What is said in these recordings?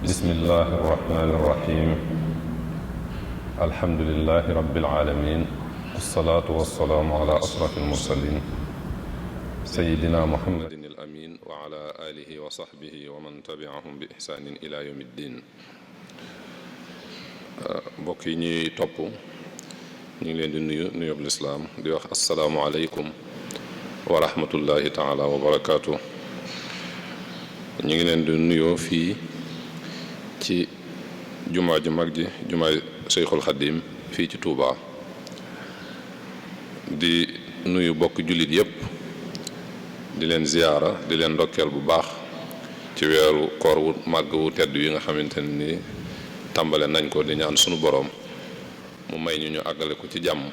bismillahi irrahmani irrahim alhamdulilahi rabbil alamin wasalaatu wasalaamu ala ashraf almursalin sayidina muhammadin al amin wa ala alihi wa sahbihi wa man tabiahum bi ihsanin ila yawmi ddin. mbokk yi ñuy topp ñu ngi leen di nuyu nuyób lislaam di wax asalaamualeykum wa rahmatullahi taala wa barakaatu. ñu ngi leen di nuyoo fii ci jumaa ju mag ji jumaay Seyxul Xadim fii ci Touba di nuyu bokk jullit yépp di leen ziyaara di leen ndokkeel bu baax ci weeru koor wu màgg wu tedd yi nga xamante ni tàmbale nañ ko di ñaan sunu boroom mu may ñu àggale ko ci jàmm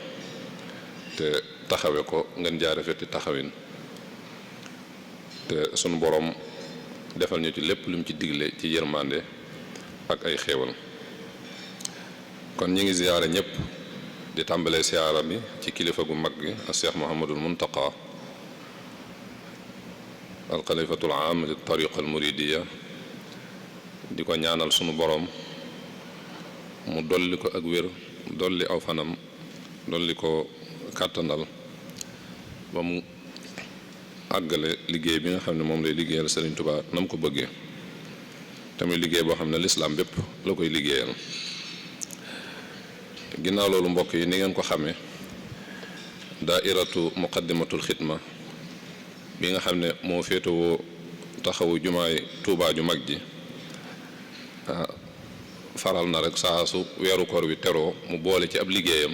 te taxawe ko ngeen jaare feti taxawin te sunu boroom defal ñu ci lépp lu mu ci digle ci yërmande ak ay xéewal. kon ñi ngi ziyaare ñëpp di tàmbalee siyaara bi ci kilifa gu mag gi ak Cheikh Mouhamadul Muntaqa al xalifatul aam li tariqa al muridiya di ko ñaanal sunu boroom mu dolli ko ak wér dolli aw fanam dolli ko kàttanal ba mu àggale liggéey bi nga xam ne moom lay liggéeyal Serigne Touba na mu ko bëggee tamit liggéey boo xam ne lislaam bépp la koy liggéeyal. ginnaaw loolu mbokk yi ni ngeen ko xamee daairatu muqaddimatul xidma bi nga xam ne moo féetewoo taxawu jumaay Touba ju mag ji faral na rek saa su weeru koor wi teroo mu boole ci ab liggéeyam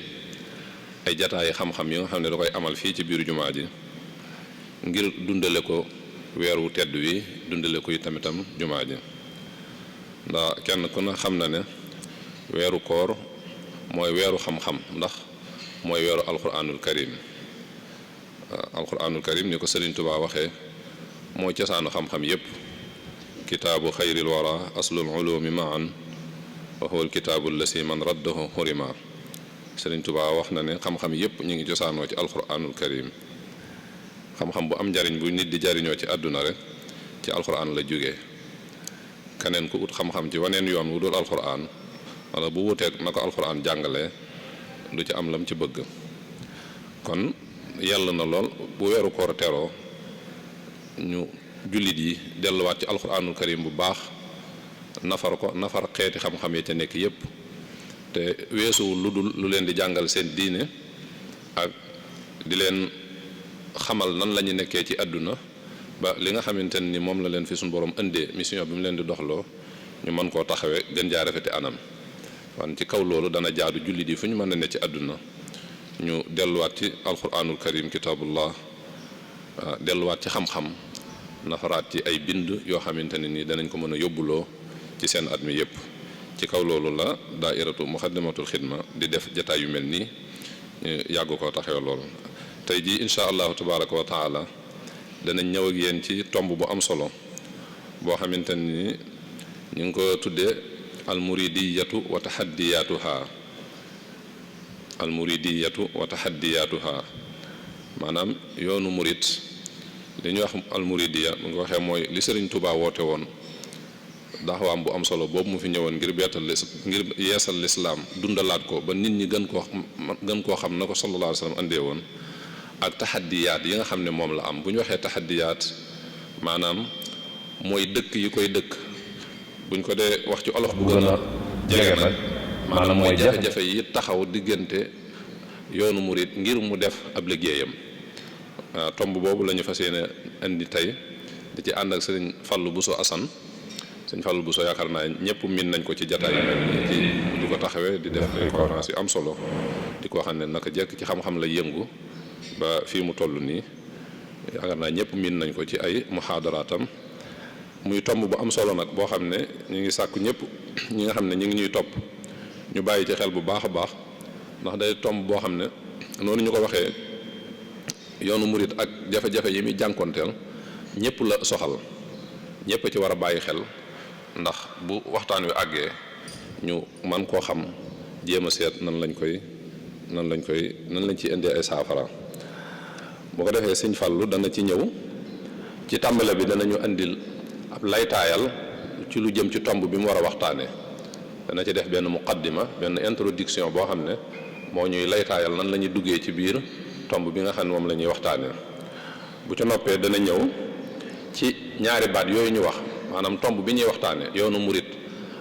ay jataayi xam-xam yi nga xam ne da koy amal fii ci biir jumaa ji ngir dundale ko weeru tedd wi dundale ko tamitam jumaa ji ndax kenn ku ne xam na ne weeru koor mooy weeru xam-xam ndax mooy weeru alquranul karim alquranul karim ni ko Sëriñ Tuubaa waxee mooy cosaanu xam-xam yépp kitaabu xayril wara aslul ulumi maan wa huwa alkitaabu lasi man raddahu xurima. Sëriñ Tuubaa wax na ne xam-xam yépp ñu ngi cosaanoo ci alquranul karim. xam-xam bu am njariñ bu nit di jariñoo ci àdduna rek ci alquran la jógee keneen ku ut xam-xam ci waneen yoon wu dul alquran wala bu wuteeg na ko alquran jàngalee du ci am lam ci bëgg. kon yàlla na lool bu weeru koor teroo ñu jullit yi delluwaat ci alquranul karim bu baax nafar ko nafar xeeti xam-xam yi ca nekk yépp te weesuwul lu dul lu leen di jàngal seen diine ak di leen xamal nan la ñu nekkee ci àdduna ba li nga xamante ni moom la leen fi suñu borom indee mission bi mu leen di doxloo ñu mën koo taxawee gën jaa rafeti anam. wan ci kaw loolu dana jaadu jullit yi fu ñu mën a ne ci àdduna ñu delluwaat ci alquranul karim kitabullah delluwaat ci xam-xam nafaraat ci ay bind yoo xamante ne ni danañ ko mën a yóbbuloo ci seen at mi yépp. ci kaw loolu la daairatu muqaddimatul xidma di def jataay yu mel nii ñu yàgg koo taxawee loolu. tey jii incha allahu tabaraka wa taala danañ ñëw ak yéen ci tomb bu am solo boo xamante ni ñu ngi ko tuddee almuridiyatu wa taxaddiyatuha almuridiyatu wa taxaddiyatuha maanaam yoonu murid li ñuy wax almuridiya bu nga waxee mooy li Sëriñ Tuubaa woote woon daxawaam bu am solo boobu mu fi ñëwoon ngir yeesal lislaam dundalaat ko ba nit ñi gën koo xam na ko sallallahu alayhi wa sallam andee woon ak taxaddiyaat yi nga xam ne moom la am. bu ñu waxee taxaddiyaat maanaam mooy dëkk yi koy dëkk buñ ko dee wax ci olof bu gën a jege nag maanaam mooy jafe-jafe yi taxaw diggante yoonu murit ngir mu def ab liggéeyam. tomb boobu la ñu fas yéene indi tey di ci ànd ak sëriñ Fallou Bousso Assane. sëriñ Fallou Bousso yaakaar naa ñëpp miin nañ ko ci jataay yu mel nii ci di ko taxawee di def ay conférence yu am solo di ko xam ne naka jekk ci xam-xam la yëngu ba fii mu toll nii yaakaar naa ñëpp miin nañ ko ci ay muxaadaraatam muy tomb bu am solo nag boo xam ne ñu ngi sàkku ñëpp ñi nga xam ne ñu ngi ñuy topp ñu bàyyi ci xel bu baax a baax ndax day tomb boo xam ne noonu ñu ko waxee yoonu murit ak jafe-jafe yi muy jànkonteel ñëpp la soxal ñëpp ci war a bàyyi xel ndax bu waxtaan wi àggee ñu man koo xam jéem a seet nan lañ ci indee ay saafara. boo ko defee sëñ Fallu dana ci ñëw ci tàmbale bi danañu andil ab laytaayal ci lu jëm ci tomb bi mu war a waxtaanee dana ci def benn muqaddima benn introduction boo xam ne moo ñuy laytaayal nan la ñuy duggee ci biir tomb bi nga xam ne moom la ñuy waxtaanee bu ca noppee dana ñëw ci ñaari baat yooyu ñu wax maanaam tomb bi ñuy waxtaanee yoonu murit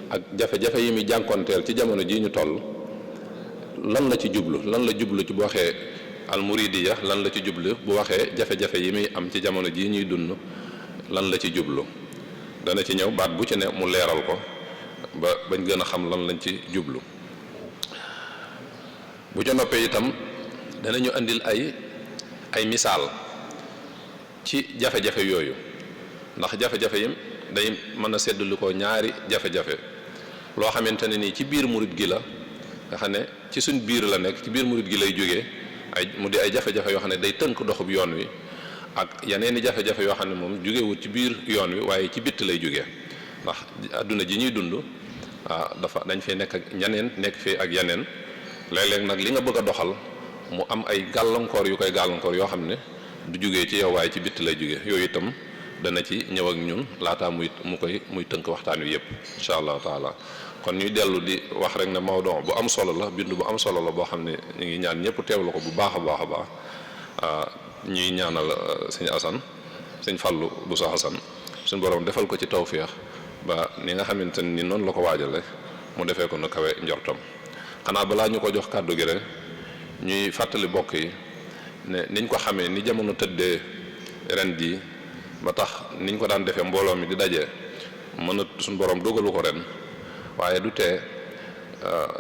ak jafe-jafe yi muy jànkonteel ci jamono jii ñu toll lan la ci jublu lan la jublu ci bu waxee al muridiya lan la ci jublu bu waxee jafe-jafe yi muy am ci jamono jii ñuy dund lan la ci jublu dana ci ñëw baat bu ci ne mu leeral ko ba bañ gën a xam lan lañ ci jublu bu ca noppee itam danañu andil ay misaal ci jafe-jafe yooyu ndax jafe-jafe yi day mën a seddlu ko ñaari jafe-jafe loo xamante ne nii ci biir murit gi la nga xam ne ci suñ biir la nekk ci biir murit gi lay jógee mu di ay jafe-jafe yoo xam ne day tënk doxub yoon wi ak yeneeni jafe-jafe yoo xam ne moom jógewut ci biir yoon wi waaye ci bitt lay jógee ndax adduna ji ñuy dund dafa dañ fee nekk ak ñeneen nekk fii ak yeneen léeg-léeg nag li nga bëgg a doxal mu am ay gàllankoor yu koy gàllankoor yoo xam ne du jógee ci yow waaye ci bitt lay jógee yooyu itam dana ci ñëw ak ñun laataa muy tënk waxtaan wi yëpp incha allahu taala kon ñuy dellu di wax rek ne mawduu bu am solo la bind bu am solo la boo xam ne ñu ngi ñaan ñëpp teewlu ko bu baax a baax a baax ñuy ñaanal sëñ Asan sëñ Fallu bu sa Asan suñu borom defal ko ci tawféex ba ni nga xamante ni noonu la ko waajale mu defee ko nu kawe njortam xanaa balaa ñu ko jox kàddu gi rek ñuy fàttali bokk yi ne niñ ko xamee ni jamono tëddee ren jii ba tax niñ ko daan defee mbooloo mi di daje suñu borom dogalu ko ren waaye du tee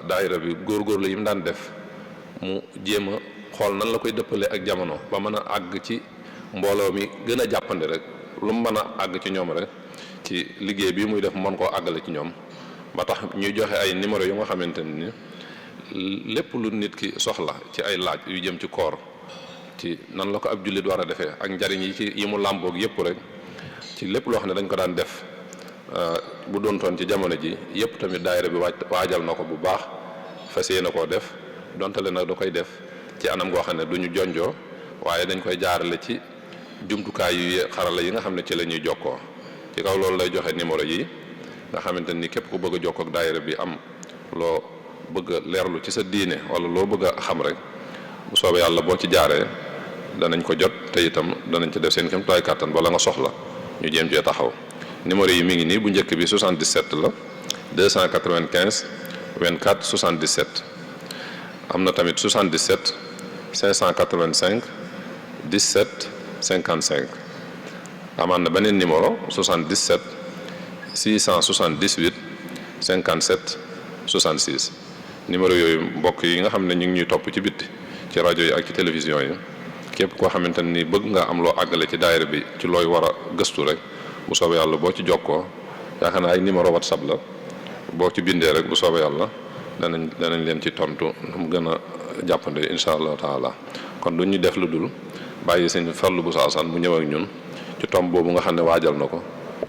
daayira bi góorgóorlu yi mu daan def mu jéem a xool nan la koy dëppale ak jamono ba mën a àgg ci mbooloo mi gën a jàppandi rek lu mu mën a àgg ci ñoom rek ci liggéey bi muy def mën koo àggale ci ñoom ba tax ñuy joxe ay numéro yu nga xamante ni lépp lu nit ki soxla ci ay laaj yu jëm ci koor ci nan la ko ab jullit war a defee ak njariñ yi mu làmboog yëpp rek ci lépp loo xam ne dañ ko daan def bu doontoon ci jamono ji yëpp tamit daayira bi waajal na ko bu baax fas yéene koo def dontale nag da koy def ci anam goo xam ne du ñu jonjoo waaye dañ koy jaarale ci jumtukaay yu xarala yi nga xam ne ci la ñuy jokkoo ci kaw loolu lay joxe numéro yi nga xamante ni képp ku bëgg a jokkoo ak daayira bi am loo bëgg a leerlu ci sa diine wala loo bëgg a xam rek bu soobee yàlla boo ci jaaree danañ ko jot te itam danañ ci def seen kéemtalaay kàttan bala nga soxla ñu jéem cee taxaw numéro yi mi ngi nii bu njëkk bi 77 la 295 24 77 am na tamit 77 585 17 55 amaan na beneen numéro 77 678 57 66 numéro yooyu mbokk yi nga xam ne ñu ngi ñuy topp ci bitti ci rajo yi ak ci télévision yi képp koo xamante ni bëgg nga am loo àggale ci daayira bi ci looy war a gëstu rek bu soobee yàlla boo ci jokkoo yaakaar naa ay numéro WhatsApp la boo ci bindee rek bu soobee yàlla danañ leen ci tontu mu gën a jàppande incha allahu taala kon du ñu def lu dul bàyyi sëñ Fallu bu Saasan mu ñëw ak ñun ci tomb boobu nga xam ne waajal na ko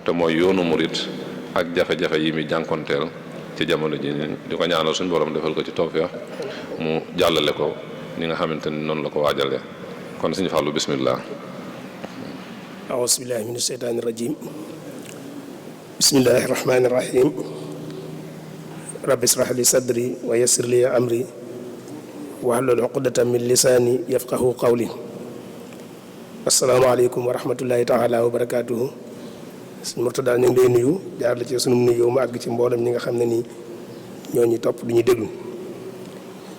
te mooy yoonu murit ak jafe-jafe yi muy jànkonteel ci jamono ji di ko ñaanal suñu borom defal ko ci tawfeex mu jàllale ko ni nga xamante ni noonu la ko waajalee kon sëñ Fallu bismillah. أعوذ بالله من الشيطان الرجيم بسم الله الرحمن الرحيم رب اشرح لي صدري ويسر لي أمري واحلل عقدة من لساني يفقهوا قولي السلام عليكم ورحمة الله تعالى وبركاته sëñ Murtada ñu ngi lay nuyu jaar la ci sunu nuyoo mu àgg ci mboolem ñi nga xam ne nii ñoo ñu topp du ñu déglu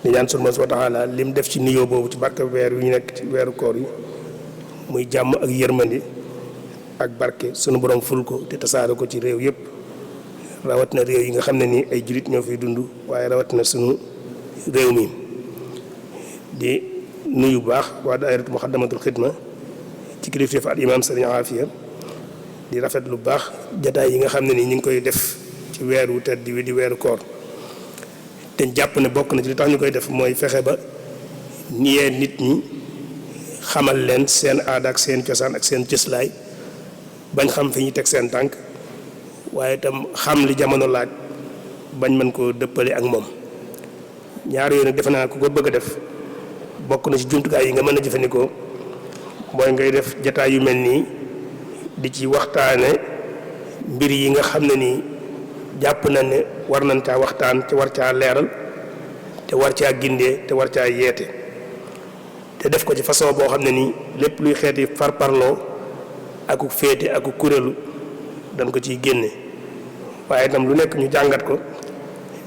di ñaan sunu Boroom taala lim def ci nuyoo boobu ci barke weer yu ñu nekk ci weeru koor yi muy jàmm ak yërmandi ak barke sunu borom ful ko te tasaare ko ci réew yëpp rawat na réew yi nga xam ne nii ay julit ñoo fiy dund waaye rawat na sunu réew mi di nuyu bu baax waa daayiratu Muxaddamatul Xidma ci kilifteef al imaam Sëriñ Aafiya di rafet lu baax jataay yi nga xam ne nii ñu ngi koy def ci weeru tedd wi di weeru koor te jàpp ne bokk na ci li tax ñu koy def mooy fexe ba niyee nit ñi xamal leen seen aada ak seen cosaan ak seen cëslaay bañ xam fi ñu teg seen tànk waaye itam xam li jamono laaj bañ mën koo dëppale ak moom ñaar yooyu nag defe naa ku ko bëgg a def bokk na ci jumtukaay yi nga mën a jëfandikoo mooy ngay def jataay yu mel nii di ci waxtaane mbir yi nga xam ne nii jàpp na ne war nañ caa waxtaan te war caa leeral te war caa gindee te war caa yeete te def ko ci façon boo xam ne nii lépp luy xeeti farparloo aku féete aku kuréelu dañ ko ciy génne waaye itam lu nekk ñu jàngat ko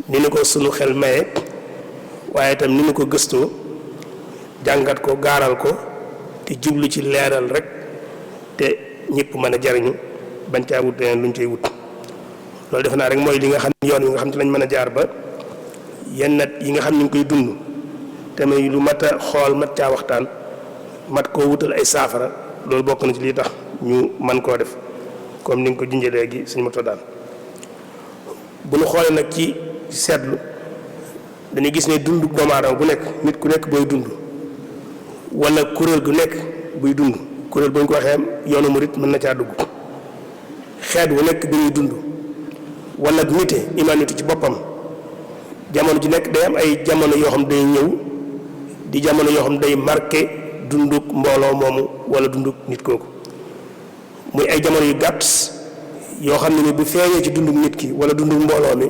ni ñu ko sunu xel maye waaye itam ni ñu ko gëstoo jàngat ko gaaral ko te jublu ci leeral rek te ñëpp mën a jariñu bañ caa wut leneen luñ cay wut loolu defe naa rek mooy li nga xam yoon wi nga xam te lañ mën a jaar ba yenn nat yi nga xam ñu ngi koy dund te muy lu mat a xool mat caa waxtaan mat koo wutal ay saafara loolu bokk na ci lii tax ñu man koo def comme ni nga ko junjee léegi suñu moto daal bu ñu xoolee nag ci seetlu dañuy gis ne dund doomu aadama bu nekk nit ku nekk booy dund wala kuréel gu nekk buy dund kuréel bu ñu ko waxee yoonu murit mën na caa dugg xeet wu nekk bi ñuy dund wala nite humanité ci boppam jamono ji nekk day am ay jamono yoo xam day ñëw di jamono yoo xam day marqué dunduk mbooloo moomu wala dunduk nit kooku muy ay jamono yu gàtt yoo xam ne ni bu feeñee ci dunduk nit ki wala dunduk mbooloo mi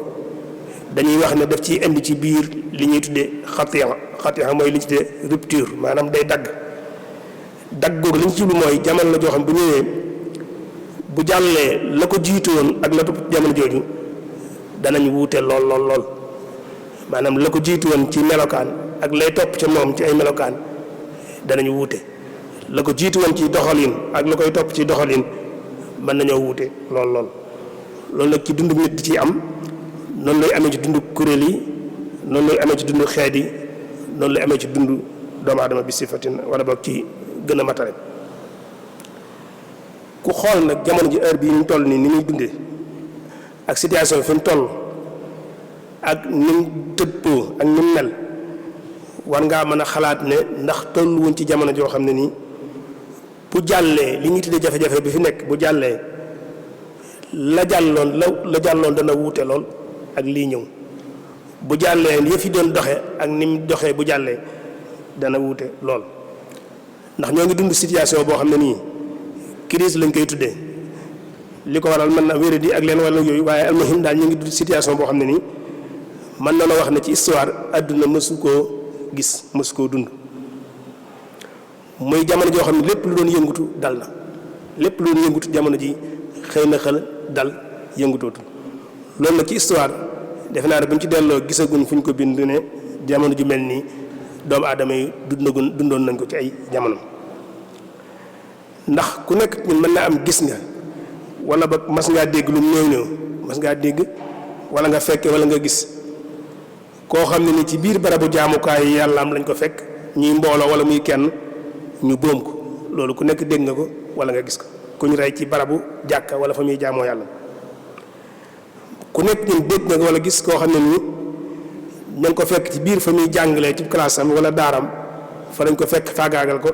dañuy wax ne daf ciy indi ci biir li ñuy tuddee xatiya mooy li ñuy tuddee rupture maanaam day dagg googu li ñu ci lu mooy jamono la joo xam bu ñëwee bu jàllee la ko jiitu woon ak la topp jamono jooju danañ wuute lool maanaam la ko jiitu woon ci melokaan ak lay topp ca moom ci ay melokaan danañ wuute la ko jiitu woon ci doxalin ak la koy topp ci doxalin mën nañoo wuute lool loolu nag ci dundu nit di ciy am noonu lay amee ci dundu kuréel yi noonu lay amee ci dundu xeet yi noonu lay amee ci dundu doomu aadama bi sifatin wala boog ci gën a matale ku xool nag jamono ji heure bii ñu toll nii ni muy dundee ak situation bi fi mu toll ak ni mu tëddoo ak ni mu mel war ngaa mën a xalaat ne ndax toll wuñ ci jamono joo xam ne nii bu jàllee li ñuy tuddee jafe-jafe bi fi nekk bu jàllee la jàlloon dana wuute lool ak lii ñëw bu jàllee yëf yi doon doxe ak ni mu doxee bu jàllee dana wuute lool ndax ñoo ngi dund situation boo xam ne nii crise lañ koy tuddee li ko waral mën na wéradi ak leen wala yooyu waaye almuhim daal ñu ngi dund situation boo xam ne nii mën na la wax ne ci histoire àdduna mësu koo gis mësu koo dund muy jamono joo xam ne lépp lu doon yëngutu dal na lépp lu doon yëngutu jamono ji xëy na xel dal yëngutootu loolu nag ci histoire defe naa ne bu ñu ci delloo gisaguñ fu ñu ko bind ne jamono ju mel nii doomu aadama yi dundoon nañ ko ci ay jamono ndax ku nekk ñun mën naa am gis nga wala ba mas ngaa dégg lu néew mas ngaa dégg wala nga fekke wala nga gis koo xam ne ni ci biir barabu jaamukaay yàlla am lañ ko fekk ñuy mbooloo wala muy kenn ñu boom ko loolu ku nekk dégg nga ko wala nga gis ko ku ñu rey ci barabu jàkka wala fa muy jaamoo yàlla ku nekk ñun dégg nga wala gis koo xam ne nii ña ngi ko fekk ci biir fa muy jàngalee ci classe am wala daaram fa lañ ko fekk faagaagal ko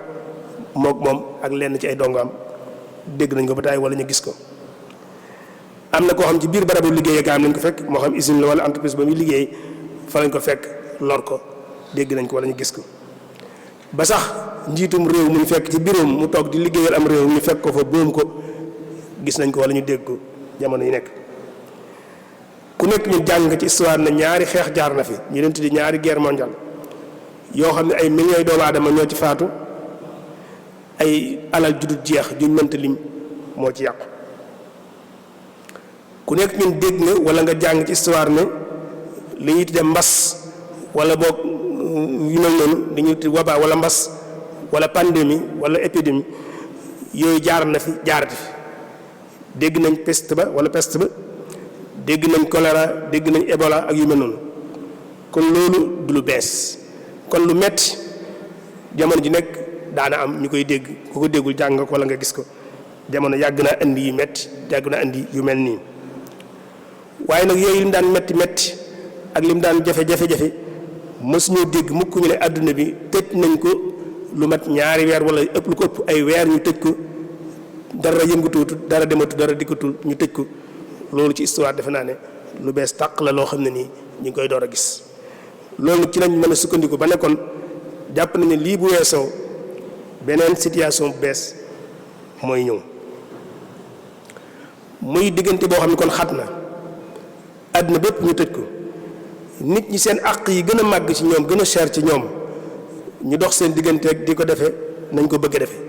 moom ak lenn ci ay dongaam dégg nañ ko ba taay wala ñu gis ko am na koo xam ci biir barabu liggéeyukaayam lañ ko fekk moo xam usine la wala entreprise ba muy liggéey fa lañ ko fekk lor ko dégg nañ ko wala ñu gis ko ba sax njiitum réew mu ñu fekk ci biiram mu toog di liggéeyal am réew ñu fekk ko fa boom ko gis nañ ko wala ñu dégg ko jamono yi nekk ku nekk ñu jàng ci histoire na ñaari xeex jaar na fi ñu leen tuddi ñaari guerre mondiale yoo xam ne ay millions doomu aadama ñoo ci faatu ay alal judut jeex juñ mënta lim moo ci yàqu ku nekk ñun dégg nga wala nga jàng ci histoire ne li ñuy tudde mbas wala boog yu mel noonu li ñuy tudde waba wala mbas wala pandémie wala épidémie yooyu jaar na fi jaarati fi dégg nañ peste ba wala peste ba dégg nañ choléra dégg nañ Ebola ak yu mel noonu kon loolu du lu bees kon lu metti jamono ji nekk daana am ñu koy dégg ku ko déggul jàng ko wala nga gis ko jamono yàgg naa indi yu metti yàgg naa indi yu mel nii waaye nag yooyu lim daan metti ak lim daan jafe-jafe mësuñoo dégg mukk ñu ne àdduna bi tëj nañ ko lu mat ñaari weer wala ëpp lu ko ëpp ay weer ñu tëj ko dara yëngutootu dara dematu dara dikkatul ñu tëj ko loolu ci histoire defe naa ne lu bees tàq la loo xam ne nii ñu ngi koy door a gis loolu ci lañ mën a sukkandiku ba nekkoon jàpp nañ ne lii bu weesoo beneen situation bu bees mooy ñëw muy diggante boo xam ne kon xat na àdduna bépp ñu tëj ko nit ñi seen àq yi gën a màgg ci ñoom gën a cher ci ñoom ñu dox seen diggante rek di ko defee nañ ko bëgg a defee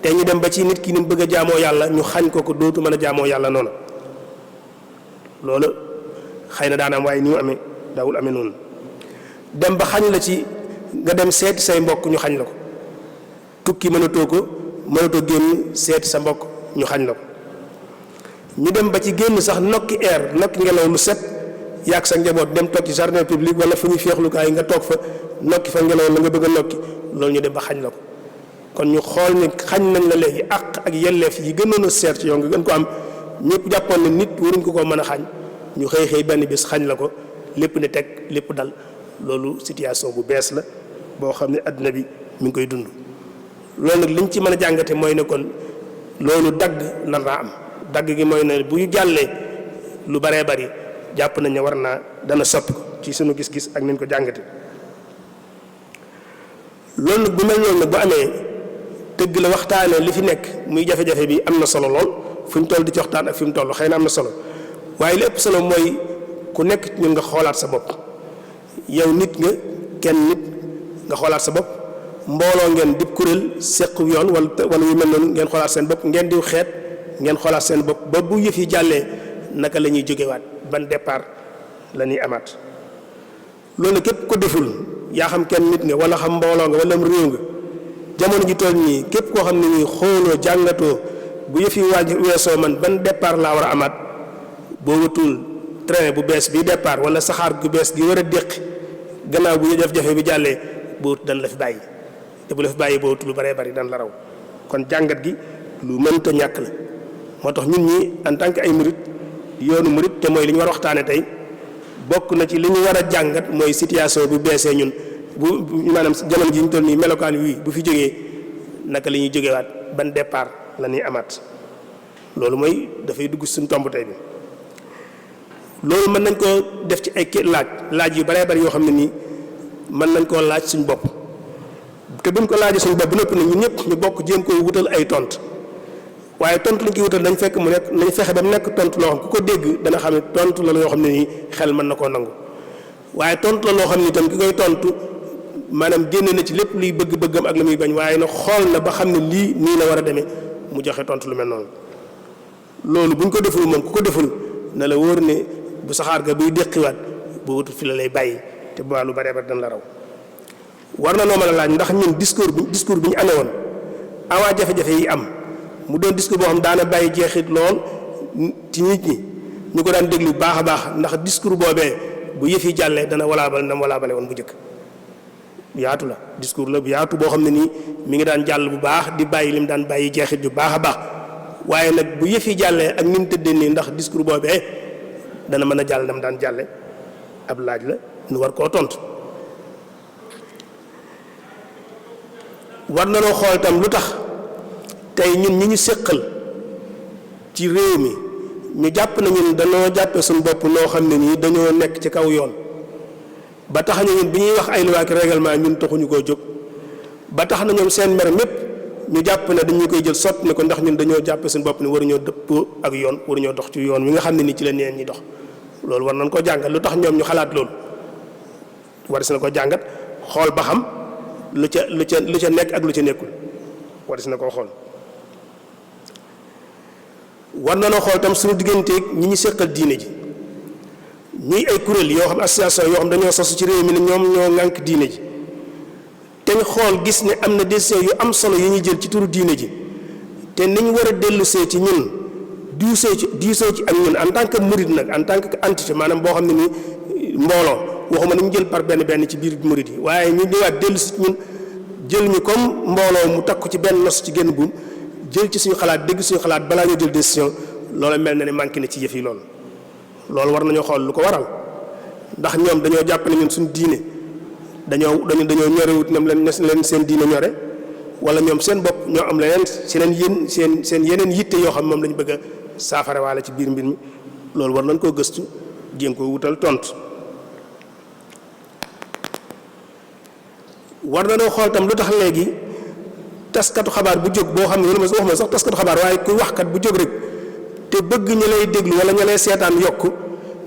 te ñu dem ba ci nit ki ni mu bëgg a jaamoo yàlla ñu xañ ko dootu mën a jaamoo yàlla noonu loolu xëy na daana am waaye ni mu amee daawul amee noonu dem ba xañ la ci nga dem seeti say mbokk ñu xañ la ko tukki mënatoo génn seeti sa mbokk ñu xañ la ko ñu dem ba ci génn sax nokki air nokki ngelaw lu set yàgg sa njaboot dem toog ci jardin public wala fu ñuy féexlukaay nga toog fa nokki fa ngelaw la nga bëgg a nokki loolu ñu dem ba xañ la ko kon ñu xool ni xañ nañ la léegi àq ak yelleef yi gënoon a seer ci yow nga gën ko am ñëpp jàppoon ne nit waruñ ko mën a xañ ñu xëy benn bis xañ la ko lépp ne teg lépp dal loolu situation bu bees la boo xam ne àdduna bi mi ngi koy dund loolu nag liñ ci mën a jàngate mooy ne kon loolu dagg nar naa am dagg gi mooy ne bu ñu jàllee lu baree bari jàpp nañ ne war naa dana soppi ko ci sunu gis-gis ak nañ ko jàngate loolu nag bu mel noonu nag bu amee dëgg la waxtaanee li fi nekk muy jafe-jafe bi am na solo lool fu ñu toll di ci waxtaan ak fi mu toll xëy na am na solo waaye li ëpp solo mooy ku nekk ñun nga xoolaat sa bopp yow nit nga kenn nit nga xoolaat sa bopp mbooloo ngeen di kuréel seq yoon wala yu mel noonu ngeen xoolaat seen bopp ngeen di xeet ngeen xoolaat seen bopp ba bu yëf yi jàllee naka la ñuy jógewaat ban départ la ñuy amaat loolu képp ko deful yaa xam kenn nit nga wala xam mbooloo nga wala réew nga jamono ji toll nii képp koo xam ne nii xooloo jàngatoo bu yëf yi weesoo man ban départ laa war a amaat boo wutul train bu bees bi départ wala saxaar gu bees gi war a déqi gannaaw bu jafe-jafe bi jàllee boo dan la fi bàyyi te bu la fi bàyyi boo wutul lu baree bari dan la raw kon jàngat gi lu mënta ñàkk la moo tax ñun ñi en tant que ay murit yoonu murit te mooy li ñu war a waxtaane tey bokk na ci li ñu war a jàngat mooy situation bu beesee ñun bu maanaam jamono ji ñu toll nii melokaan wii bu fi jógee naka la ñuy jógewaat ban départ la ñuy amaat loolu mooy dafay dugg suñu tomb tey bi loolu mën nañ koo def ci ay laaj yu baree bari yoo xam ne nii mën nañ koo laaj suñu bopp te buñ ko laajee suñu bopp bu nëpp na ñun ñëpp ñu bokk jéem koy wutal ay tont waaye tontu lañ koy wutal dañ fekk mu nekk nañ fexe ba mu nekk tontu loo xam ku ko dégg dana xam ne tontu la loo xam ne nii xel mën na koo nangu waaye tontu la loo xam ne itam ki koy tontu maanaam génne na ci lépp luy bëgg-bëggam ak la muy bañ waaye nag xool na ba xam ne lii nii la war a demee mu joxe tontu lu mel noonu loolu buñ ko deful moom ku ko deful na la wóor ne bu saxaar ga buy déqiwaat bu wutul fi la lay bàyyi te bu lu baree bari dana la raw war na noo mën a laaj ndax ñun discours bi ñu amee woon avant jafe-jafe yi am mu doon discours boo xam daana bàyyi jeexit lool ci nit ñi ñu ko daan déglu baax a baax ndax discours boobee bu yëf yi jàllee dana walaabal nam walaabale woon bu njëkk yaatu la discours la bu yaatu boo xam ne nii mi ngi daan jàll bu baax di bàyyi li mu daan bàyyi jeexit bu baax a baax waaye nag bu yëf yi jàllee ak ni mu tëddee nii ndax discours boobee dana mën a jàll nam daan jàlle ab laaj la nu war koo tontu war na noo xool itam lu tax tey ñun ñi ñu séqal ci réew mi ñu jàpp na ñun dañoo jàppe suñu bopp noo xam ne nii dañoo nekk ci kaw yoon ba tax na ñun bi ñuy wax ay loi ak règlement ñun taxuñu koo jóg ba tax na ñoom seen mer mépp ñu jàpp ne dañu koy jël sotti ne ko ndax ñun dañoo jàppe suñu bopp ni waruñoo dëppoo ak yoon waruñoo dox ci yoon wi nga xam ne nii ci la neen ñi dox loolu war nañ ko jàngat lu tax ñoom ñu xalaat loolu war si na ko jàngat xool ba xam lu ca nekk ak lu ca nekkul war si na koo xool war na noo xool tam suñu digganteeg ñi ñu seqal diine ji ñuy ay kuréel yoo xam association yoo xam dañoo sosu ci réew mi ne ñoom ñoo ŋànk diine ji te ñu xool gis ne am na décision yu am solo yu ñuy jël ci turu diine ji te niñ war a dellusee ci ñun diisoo ci ak ñun en tant que murid nag en tant que entité maanaam boo xam ne ni mbooloo waxuma nañu jël par benn ci biir murid yi waaye ñu ñëwaat dellusi ci ñun jël ñu comme mbooloo mu takku ci benn nos ci génn buum jël ci suñu xalaat dégg suñu xalaat balaa ñoo jël décision loolu mel na ne manqué na ci yëf yi loolu war nañoo xool lu ko waral ndax ñoom dañoo jàpp ne ñun suñu diine dañoo ñorewut nam leen seen diine ñore wala ñoom seen bopp ñoo am leneen seen yeneen yitte yoo xam moom lañu bëgg a saafara waale ci biir mbir mi loolu war nañ koo gëstu jéem koo wutal tontu. war na noo xool tam lu tax léegi taskatu xabaar bu jóg boo xam ne waxuma sax taskatu xabaar waaye kuy waxkat bu jóg rek te bëgg ñu lay déglu wala ñu lay seetaan yokk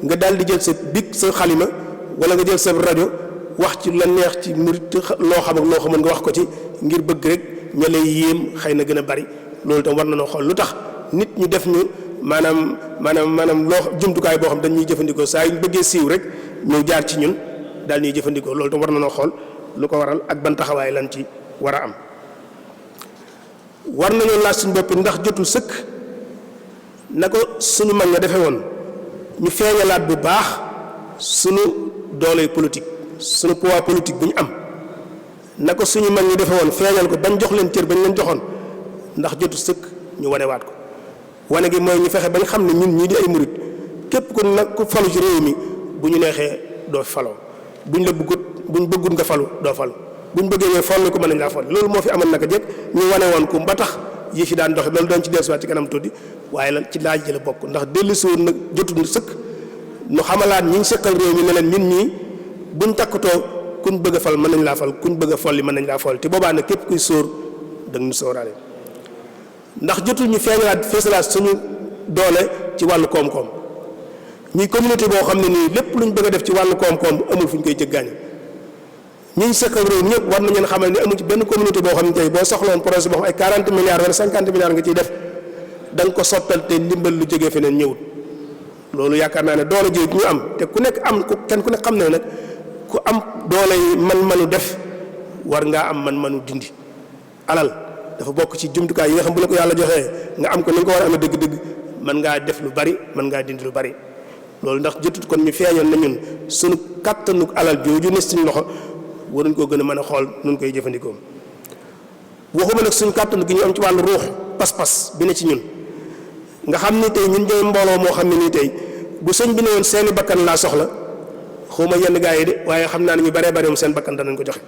nga daal di jël sa big sa xalima wala nga jël sa rajo wax ci la neex ci murit loo xam ak loo xamul nga wax ko ci ngir bëgg rek ña lay yéem xëy na gën a bari loolu tam war na noo xool lu tax nit ñu def ñu maanaam loo jumtukaay boo xam dañuy jëfandikoo saa yu ñu bëggee siiw rek ñëw jaar ci ñun daal ñuy jëfandikoo loolu tam war na noo xool lu ko waral ak ban taxawaay lan ci war a am. war nañoo laaj suñu bopp ndax jotul sëkk na ko suñu mag nga defee woon ñu feeñalaat bu baax suñu doole politique suñu poids politique bu ñu am na ko suñu mag ñi defee woon feeñal ko bañ jox leen cër bañ leen joxoon ndax jotul sëkk ñu wanewaat ko wane gi mooy ñu fexe bañ xam ne ñun ñii di ay murit képp ku nag ku falu ci réew mi bu ñu neexee doo faloo buñ la bëggut nga falu doo falu buñ bëggee ñooy folli ko mën nañ laa folli loolu moo fi amoon naka jëkk ñu wane woon ko ba tax yi fi daan doxe loolu doon ci dellusiwaat ci kanam tuddi waaye la ci laaj ji la bokk ndax dellusiwoon nag jotul sëkk nu xamalaat ñi ñu sëkkal réew mi ne leen ñun ñii buñ takkatoo kuñ bëgg a fal mën nañ laa fal kuñ bëgg a folli mën nañ laa folli te boobaa nag képp kuy sóor da nga ñu sóoraale ndax jotul ñu feeñalaat feesalaat suñu doole ci wàllu koom-koom ñuy communauté boo xam ne nii lépp luñ bëgg a def ci wàllu koom-koom amul fu ñu koy jëggaani ñi ñu sëkkal réew ñëpp war nañ leen xamal ne amul ci benn communauté boo xam ne tey boo soxloon projet boo xam ay 40 milliards wala 50 milliards nga ciy def da nga ko sottal te ndimbal lu jógee feneen ñëwut loolu yaakaar naa ne doole ji ñu am te ku nekk am kenn ku nekk xam ne nag ku am doole yi man-manu def war ngaa am man-manu dindi alal dafa bokk ci jumtukaay yi nga xam bu la ko yàlla joxee nga am ko ni nga ko war a amee dëgg-dëgg mën ngaa def lu bari mën ngaa dindi lu bari loolu ndax jotut kon ñu feeñoon na ñun suñu kàttanuk alal jooju ne suñu loxo waruñ koo gën a mën a xool nun koy jëfandikoo waxuma nag suñu kàttan gi ñu am ci wàllu ruux pas-pas bi ne ci ñun nga xam ni tey ñun ñooy mbooloo moo xam ne nii tey bu sëñ bi ne woon seeni bakkan laa soxla xawma yenn gaa yi de waaye xam naa ne ñu baree bare moom seen bakkan danañ ko joxe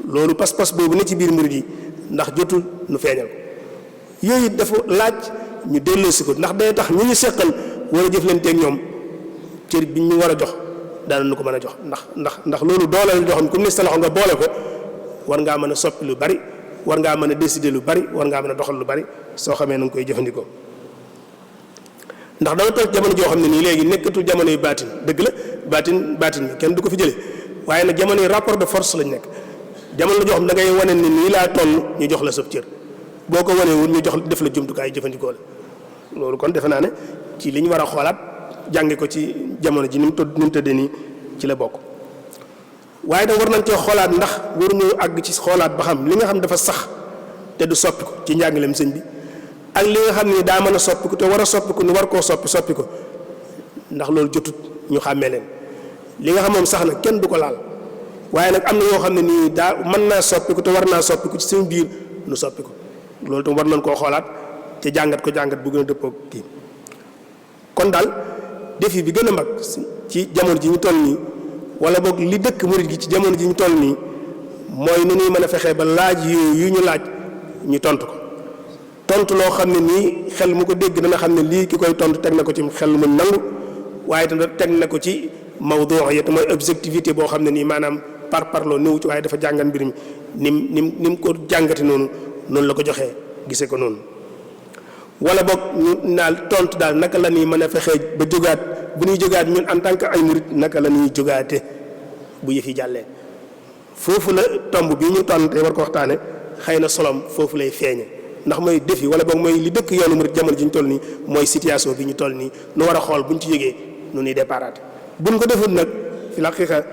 loolu pas-pas boobu ne ci biir murid yi ndax jotul nu feeñal ko yooyu dafa laaj ñu delloosi ko ndax day tax ñi ñu seqal war a jëflanteeg ñoom cër bi ñu war a jox daanañu ko mën a jox ndax loolu doole la joo xam ne comme ni sa loxo nga boole ko war ngaa mën a soppi lu bari war ngaa mën a décider lu bari war ngaa mën a doxal lu bari soo xamee na nga koy jëfandikoo ndax dama toog jamono joo xam ne nii léegi nekkatul jamono yu baatin dëgg la baatin bi kenn du ko fi jëlee waaye nag jamono yi rapport de force lañ nekk jamono la joo xam da ngay wane ni nii laa toll ñu jox la sab cër boo ko wanee wul ñu jox def la jumtukaay jëfandikoo la loolu kon defe naa ne ci li ñu war a xoolaat jànge ko ci jamono ji ni mu tëddee nii ci la bokk waaye nag war nañ cee xoolaat ndax waruñu àgg ci xoolaat ba xam li nga xam dafa sax te du soppi ko ci njàngaleem sëñ bi ak li nga xam ne daa mën a soppi ko te war a soppi ko ni war koo soppi ko ndax loolu jotut ñu xàmmee leen li nga xam moom sax na kenn du ko laal waaye nag am na yoo xam ne nii daa mën naa soppi ko te war naa soppi ko ci seen biir nu soppi ko loolu tam war nañ koo xoolaat te jàngat ko jàngat bu gën a dëppoo kii kon daal défi bi gën a mag ci jamono ji ñu toll nii wala boog li dëkk murid gi ci jamono ji ñu toll nii mooy nu ñuy mën a fexee ba laaj yu ñu laaj ñu tontu ko tontu loo xam ne nii xel mu ko dégg dana xam ne lii ki koy tontu teg na ko ci xel mu nangu waaye itam teg na ko ci mawdu yi te mooy objectivité boo xam ne nii maanaam parloo néew ci waaye dafa jàngat mbir mi ni mu ko jàngate noonu la ko joxee gisee ko noonu wala boog ñu naal tontu daal naka la ñuy mën a fexee ba jógaat bu ñuy jógaat ñun en tant que ay murit naka la ñuy jógaate bu yëf yi jàllee foofu la tomb bii ñu tànn te war ko waxtaane xëy na solom foofu lay feeñe ndax mooy défi wala boog mooy li dëkk yoonu murit jamono ji ñu toll nii mooy situation bi ñu toll nii nu war a xool bu ñu ci jógee nu ñuy déparaate buñ ko defut nag fi la xiixa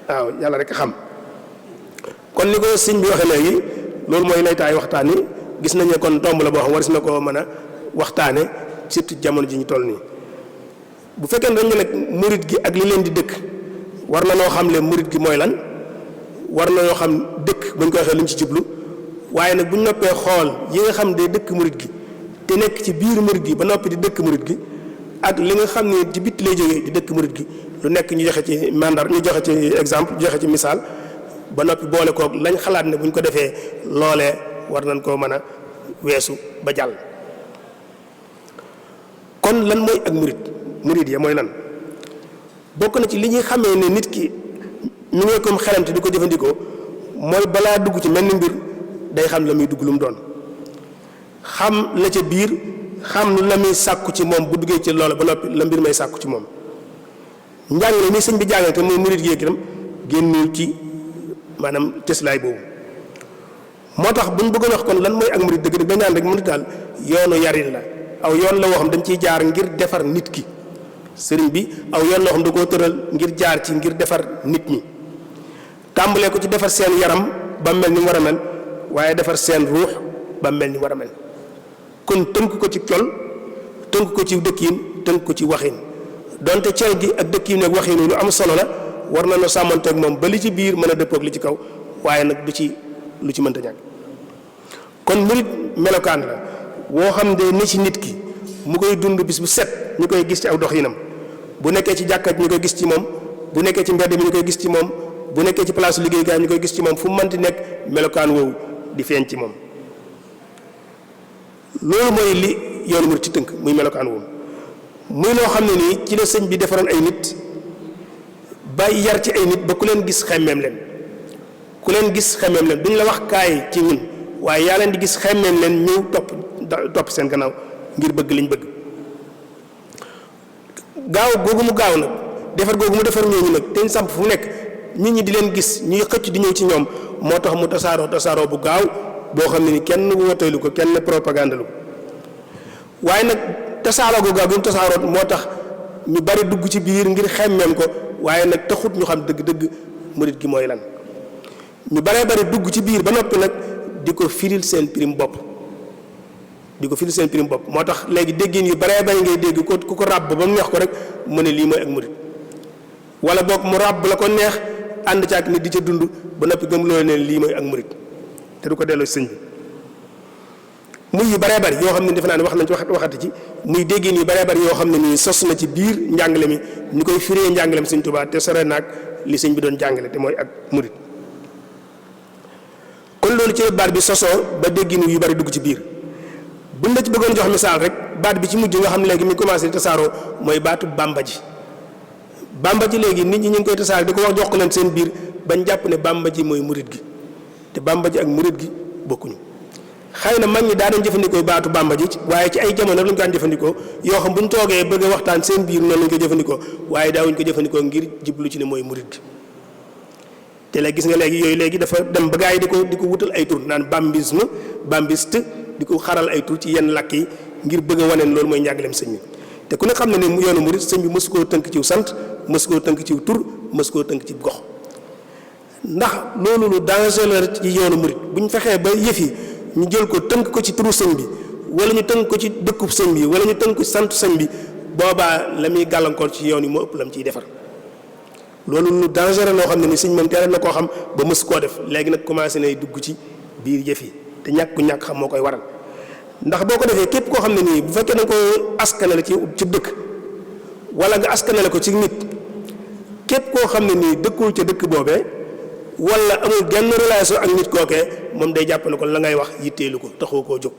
waaw yàlla rek xam kon ni ko sëñ bi waxee léegi loolu mooy laytaay waxtaan yi gis nañu kon tomb la boo xam war si na koo mën a waxtaane surtout jamono ji ñu toll nii bu fekkee ne dañu nag murit gi ak li leen di dëkk war na noo xam le murit gi mooy lan war na noo xam dëkk buñ ko waxee luñ ci jublu waaye nag buñ noppee xool yi nga xam day dëkk murit gi te nekk ci biir murit gi ba noppi di dëkk murit gi ak li nga xam ne ci bitti lay jógee di dëkk murit gi lu nekk ñu joxe ci mandar ñu joxe ci exemple joxe ci misaal ba noppi boole koog lañ xalaat ne buñ ko defee loolee war nañ koo mën a weesu ba jàll kon lan mooy ak murit ya mooy lan bokk na ci li ñuy xamee ne nit ki mi ngi comme xelamte di ko jëfandikoo mooy balaa dugg ci mel ni mbir day xam la muy dugg lu mu doon xam la ca biir xam la muy sàkku ci moom bu duggee ci loola ba noppi la mbir may sàkku ci moom njàngale mi sëñ bi jàngale te muy murid gi itam génnul ci maanaam tëslaay boobu moo tax bu ñu bëggoon wax kon lan mooy ak murid dëgg-dëgg dañ naan rek murid daal yoonu yarin la aw yoon la woo xam dañ ciy jaar ngir defar nit ki sëriñ bi aw yoon loo xam da koo tëral ngir jaar ci ngir defar nit ñi tàmbalee ko ci defar seen yaram ba mel ni mu war a mel waaye defar seen ruux ba mel ni war a mel kon tënk ko ci col tënk ko ci dëkkiin tënk ko ci waxin donte col gi ak dëkkiin ak waxin lu am solo la war na noo sàmmanteeg moom ba li ci biir mën a dëppoog li ci kaw waaye nag du ci lu ci mënta ñàkk kon murid melokaan la woo xam ne ni ci nit ki mu koy dund bis bu set ñu koy gis ci aw doxinam bu nekkee ci jàkka ñu koy gis ci moom bu nekkee ci mbedd mi ñu koy gis ci moom bu nekkee ci place liggéeykaay ñu koy gis ci moom fu mu mënti nekk melokaan woowu di feeñ ci moom loolu mooy li yoonu murid ci tënk muy melokaan woowu muy loo xam ne nii ci la sëñ bi defaroon ay nit bàyyi yar ci ay nit ba ku leen gis xemmeem leen ku leen gis xemmeem leen duñ la wax kaay ci ñun waaye yaa leen di gis xemmeem leen ñëw topp seen gannaaw ngir bëgg liñ bëgg gaaw googu mu gaaw nag defar googu mu defar ñooñu nag te ñu samp fu nekk nit ñi di leen gis ñuy xëcc di ñëw ci ñoom moo tax mu tasaaroo bu gaaw boo xam ne ni kenn woteelu ko kenn propagande lu ko waaye nag tasaaroo gu gaaw gi mu tasaaroo moo tax ñu bari dugg ci biir ngir xemmeem ko waaye nag taxut ñu xam dëgg-dëgg murid gi mooy lan ñu baree bari dugg ci biir ba noppi nag di ko firil seen prime bopp moo tax léegi déggin yu baree bari ngay dégg ko ku ko ràbb ba mu neex ko rek mu ne lii mooy ak murid wala boog mu ràbb la ko neex ànd ci ak nit di ca dund ba noppi gëm loolu ne lii mooy ak murid te du ko delloo sëñ bi muy yu baree bari yoo xam ne defe naa ne wax nañ ci waxati ci muy déggin yu baree bari yoo xam ne nii sos na ci biir njàngale mi ñu koy firee njàngalem sëñ Tuubaa te sore naag li sëñ bi doon jàngale te mooy ak murid kon loolu ci baat bi sosoo ba déggin yu bari dugg ci biir buñ la ci bëggoon jox misaal rek baat bi ci mujj nga xam ne léegi mi commencé tasaaroo mooy baatu bàmba ji léegi nit ñi ñu ngi koy tasaare di ko wax jox ko leen seen biir bañ jàpp ne bàmba ji mooy murid gi te bàmba ji ak murid gi bokkuñu xëy na mag ñi daa doon jëfandikoo baatu bàmba ji waaye ci ay jamono lañ ko daan jëfandikoo yoo xam bu ñu toogee bëgg a waxtaan seen biir noonu lañ ko jëfandikoo waaye daawuñ ko jëfandikoo ngir jublu ci ne mooy murid gi te léegi gis nga léegi yooyu léegi dafa dem ba gaa yi di ko wutal ay tur naan bambisme bambiste di ko xaral ay tur ci yenn làkk yi ngir bëgg a waneen loolu mooy njàngaleem sëñ bi te ku ne xam ne ne yoonu murid sëñ bi mësu koo tënk ciw sant mësu koo tënk ciw tur mësu koo tënk ci gox ndax loolu lu danger la ci yoonu murid bu ñu fexee ba yëf yi ñu jël ko tënk ko ci turu sëñ bi wala ñu tënk ko ci dëkkub sëñ bi wala ñu tënk ko ci sant sëñ bi boobaa la muy gàllankoor ci yoon yi moo ëpp la mu ciy defar loolu lu danger loo xam ne ni sëñ moom teel na koo xam ba mës koo def léegi nag commencé nay dugg ci biir yëf yi te ñàkk xam moo koy waral ndax boo ko defee képp koo xam ne nii bu fekkee na ko askanale ci dëkk wala nga askanale ko ci nit képp koo xam ne nii dëkkul ca dëkk boobee wala amul genn relation ak nit kookee moom day jàpp ne ko la ngay wax yitteelu ko taxoo koo jóg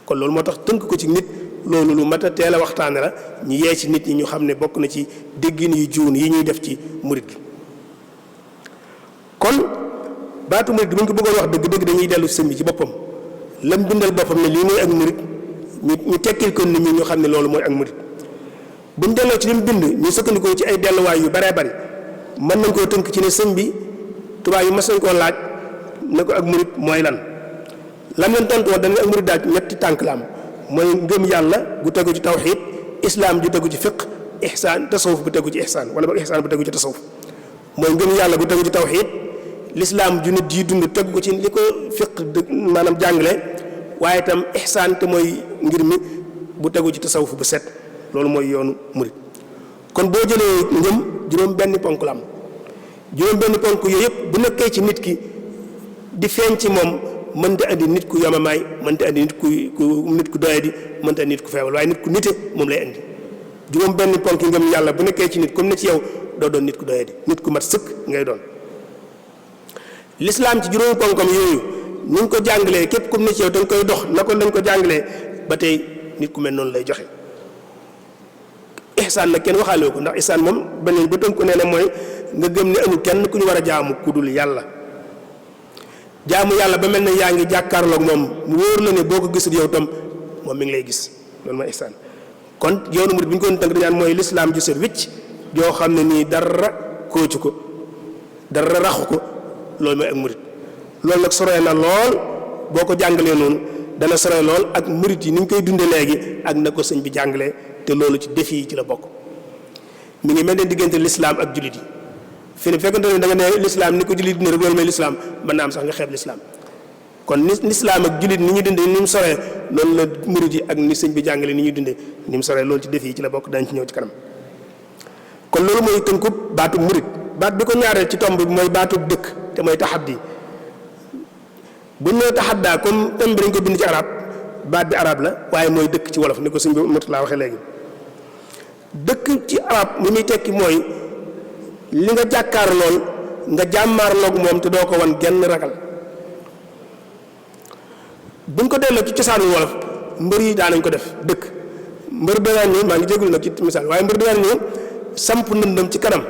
kon loolu moo tax tënk ko ci nit loolu lu mat a teel a waxtaane la ñu yee ci nit ñi ñu xam ne bokk na ci déggin yu juun yi ñuy def ci murit gi kon baatu murit gi bu ñu ko bëggoon wax dëgg-dëgg dañuy dellu sëñ bi ci boppam lam bindal boppam ne lii mooy ak murit ñu tekkil ko nit ñi ñu xam ne loolu mooy ak murit bu ñu delloo ci li mu bind ñu sëkkandikoo ci ay delluwaay yu baree bari mën nañ koo tënk ci ne sëñ bi tubaab yi mas nañ koo laaj ne ko ak murit mooy lan lam leen tontu woon dañ ne ak murit daal ñetti tànk la am mooy ngëm yàlla gu tegu ci tawxiid islaam ju tegu ci fiq ihsaan tasawuf bu tegu ci ihsaan wala boog ihsaan bu tegu ci tasawuf mooy ngëm yàlla gu tegu ci tawxiid lislaam ju nit yi dund tegu ko ci li ko fiq maanaam jàngale waaye itam ihsaan te mooy ngir mi bu tegu ci tasawuf bu set loolu mooy yoonu murit kon boo jëlee ngëm juróom benn ponk la am juróom benn ponk yooyu yëpp bu nekkee ci nit ki di feeñ ci moom mënta andi nit ku yamamaay mënta andi nit ku doyadi mënta andi nit ku feebal waaye nit ku nite moom lay andi juróom benn ponk ngëm yàlla bu nekkee ci nit comme ne ci yow doo doon nit ku doyadi nit ku mat sëkk ngay doon lislaam ci juróomi ponkam yooyu ni ñu ko jàngalee képp comme ne ci yow dañ koy dox na ko dañ ko jàngalee ba tey nit ku mel noonu lay joxe ihsaan nag kenn waxaale ko ndax ihsaan moom beneen ba tënk ko nee na mooy nga gëm ne amul kenn ku ñu war a jaamu ku dul yàlla jaamu yàlla ba mel ne yaa ngi jàkkaarloog moom mu wóor la ne boo ko gisul yow tam moom mi ngi lay gis loolu mooy ihsaan. kon yoonu murid bi ñu ko tënk dañaan mooy lislaam ju set wicc joo xam ne nii dara kóocu ko dara raxu ko loolu mooy ak murid. loolu nag soree na lool boo ko jàngalee noonu dana soree lool ak murid yi ni ñu koy dundee léegi ak na ko sëñ bi jàngalee te loolu ci défi yi ci la bokk. mi ngi mel ne diggante lislaam ak jullit yi fi ne fekkante ne da nga ne lislaam ni ko jullit di ne rek loolu mooy lislaam mën naa am sax nga xeeb lislaam kon ni lislaam ak jullit ni ñuy dundee ni mu soree loolu la murid yi ak ni sëñ bi jàngale ni ñuy dundee ni mu soree loolu ci défi yi ci la bokk dañ ci ñëw ci kanam. kon loolu mooy tënkub baatu murid baat bi ko ñaareel ci tomb bi mooy baatu dëkk te mooy taxaddi bu ñu nee taxaddaa comme thème bi dañ ko bind ci arab baat bi arab la waaye mooy dëkk ci wolof ni ko sëñ bi Murtala waxee léegi. dëkk ci arab li muy tekki mooy li nga jàkkaar lool nga jàmmaarloog moom te doo ko wan genn ragal. buñ ko delloo ci cosaanu wolof mbër yi daanañ ko def dëkk mbër danaan ñëw maa ngi jégalu nag ci misaal waaye mbër danaan ñëw samp ndëndam ci kanam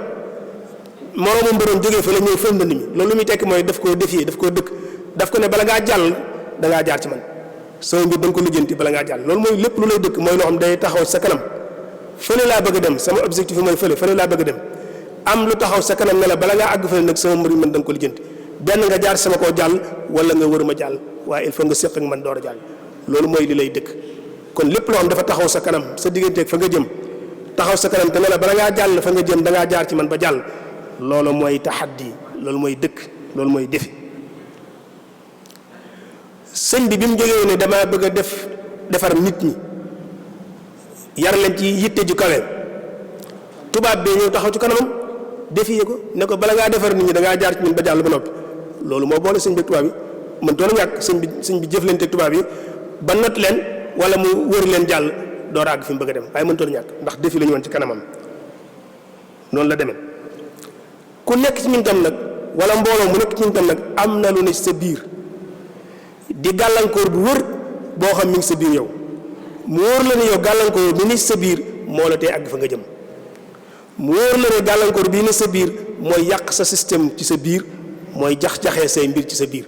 moroomu mbëroon jógee fa la ñëw fël ndënd mi loolu lu muy tekki mooy daf koo défier daf koo dëkk daf ko ne bala ngaa jàll da ngaa jaar ci man sama mbir da nga ko lijjanti bala ngaa jàll loolu mooy lépp lu lay dëkk mooy loo xam day taxaw sa kanam fële laa bëgg a dem sama objectif mooy fële laa bëgg a dem am lu taxaw sa kanam ne la bala ngaa àgg fële nag sama mbir man da nga ko lijjanti benn nga jaar sama koo jàll wala nga wër ma jàll waaye il faut nga séq ak man door a jàll loolu mooy li lay dëkk. kon lépp loo xam dafa taxaw sa kanam sa digganteeg fa nga jëm taxaw sa kanam te ne la bala ngaa jàll fa nga jëm da ngaa jaar ci man ba jàll loolu mooy taxaddi loolu mooy dëkk loolu mooy defi. sëñ bi mu jógee ne damaa bëgg a defar nit ñi yar leen ci yitte ju kawe tubaab bee ñëw taxaw ci kanamam defiyee ko ne ko bala ngaa defar nit ñi da ngaa jaar ci ñun ba jàll ba noppi loolu moo boole sëñ bi tubaab yi mën toon a ñàkk sëñ bi jëflante tubaab yi ba not leen wala mu wër leen jàll door a àgg fi mu bëgg a dem waaye mën toon a ñàkk ndax defi la ñu woon ci kanamam noonu la demee. ku nekk ci ñun tam nag wala mbooloo mu nekk ci ñun tam nag am na lu ne ci sa biir di gàllankoor bu wër boo xam mi ngi sa biir yow mu wóor la ne yow gàllankoor bi ni sa biir moo la tee àgg fa nga jëm mu wóor la ne gàllankoor bii ni sa biir mooy yàq sa système ci sa biir mooy jax-jaxee say mbir ci sa biir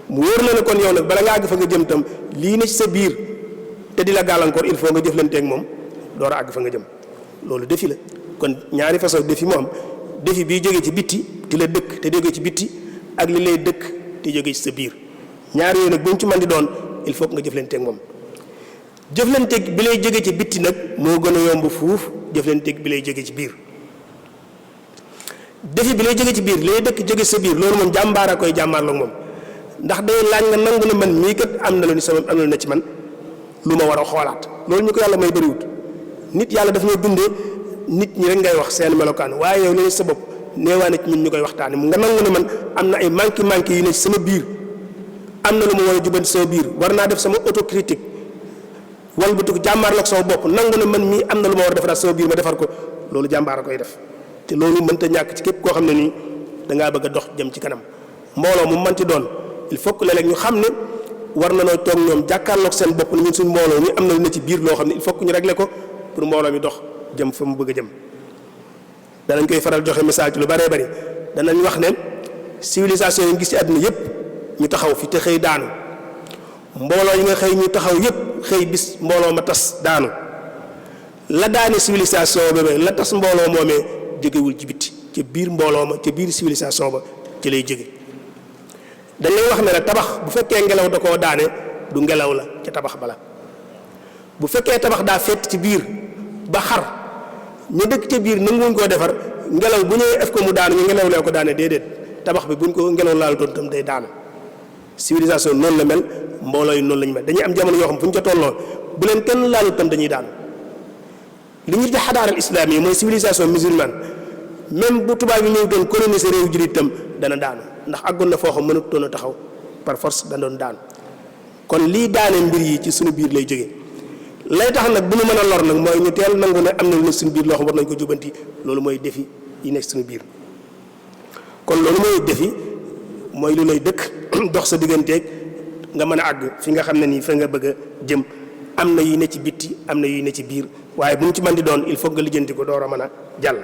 mu wóor la ne kon yow nag bala nga àgg fa nga jëm tam lii ne ci sa biir te di la gàllankoor il faut nga jëflanteeg moom door a àgg fa nga jëm loolu défi la. kon ñaari façon défi moo am défi bii jógee ci bitti di la dëkk te jógee ci bitti ak li lay dëkk te jógee ci sa biir ñaar yooyu nag bu ñu ci mën di doon il faut que nga jëflanteeg moom. jëflanteeg bi lay jóge ci bitti nag moo gën a yomb fuuf jëflanteeg bi lay jóge ci biir défi bi lay jóge ci biir lay dëkk jóge sa biir loolu moom jàmbaar a koy jàmbaarloog moom ndax day laaj nga nangu ne man mii kat am na lu ni sama am na lu ne ci man lu ma war a xoolaat loolu ñu ko yàlla may bëriwut nit yàlla daf ñoo bindee nit ñi rek ngay wax seen melokaan waaye yow léegi sa bopp neewaa na ci ñun ñu koy waxtaane nga nangu ne man am na ay manqué yu ne ci sama biir am na lu ma war a jubanti sama biir war naa def sama autocritique wal bu tug jàmbaarloog sama bopp nangu ne man mii am na lu ma war a defaraat sama biir ma defar ko loolu jàmbaar a koy def te loolu mënta ñàkk ci képp koo xam ne nii dangaa bëgg a dox jëm ci kanam mbooloo mu mënti doon il faut que léeg-léeg ñu xam ne war na noo toog ñoom jàkkaarloog seen bopp ne ñun suñ mbooloo mi am na lu ne ci biir loo xam ne il faut que ñu régler ko pour mbooloo mi dox jëm fa mu bëgg a jëm. danañ koy faral joxe message ci lu bëree bëri danañ wax ne civilisation yi gis ci àdduna yëpp ñu taxaw fi te xëy daanu mbooloo yi nga xëy ñu taxaw yëpp xëy bis mbooloo ma tas daanu la daane civilisation boobee la tas mbooloo moomee jógewul ci bitti ca biir mbooloo ma ca biir civilisation ba ci lay jóge dañ lay wax ne la tabax bu fekkee ngelaw da koo daane du ngelaw la ca tabax bala bu fekkee tabax daa fett ci biir ba xar ñu dëkk ca biir nanguwuñ koo defar ngelaw bu ñëwee ef ko mu daanu ñu ngelaw lee ko daane déedéet tabax bi buñ ko ngelaw laal doon tam day daanu civilisation noonu la mel mbooloo yi noonu la ñu mel dañuy am jamono yoo xam fu ñu ca tolloo bu leen kenn laalu tam dañuy daanu li ñu di xadaaral islam yi mooy civilisation musulmane même bu tubaab yi ñëw doon coloniser réew jullit tam dana daanu ndax àggoon na foo xam mënut doon a taxaw par force da doon daanu kon lii daane mbir yi ci suñu biir lay jógee lay tax nag bu ñu mën a lor nag mooy ñu teel nangu ne am na lu nekk suñu biir loo xam war nañ ko jubanti loolu mooy défi yi nekk suñu biir kon loolu mooy défi mooy lu lay dëkk dox sa digganteeg nga mën a àgg fi nga xam ne nii fa nga bëgg a jëm am na yu ne ci bitti am na yu ne ci biir waaye bu ñu ci mën di doon il faut nga lijjanti ko door a mën a jàll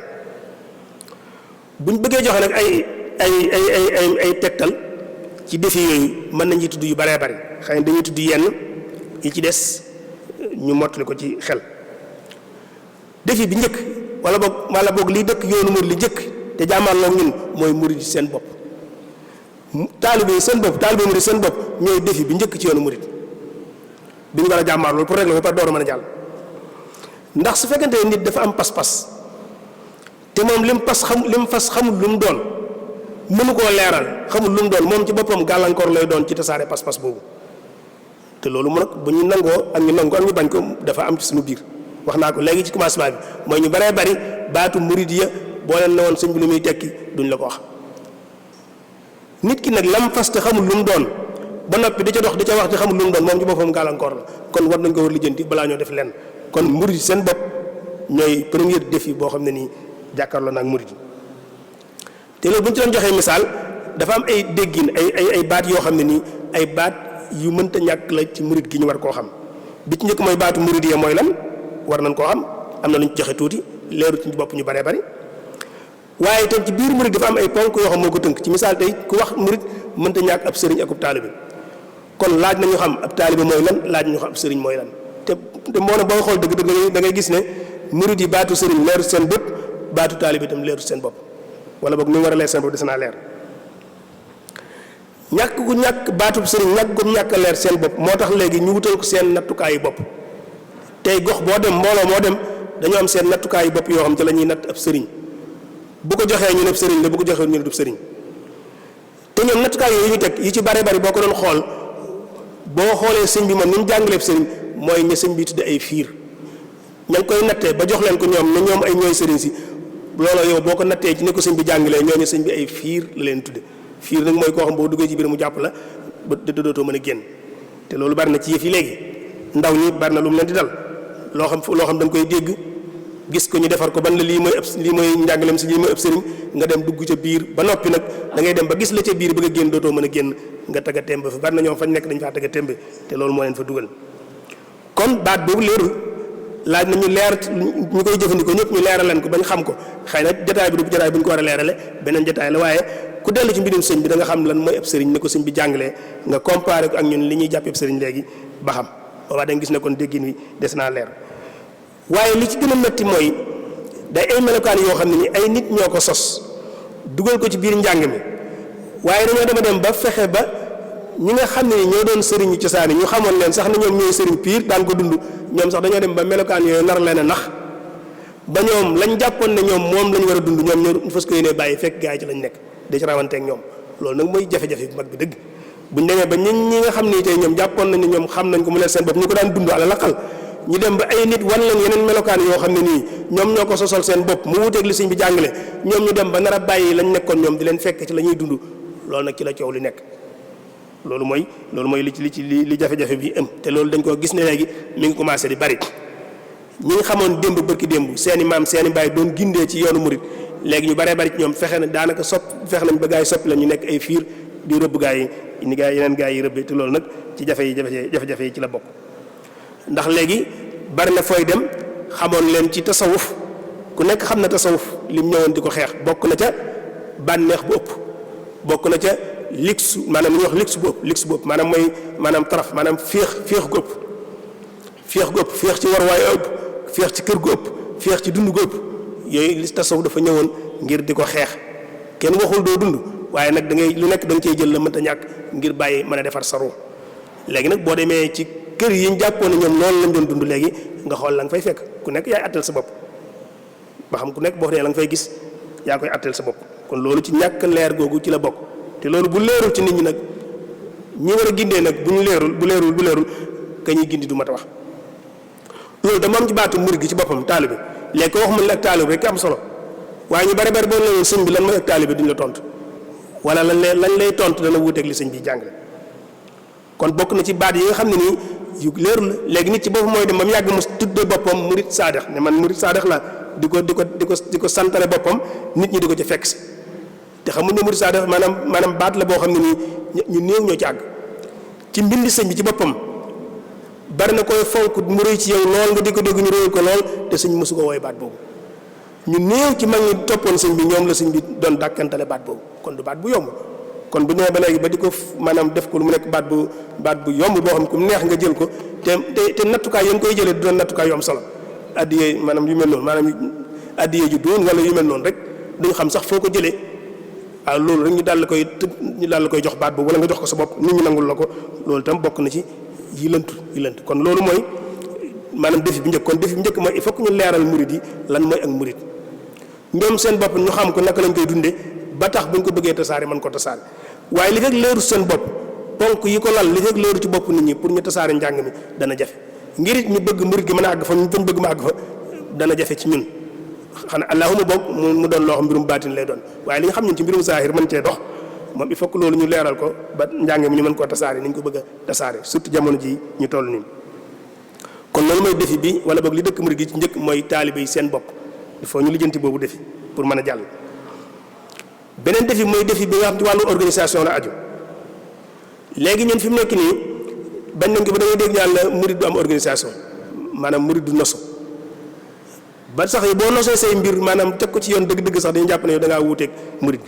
bu ñu bëggee joxe nag ay tegtal ci défi yooyu mën nañu tudd yu baree bari xëy na dañuy tudd yenn yi ci des ñu mottali ko ci xel. défi bi njëkk wala boog liy dëkk yoonu murid li njëkk te jàmmaarloo ñun mooy murid yi seen bopp. taalibe murid seen bopp ñooy défi bi njëkk ci yoonu murid bi ñu war a jàmmaar loolu pour régler ba pare door a mën a jàll. ndax su fekkente ne nit dafa am pas-pas te moom lim fas xamul lu mu doon mënu koo leeral xamul lu mu doon moom ci boppam gàllankoor lay doon ci tasaare pas-pas boobu. te loolu mu nag bu ñu nangoo ak ñu nangu ak ñu bañ ko dafa am ci suñu biir wax naa ko léegi ci commencement bi mooy ñu baree bari baatu muridiyya boo leen ne woon sëñ bi lu muy tekki duñ la ko wax. nit ki nag lam fas te xamul lu mu doon ba noppi di ca dox di ca wax te xamul lu mu doon moom ci boppam gàllankoor la kon war nañ ko war lijjanti balaa ñoo def lenn kon murid seen bopp ñooy premier défi boo xam ne nii jàkkaarloo naag murid yi. te loolu bu ñu ci doon joxee misaal dafa am ay déggin ay baat yoo xam ne nii ay baat yu mënta ñàkk la ci murid gi ñu war koo xam bi ci njëkk mooy baatu muridiyya mooy lan war nañ koo xam am na lu ñu joxe tuuti leeru ci bopp ñu baree bari waaye itam ci biir murid dafa am ay ponk yoo xam moo ko tënk ci misaal tey ku wax murid mënta ñàkk ab sëriñ akub taalibe kon laaj nañu xam ab taalibe mooy lan laaj ñu xam ab sëriñ mooy lan te moo ne boo xool dëgg da ngay gis ne murid yi baatu sëriñ leeru seen bopp baatu taalibe itam leeru seen bopp wala boog ni mu war a leer seen bopp des naa leer ñàkk gu ñàkk baatub sëriñ ñàkk gu ñàkk leer seen bopp moo tax léegi ñu wutal ko seen nattukaayu bopp tey gox boo dem mbooloo moo dem dañoo am seen nattukaayu bopp yoo xam ci la ñuy natt ab sëriñ bu ko joxee ñu ne sëriñ la bu ko joxee ñu ne du sëriñ te ñoom nattukaay yooyu ñu teg yi ci bare bari boo ko doon xool boo xoolee sëñ bi moom ni mu jàngaleeb sëriñ mooy ña sëñ bi tudde ay fiir ña ngi koy nattee ba jox leen ko ñoom ne ñoom ay ñooy sëriñ si looloo yow boo ko nattee ci ne ko sëñ bi jàngalee ñooñu sëñ bi ay fiir la leen tudde fiir nag mooy koo xam boo duggee ci biir mu jàpp la ba dootoo mën a génn te loolu bari na ci yëf yi léegi ndaw ñi bari na lu mu leen di dal loo xam da nga koy dégg gis ko ñu defar ko ban la lii mooy njàngaleem si lii mooy ëpp sëriñ nga dem dugg ca biir ba noppi nag da ngay dem ba gis la ca biir bëgg a génn dootoo mën a génn nga tagga tembe fa bari na ñoom fañ nekk dañ faa tagga tembe te loolu moo leen fa dugal kon baat boobu leerul laaj na ñu leer ñu koy jëfandikoo ñëpp ñu leeral leen ko bañ xam ko xëy na jotaay bi du jotaay bu ñu ko war a leerale beneen jotaay la waaye ku dellu ci mbirum sëñ bi da nga xam lan mooy ëpp sëriñ ne ko sëñ bi jàngalee nga comparé ko ak ñun li ñuy jàppee ëpp sëriñ léegi ba xam boobaa da nga gis ne kon déggin wi des naa leer waaye li ci gën a métti mooy day ay melokaan yoo xam ne ni ay nit ñoo ko sos dugal ko ci biir njàng mi waaye dañoo dem ba fexe ba ñi nga xam ne ni ñoo doon sëriñu cosaan yi ñu xamoon leen sax ne ñoom ñooy sëriñ piir daan ko dund ñoom sax dañoo dem ba melokaan yooyu nar leen a nax ba ñoom lañ jàppoon ne ñoom moom lañ war a dund ñoom ñu fas ko yéene bàyyi fekk gaa yi ci lañ nekk da ci rawanteeg ñoom loolu nag mooy jafe-jafe bu mag bi dëgg buñ demee ba ñi nga xam ne tey ñoom jàppoon nañ ne ñoom xam nañ ko mu leen seen bopp ñu ko daan dund ala laqal ñu dem ba ay nit wan leen yeneen melokaan yoo xam ne nii ñoom ñoo ko sosol seen bopp mu wuteeg li sëñ bi jàngale ñoom ñu dem ba nar a bàyyi lañ nekkoon ñoom di leen fekk ci la ñuy dund loolu nag ci la coow li nekk loolu mooy li jafe-jafe bi am te loolu dañ koo gis ne léegi mi ngi commencé di bari ñi nga xamoon démb bërki démb seeni maam seeni baay doon gindee ci yoonu murit léegi ñu baree bari ci ñoom fexe na daanaka fexe nañ ba gaa yi soppi la ñu nekk ay fiir di rëbb gaa yi ni gaa yi yeneen gaa yi rëbbe te loolu nag ci jafe-jafe yi ci la bokk ndax léegi bari na fooy dem xamoon leen ci tasawuf ku nekk xam na tasawuf lim ñëwoon di ko xeex bokk na ca bànneex bu ëpp bokk na ca luxe maanaam li ñuy wax luxe bu ëpp maanaam mooy maanaam taraf maanaam féex gu ëpp féex ci warwaay ëpp féex ci kër gu ëpp féex ci dund gu ëpp yooyu li tasawuf dafa ñëwoon ngir di ko xeex kenn waxul doo dund waaye nag da ngay lu nekk da nga cey jël la mënta ñàkk ngir bàyyi mën a defar sa ruux léegi nag boo demee ci kër yi ñu jàppoon ne ñoom loolu lañ doon dund léegi nga xool la nga fay fekk ku nekk yaay attel sa bopp ba xam ku nekk boo fa la nga fay gis yaa koy attel sa bopp kon loolu ci ñàkk leer googu ci la bokk te loolu bu leerul ci nit ñi nag ñi war a gindee nag bu leerul ka ñuy gindi du mat a wax loolu dama am ci baatu murid gi ci boppam taalibe léegi ko wax mën la ak taalibe rek am solo waaye ñu bari boo leen sëñ bi lan mooy ak taalibe duñ la tontu wala lañ lay tontu dana wuuteeg li sëñ bi jàngale kon bokk na ci baat yi nga xam ne nii yu leerul la léegi nit ci boppam mooy dem ba mu yàgg mu tudde boppam murid saadex ne man murid saadex la di ko santale boppam nit ñi di ko ci fekk si te xamul ne murid saadex maanaam baat la boo xam ne nii ñu néew ñoo ci àgg ci mbindi sëñ bi ci boppam bari na koy fonk mu rëy ci yow lool nga di ko dégg ñu réyal ko lool te sëñ mosu ko wooy baat boobu ñu néew ci mag ñi toppoon sëñ bi ñoom la sëñ bi doon dàkkantale baat boobu kon du baat bu yomb kon bu ñëwee ba léegi ba di ko maanaam def ko lu mu nekk baat bu yomb boo xam ne ku neex nga jël ko te nattukaay yéen koy jëlee du doon nattukaay yu am solo addiyee maanaam yu mel noonu maanaam addiyee ju doon wala yu mel noonu rek duñ xam sax foo ko jëlee waaw loolu rek ñu daal la koy jox baat boobu wala nga jox ko sa bopp nit ñi nangul la ko loolu itam bokk na ci yi lënt kon loolu mooy maanaam défi bi njëkk kon défi bi njëkk mooy il faut que ñu leeral murid yi lan mooy ak murid ñoom seen bopp ñu xam ko naka lañ koy dundee ba tax buñ ko bëggee tasaare mën ko tasaare waaye li fekk leeru seen bopp ponk yi ko lal li fekk leeru ci bopp nit ñi pour ñu tasaare njàng mi dana jafe ngir it ñu bëgg murid gi mën a àgg fa ñu bëgg ma àgg fa dana jafe ci ñun xanaa allahuma boog mu doon loo xam mbirum baatin lay doon waaye li nga xam ñun ci mbirum zahir mën cee dox moom il faut que loolu ñu leeral ko ba njàng mi ñu mën koo tasaare ni ñu ko bëgg a tasaare surtout jamono ji ñu toll nii kon loolu mooy défi bi wala boog li dëkk murid gi ci njëkk mooy taalibe yi seen bopp il faut ñu lijjanti boobu défi pour mën a jàll beneen défi mooy défi bi nga xam ci wàllu organisation la aju léegi ñun fi mu nekk nii bañ nañ ko ba dañuy dégg ñaan la murid du am organisation maanaam murid du nosu ba sax yi boo nosee say mbir maanaam teg ko ci yoon dëgg-dëgg sax dañuy jàpp ne yow da ngaa wuuteeg murid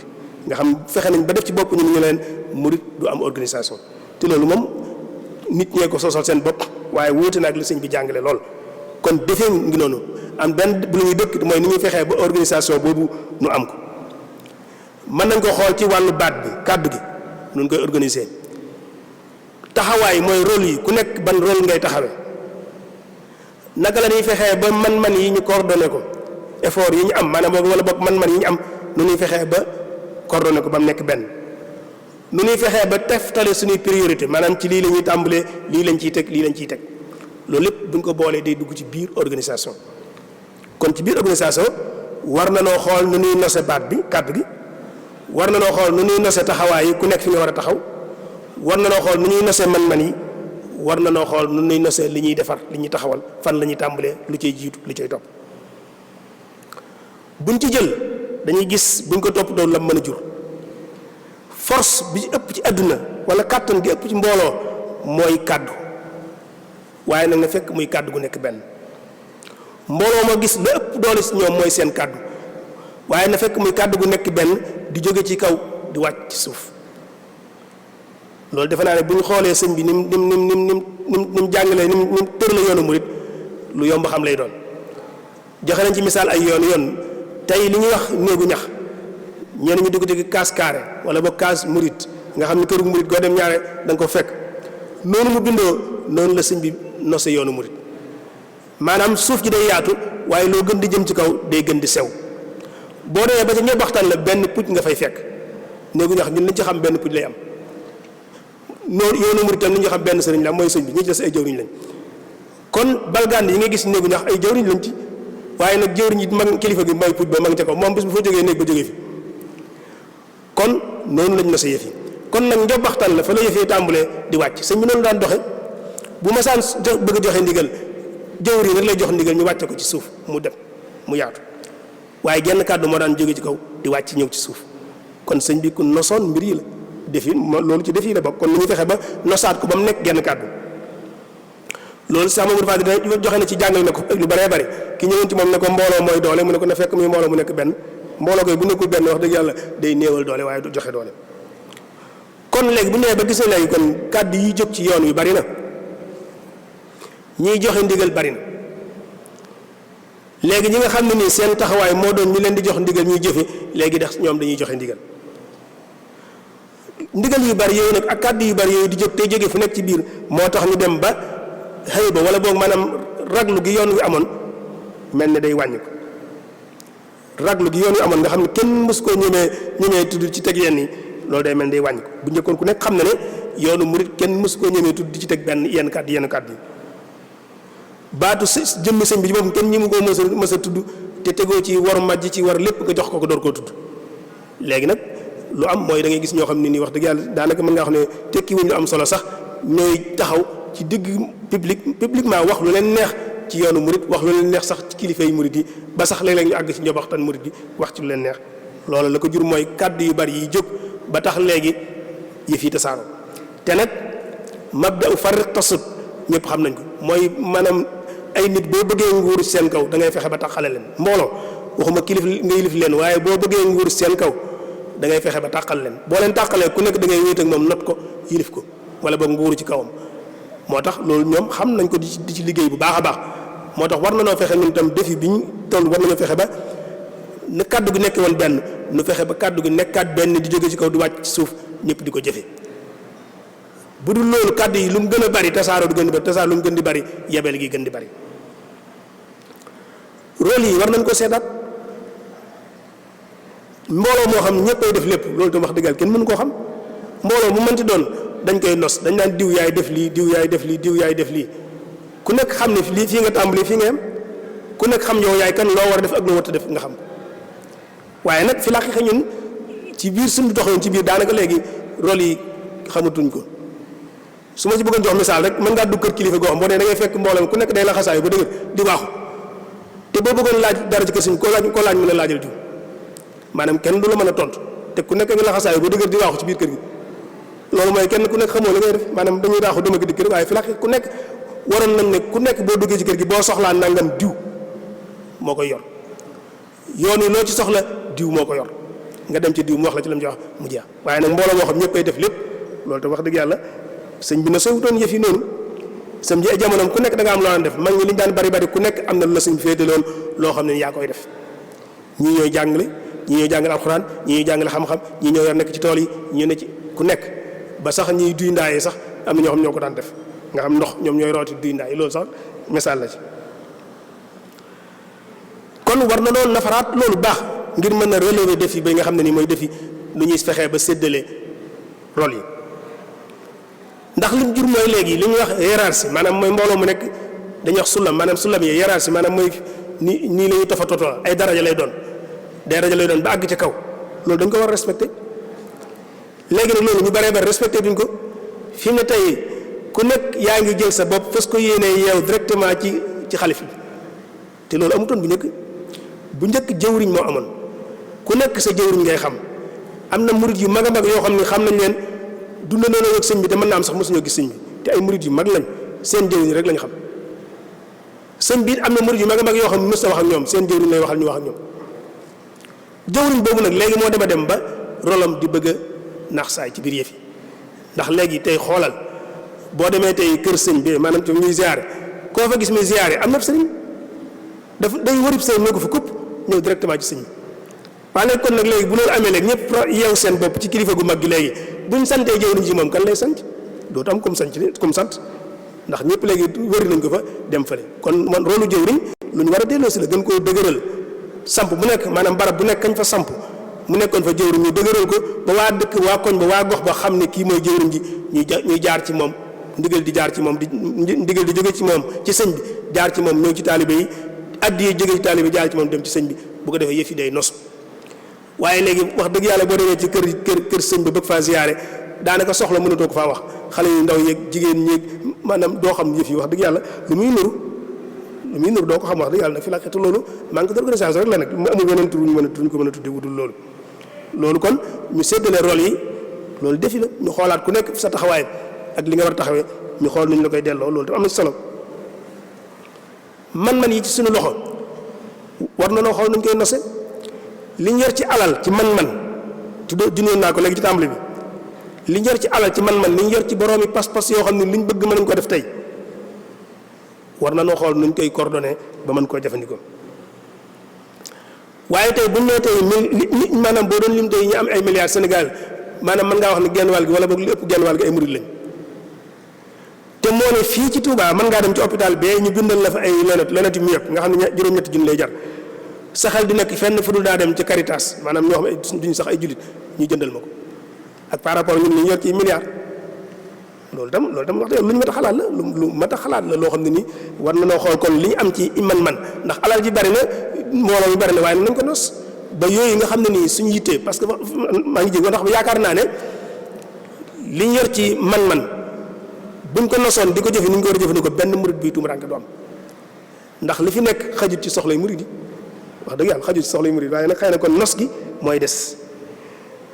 nga xam fexe nañ ba def ci bopp ñu leen murid du am organisation te loolu moom nit ñee ko sosal seen bopp waaye wuute na ak li sëñ bi jàngale lool kon defee ngi noonu am benn bu ñuy dëkk mooy ni ñuy fexee ba organisation boobu nu am ko mën nañ ko xool ci wàllu baat bi kàddu gi nun koy organiser taxawaay mooy rôle yi ku nekk ban rôle ngay taxawee naka la ñuy fexee ba man-man yi ñu coordonné ko effort yi ñu am maanaam boog wala boog man-man yi ñu am nu ñuy fexee ba coordonné ko ba mu nekk benn nu ñuy fexee ba teftale suñuy priorité maanaam ci lii la ñuy tàmbalee lii lañ ciy teg loolu lépp bu ñu ko boolee day dugg ci biir organisation kon ci biir organisation war na noo xool nu ñuy nose baat bi kàddu gi war na noo xool nu ñuy nose taxawaay yi ku nekk fi nga war a taxaw war na noo xool nu ñuy nose man-man yi war na noo xool nu ñuy nose li ñuy defar li ñuy taxawal fan la ñuy tàmbalee lu cay jiitu lu cay topp buñ ci jël dañuy gis buñ ko topp doon la mën a jur force bi ëpp ci àdduna wala kàttan gi ëpp ci mbooloo mooy kàddu waaye nag na fekk muy kàddu gu nekk benn mbooloo ma gis la ëpp doole si ñoom mooy seen kàddu waaye na fekk muy kàddu gu nekk benn di jóge ci kaw di wàcc ci suuf loolu defe naa ne bu ñu xoolee sëñ bi nim jàngalee nim tërale yoonu murit lu yomb xam lay doon joxe nañ ci misaal ay yoon tey li ñuy wax néegu ñax ñenn ñu dugg ci kaas carré wala ba kaas murit nga xam ne këru murit goo dem ñaare da nga ko fekk noonu mu bindoo noonu la sëñ bi nose yoonu murit maanaam suuf ji day yaatu waaye loo gën di jëm ci kaw day gën di sew boo demee ba ca ñëpp waxtaan la benn pucc nga fay fekk néegu ñax ñun liñ ci xam benn pucc lay am noonu yoonu murit tam li ñu xam benn sëriñ la mooy sëñ bi ñi ci des ay jëwriñ lañ kon balgaan yi nga gis néegu ñax ay jëwriñ lañ ci waaye nag jëwriñ yi mag kilifa gi mooy pucc ba ma ngi ca kaw moom bis bu fa jógee néeg ba jógee fi kon noonu lañ nose yëf yi kon nag njobbaxtan la fa la yëf yi tàmbalee di wàcc sëñ bi noonu daan doxe bu ma saan bëgg joxe ndigal jëwriñ rek lay jox ndigal ñu wàcce ko ci suuf mu dem mu yaatu waaye genn kàddu moo daan jóge ci kaw di wàcc ñëw ci suuf kon sëñ bi ku nosoon mbir yi la defi loolu ci defi la bokk kon ni ñu fexe ba nosaat ko ba mu nekk genn kàddu loolu sax Mamadou Fadil joxe na ci jàngal na ko lu bëree bëri ki ñëwoon ci moom ne ko mbooloo mooy doole mu ne ko na fekk muy mbooloo mu nekk benn mbooloo koy bu nekkul benn wax dëgg yàlla day néewal doole waaye du joxe doole kon léegi bu nee ba gis na léegi kon kàddu yi jóg ci yoon wi bari na ñiy joxe ndigal bari na léegi ñi nga xam ne nii seen taxawaay moo doon ñu leen di jox ndigal ñuy jëfe léegi ndax ñoom dañuy joxe ndigal yu bari yooyu nag ak kàddu yu bari yooyu di jóg tey jóge fu nekk ci biir moo tax ñu dem ba xëy ba wala boog maanaam raglu gi yoon wi amoon mel ne day wàññi ko raglu gi yoon wi amoon nga xam ne kenn mës koo ñemee tudd ci teg yenn yi loolu day mel ne day wàññi ko bu njëkkoon ku nekk xam na ne yoonu murit kenn mës koo ñemee tudd ci teg benn yenn kàddu yi baatu jëmmi sëñ bi ci boppam kenn ñi mu koo mës a tudd te tegoo ci war majj ci war lépp nga jox ko door koo tudd léegi nag lu am mooy da ngay gis ñoo xam ne nii wax dëgg yàlla daanaka mën ngaa wax ne tekki wuñ lu am solo sax ñooy taxaw ci digg publiquement wax lu leen neex ci yoonu murit wax lu leen neex sax ci kilifa yi murit yi ba sax léeg-léeg ñu àgg ci njobaxtan murit yi wax ci lu leen neex loolu la ko jur mooy kàddu yu bari yi jóg ba tax léegi yëf yi tasaaroo te nag mabda farriq tasut ñëpp xam nañ ko mooy maanaam ay nit boo bëggee nguur seen kaw da ngay fexe ba tax xale leen mbooloo waxuma kilif nga yilif leen waaye boo bëggee nguur seen kaw da ngay fexe ba tàqal leen boo leen tàqalee ku nekk da ngay wéet ak moom not ko yilif ko wala boog nguuru ci kawam moo tax loolu ñoom xam nañ ko di ci liggéey bu baax a baax moo tax war na noo fexe ñun tam défi bi ñu toll war nañoo fexe ba na kàddu gi nekk woon benn nu fexe ba kàddu gi nekkaat benn di jóge ci kaw di wàcc ci suuf ñëpp di ko jëfe bu dul loolu kàddu yi lu mu gën a bari tasaaroo di gën di bari tasaaroo lu mu gën di bari yebel gi gën di bari rôle yi war nañ ko seetaat mbooloo moo xam ñëppay def lépp loolu tam wax dëgg yàlla kenn mënu koo xam mbooloo mu mënti doon dañ koy nos dañ naan diw yaay def lii diw yaay def lii diw yaay def lii ku nekk xam ne lii fii nga tàmbali fii nga yem ku nekk xam yow yaay kan loo war a def ak loo war a def nga xam waaye nag fi laqiqa ñun ci biir suñu doxalin ci biir daanaka léegi rôle yi xamatuñ ko su ma ci bëggoon jox misaal rek mën ngaa dugg kër kilifa goo xam boo nee da ngay fekk mbooloo ku nekk day la xasaayu ba dëgër di waaxu te boo bëggoon laaj dara ci kër suñ koo laaj mën a laajal diw maanaam kenn du la mën a tontu te ku nekk nga la xasaayu ba dëgër di waaxu ci biir kër gi loolu mooy kenn ku nekk xamoo li ngay def maanaam dañuy raaxu dama ko dikk rek waaye fi laqiqa ku nekk waroon nañ ne ku nekk boo duggee ci kër gi boo soxlaa nangam diw moo koy yor yoon yi loo ci soxla diw moo ko yor nga dem ci diw mu wax la ci la mu ci wax mu jeex waaye nag mbooloo moo xam ñëpp ay def lépp loolu te wax dëgg yàlla sëñ bi na sowutoon yëf yi noonu sëñ ji ay jamonoom ku nekk da nga am loo daan def mag ñi li ñu daan bari bari ku nekk am na lu la sëñ féete loon loo xam ne yaa koy def ñii ñooy jàngale ñii ñooy jàngale alxuraan ñii ñooy jàngale xam-xam ñii ñoo yor nekk ci tool yi ñii ne ci ku nekk ba sax ñiy duy ndaayee sax am na ñoo xam ñoo ko daan def nga xam ndox ñoom ñooy rooti duy ndaay loolu sax message la ci kon war na doon nafaraat loolu baax ngir mën a relever défi ba nga xam ne nii mooy défi lu ñuy fexee ba séddale rôle yi ndax li mu jur mooy léegi li ñuy wax hiérarchie maanaam mooy mbooloo mu nekk dañuy wax sulam maanaam sulam yi hiérarchie maanaam mooy nii la ñuy tofatoo ay daraja lay doon ba àgg ca kaw loolu dañ ko war a respecté léegi nag loolu ñu baree bari respecté duñ ko fi mu ne tey ku nekk yaa ngi jël sa bopp fas ko yéenee yeew directement ci xalif bi te loolu amutoon bu njëkk jëwriñ moo amoon ku nekk sa jëwriñ ngay xam am na murit yu mag a mag yoo xam ne xam nañ leen dund nañoo ak sëñ bi te mën naa am sax mosuñoo gis sëñ bi te ay murit yu mag lañ seen jëwriñ rek lañ xam sëñ bi am na murit yu mag a mag yoo xam ne mos na wax ak ñoom seen jëwriñ lay waxal ñu wax ak ñoom jëwriñ boobu nag léegi moo dem ba rolam di bëgg a naax saay ci biir yëf yi ndax léegi tey xoolal boo demee tey kër sëñ bi maanaam te ñuy ziare koo fa gis muy ziare am na sëriñ dafa day wërib sëriñ moo ko fa këpp ñëw directement ci sëñ bi waaye nag kon nag léegi bu loolu amee léegi ñëpp yeew seen bopp ci kilifa gu mag gi léegi buñ santee jëwriñ ci moom kan lay sant dootu am comme sant ndax ñëpp léegi wëri nañ ko fa dem fële kon man rôlu jëwriñ lu ñu war a delloo si la gën koo dëgëral samp bu nekk maanaam barab bu nekk kañ fa samp mu nekkoon fa jëwriñ ñu dëgëral ko ba waa dëkk waa koñ ba waa gox ba xam ne kii mooy jëwriñ ji ñuy jaar ci moom ndigal di jaar ci moom ndigal di jóge ci moom ci sëñ bi jaar ci moom ñëw ci taalibe yi addi yi jóge ci taalibe jaar ci moom dem ci sëñ bi bu ko defee yëf yi day nos waaye léegi wax dëgg yàlla boo demee ci kër sëñ ba bëgg faa ziyaare daanaka soxla mënatoo ko faa wax xale yu ndaw yeeg jigéen ñeeg maanaam doo xam yëf yi wax dëgg yàlla lu muy nuru doo ko xam wax dëgg yàlla nag fi la xeetu loolu manque d'organisation rek la nag mu amul weneen tur ñu ko mën a tudde wudul loolu kon ñu séddale rôle yi loolu defi la ñu xoolaat ku nekk sa taxawaay ak li nga war a taxawee ñu xool nu ñu la koy delloo loolu tam am na solo man yi ci suñu loxo war na noo xool nuñ koy nose li ñu yor ci alal ci man-man junóon naa ko léegi ci tàmbali bi li ñu yor ci alal ci man-man li ñu yor ci boroomi pas-pas yoo xam ne li ñu bëgg mën nañ ko def tey war na noo xool nuñ koy coordonné ba mën koo jëfandikoo waaye tey buñ nee tey maanaam boo doon lim tey ñu am ay milliards Sénégal maanaam mën ngaa wax ne genn wàll gi wala boog li ëpp genn wàll gi ay murid lañ te moo ne fii ci Touba mën ngaa dem ci hôpital bee ñu bindal la fa ay lonet yu mu yëpp nga xam ne juróom-ñetti junni lay jar sa xel di nekk fenn fu dul daa dem ci Caritas maanaam ñoo xam duñu sax ay jullit ñu jëndal ma ko ak par rapport ñun li ñu yor ci milliards loolu tam wax dëgg lu ñu mat a xalaat la lu mat a xalaat la loo xam ne nii war na noo xool kon li ñu am ci man ndax alal ji bari na mbooloo mi bari na waaye nañ ko nos ba yooyu nga xam ne nii suñu yittee parce que maa ngi jéego ndax yaakaar naa ne li ñu yor ci man buñ ko nosoon di ko jëfe ni ñu ko war a jëfandikoo benn murid bi tumuraanke du am ndax li fi nekk xajut ci soxlay murid yi wax dëgg yàlla xajut ci soxlay murid waaye nag xëy na kon nos gi mooy des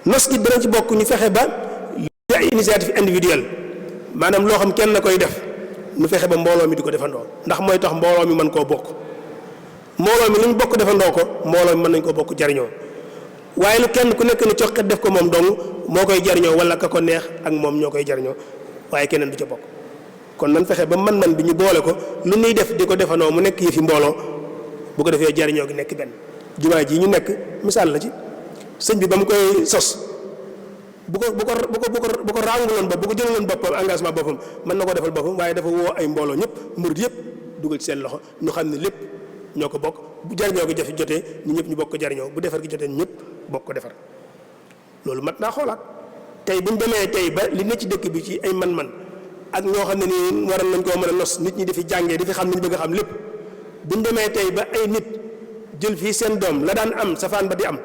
nos gi dana ci bokk ñu fexe ba li ay initiative individuelle maanaam loo xam kenn na koy def ñu fexe ba mbooloo mi di ko defandoo ndax mooy tax mbooloo mi mën koo bokk mbooloo mi lu ñu bokk defandoo ko mbooloo mi mën nañ koo bokk jariñoo waaye lu kenn ku nekk ni coxkat def ko moom dong moo koy jariñoo wala ka ko neex ak moom ñoo koy jariñoo waaye keneen du ca bokk. kon nan fexe ba man-man bi ñu boole ko lu nuy def di ko defanoo mu nekk yëfi mbooloo bu ko defee jariñoo gi nekk benn. jumaa ji ñu nekk misaal la ci sëñ bi ba mu koy sos bu ko rànguloon bopp bu ko jëlaloon boppam engagement boppam mën na ko defal boppam waaye dafa woo ay mbooloo ñëpp murid yëpp dugal ci seen loxo ñu xam ne lépp ñoo ko bokk bu jariñoo gi jafe jotee ñu ñëpp ñu bokk ko jariñoo bu defar gi jotee ñu ñëpp bokk ko defar loolu mat naa xoolaat. tey bu ñu demee tey ba li ne ci dëkk bi ci ay man-man ak ñoo xam ne nii waroon nañ koo mën a nos nit ñi di fi jàngee di fi xam ni ñu bëgg a xam lépp bu ñu demee tey ba ay nit jël fii seen doom la daan am safaan ba di am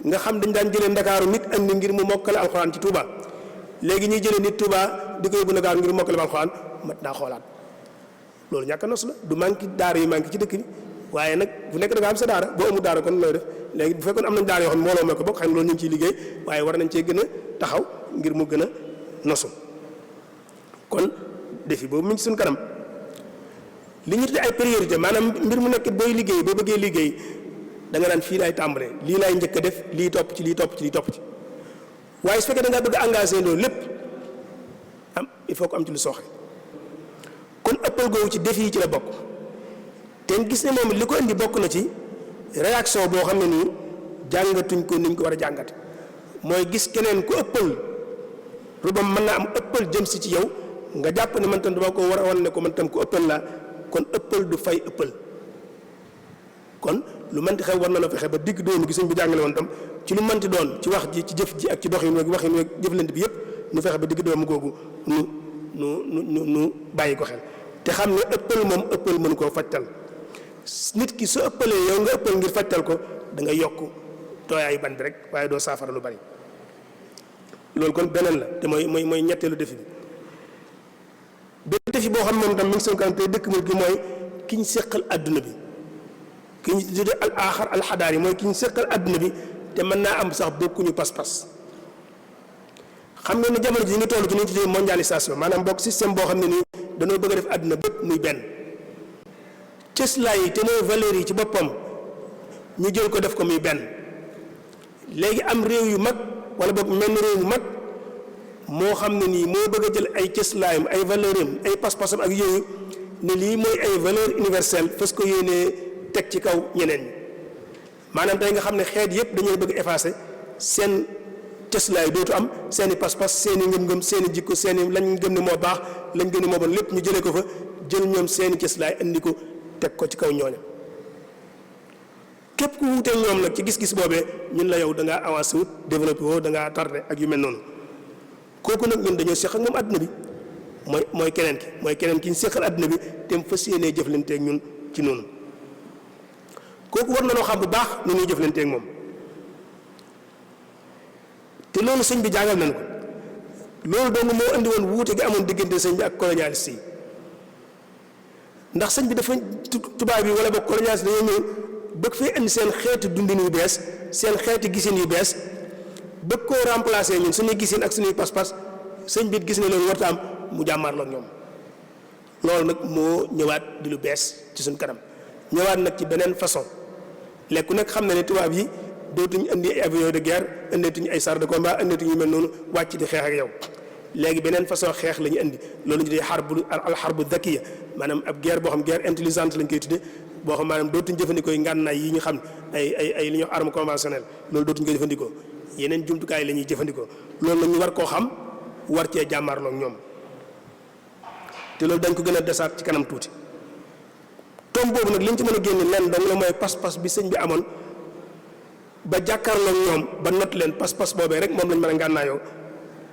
nga xam dañ daan jëlee ndakaaru nit andi ngir mu mokkale alxuraan ci Touba léegi ñuy jëlee nit Touba di ko yóbbu ndakaaru ngir mu mokkale alxuraan mat naa xoolaat loolu ñàkk a nos la du manqué daara yu manqué ci dëkk bi waaye nag bu nekk da nga am sa daara boo amul daara kon looy def léegi bu fekkoon am nañ daara yoo xam ne mbooloo moo ko bokk xam ne loolu ñu ngi ciy liggéey waaye war nañ cee gën a taxaw ngir mu gën a nosu kon défi boobu mi ngi ci suñu kanam li ñu tuddee ay priorité maanaam mbir mu nekk booy liggéey boo bëggee liggéey da nga naan fii laay tàmbalee lii laay njëkk a def lii topp ci lii topp ci lii topp ci waaye su fekkee da ngaa bëgg a engagé loolu lépp am il faut que am ci lu sooxe kon ëppal googu ci défi yi ci la bokk te gis ne moom li ko indi bokk na ci réaction boo xam ne nii jàngatuñ ko niñ ko war a jàngate mooy gis keneen ku ëppal rubam mën naa am ëppal jëm si ci yow nga jàpp ne man tam dama ko war a wan ne ko man tam ku ëppal la kon ëppal du fay ëppal kon lu mënti xew war na la fexe ba digg doomu gisuñ bi jàngale woon tam ci lu mënti doon ci wax ji ci jëf ji ak ci doxin weeg waxin weeg jëflante bi yëpp nu fexe ba digg doomu googu nu bàyyi ko xel te xam ne ëppal moom ëppal mën koo fajtal nit ki su ëppalee yow nga ëppal ngir fajtal ko da nga yokk tooyaayu ban bi rek waaye doo saafara lu bari loolu kon beneen la te mooy ñetteelu défi bi benn défi boo xam ne moom tam mi ngi seen kanam te dëkk mu gi mooy ki ñu seqal adduna bi ki ñu tuddee al aaxar al xadaar yi mooy ki ñu seqal adduna bi te mën naa am sax bokkuñu pas-pas xam nga ne jamono ji ñu toll ci li ñu tuddee mondialisation maanaam bokk système boo xam ne nii dañoo bëgg a def adduna bépp muy benn cëslaay yi te mooy valeurs yi ci boppam ñu jël ko def ko muy benn léegi am réew yu mag wala boog menn réew yu mag moo xam ne nii moo bëgg a jël ay cëslaayam ay valeur am ay pas-pasam ak yooyu ne lii mooy ay valeur universelle fas ko yéenee teg ci kaw ñeneen ñi maanaam tey nga xam ne xeet yëpp dañoo bëgg effacer seen cëslaay dootu am seen i pas-pas seen i ngëm-ngëm seen i jikko seen i lañ gëm ne moo baax lañ gëm ne moo bon lépp ñu jëlee ko fa jël ñoom seen i cëslaay andi ko teg ko ci kaw ñooña képp ku wuutee ñoom nag ci gis-gis boobee ñun la yow da ngaa avancé wut développé woo da ngaa tardé ak yu mel noonu kooku nag ñun dañoo seq ak moom àdduna bi mooy keneen ki ñu seqal àdduna bi te mu fas yéenee jëflanteeg ñun ci noonu kooku war na noo xam bu baax nu ñuy jëflanteeg moom te loolu sëñ bi jàngal nañ ko loolu dong moo andi woon wuute gi amoon diggante sëñ bi ak colonialiste yi ndax sëñ bi dafa tubaab yi wala boog colonialiste dañoo ñëw bëgg fee indi seen xeeti dundin yu bees seen xeeti gisin yu bees bëgg koo remplacer ñun suñuy gisin ak suñuy pas-pas sëñ bi gis ne loolu warta am mu jàmmaarloo ak ñoom loolu nag moo ñëwaat di lu bees ci suñ kanam ñëwaat nag ci beneen façon léegi ku nekk xam na ne tubaab yi dootuñu indi ay avion de guerre indeetuñu ay char de combat indeetuñu mel noonu wàcc di xeex ak yow léegi beneen façon xeex la ñu indi loolu ñu di alxarbu dakiya maanaam ab guerre boo xam guerre intelligente lañ koy tuddee boo xam maanaam dootuñu jëfandikoo ngànnaay yi ñu xam ay li ñuy wax arme conventionnelle loolu dootuñu koy jëfandikoo yeneen jumtukaay la ñuy jëfandikoo loolu la ñu war koo xam war cee jàmmaarloo ak ñoom te loolu dañ ko gën a desaat ci kanam tuuti tomb boobu nag li ñu ci mën a génne lenn dong la mooy pas-pas bi sëñ bi amoon ba jàkkaarloo ñoom ba not leen pas-pas boobee rek moom lañ mën a ngànnaayoo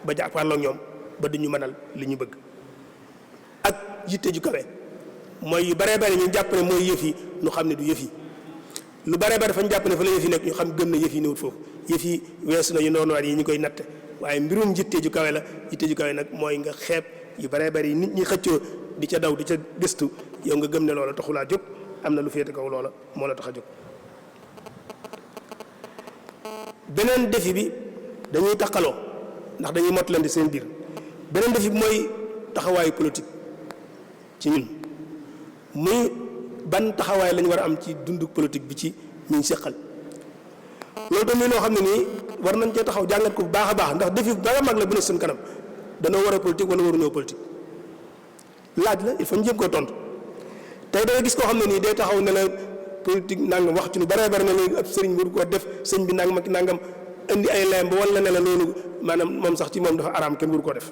ba jàkkaarloo ñoom ba duñu mënal li ñu bëgg ak yitte ju kawe mooy yu baree bari ñu jàpp ne mooy yëf yi ñu xam ne du yëf yi lu baree bari fa ñu jàpp ne fa la yëf yi nekk ñu xam gëm ne yëf yi newut foofu yëf yi weesu na yu noonu yi ñu koy natte waaye mbirum yitte ju kawe la yitte ju kawe nag mooy nga xeeb yu baree bari nit ñi xëccoo di ca daw di ca gëstu yow nga gëm ne loola taxulaa jóg am na lu féete kaw loola moo la tax a jóg. beneen défi bi dañuy taqaloo ndax dañuy mottalante seen biir beneen défi bi mooy taxawaayu politique ci ñun muy ban taxawaay lañu war a am ci dundu politique bi ci ñu seqal loolu tamit loo xam ne nii war nañ cee taxaw jàngat ko bu baax a baax ndax defi dara mag la bu ne seen kanam danoo war a politique wala waruñoo politique laaj la il faut ñu jéem koo tontu tey da nga gis koo xam ne nii day taxaw ne la politique nangam wax ci lu bare bare ne la ab sëriñ waru koo def sëñ bi nangam ak nangam indi ay lemb wala ne la loolu maanaam moom sax ci moom dafa araam kenn waru koo def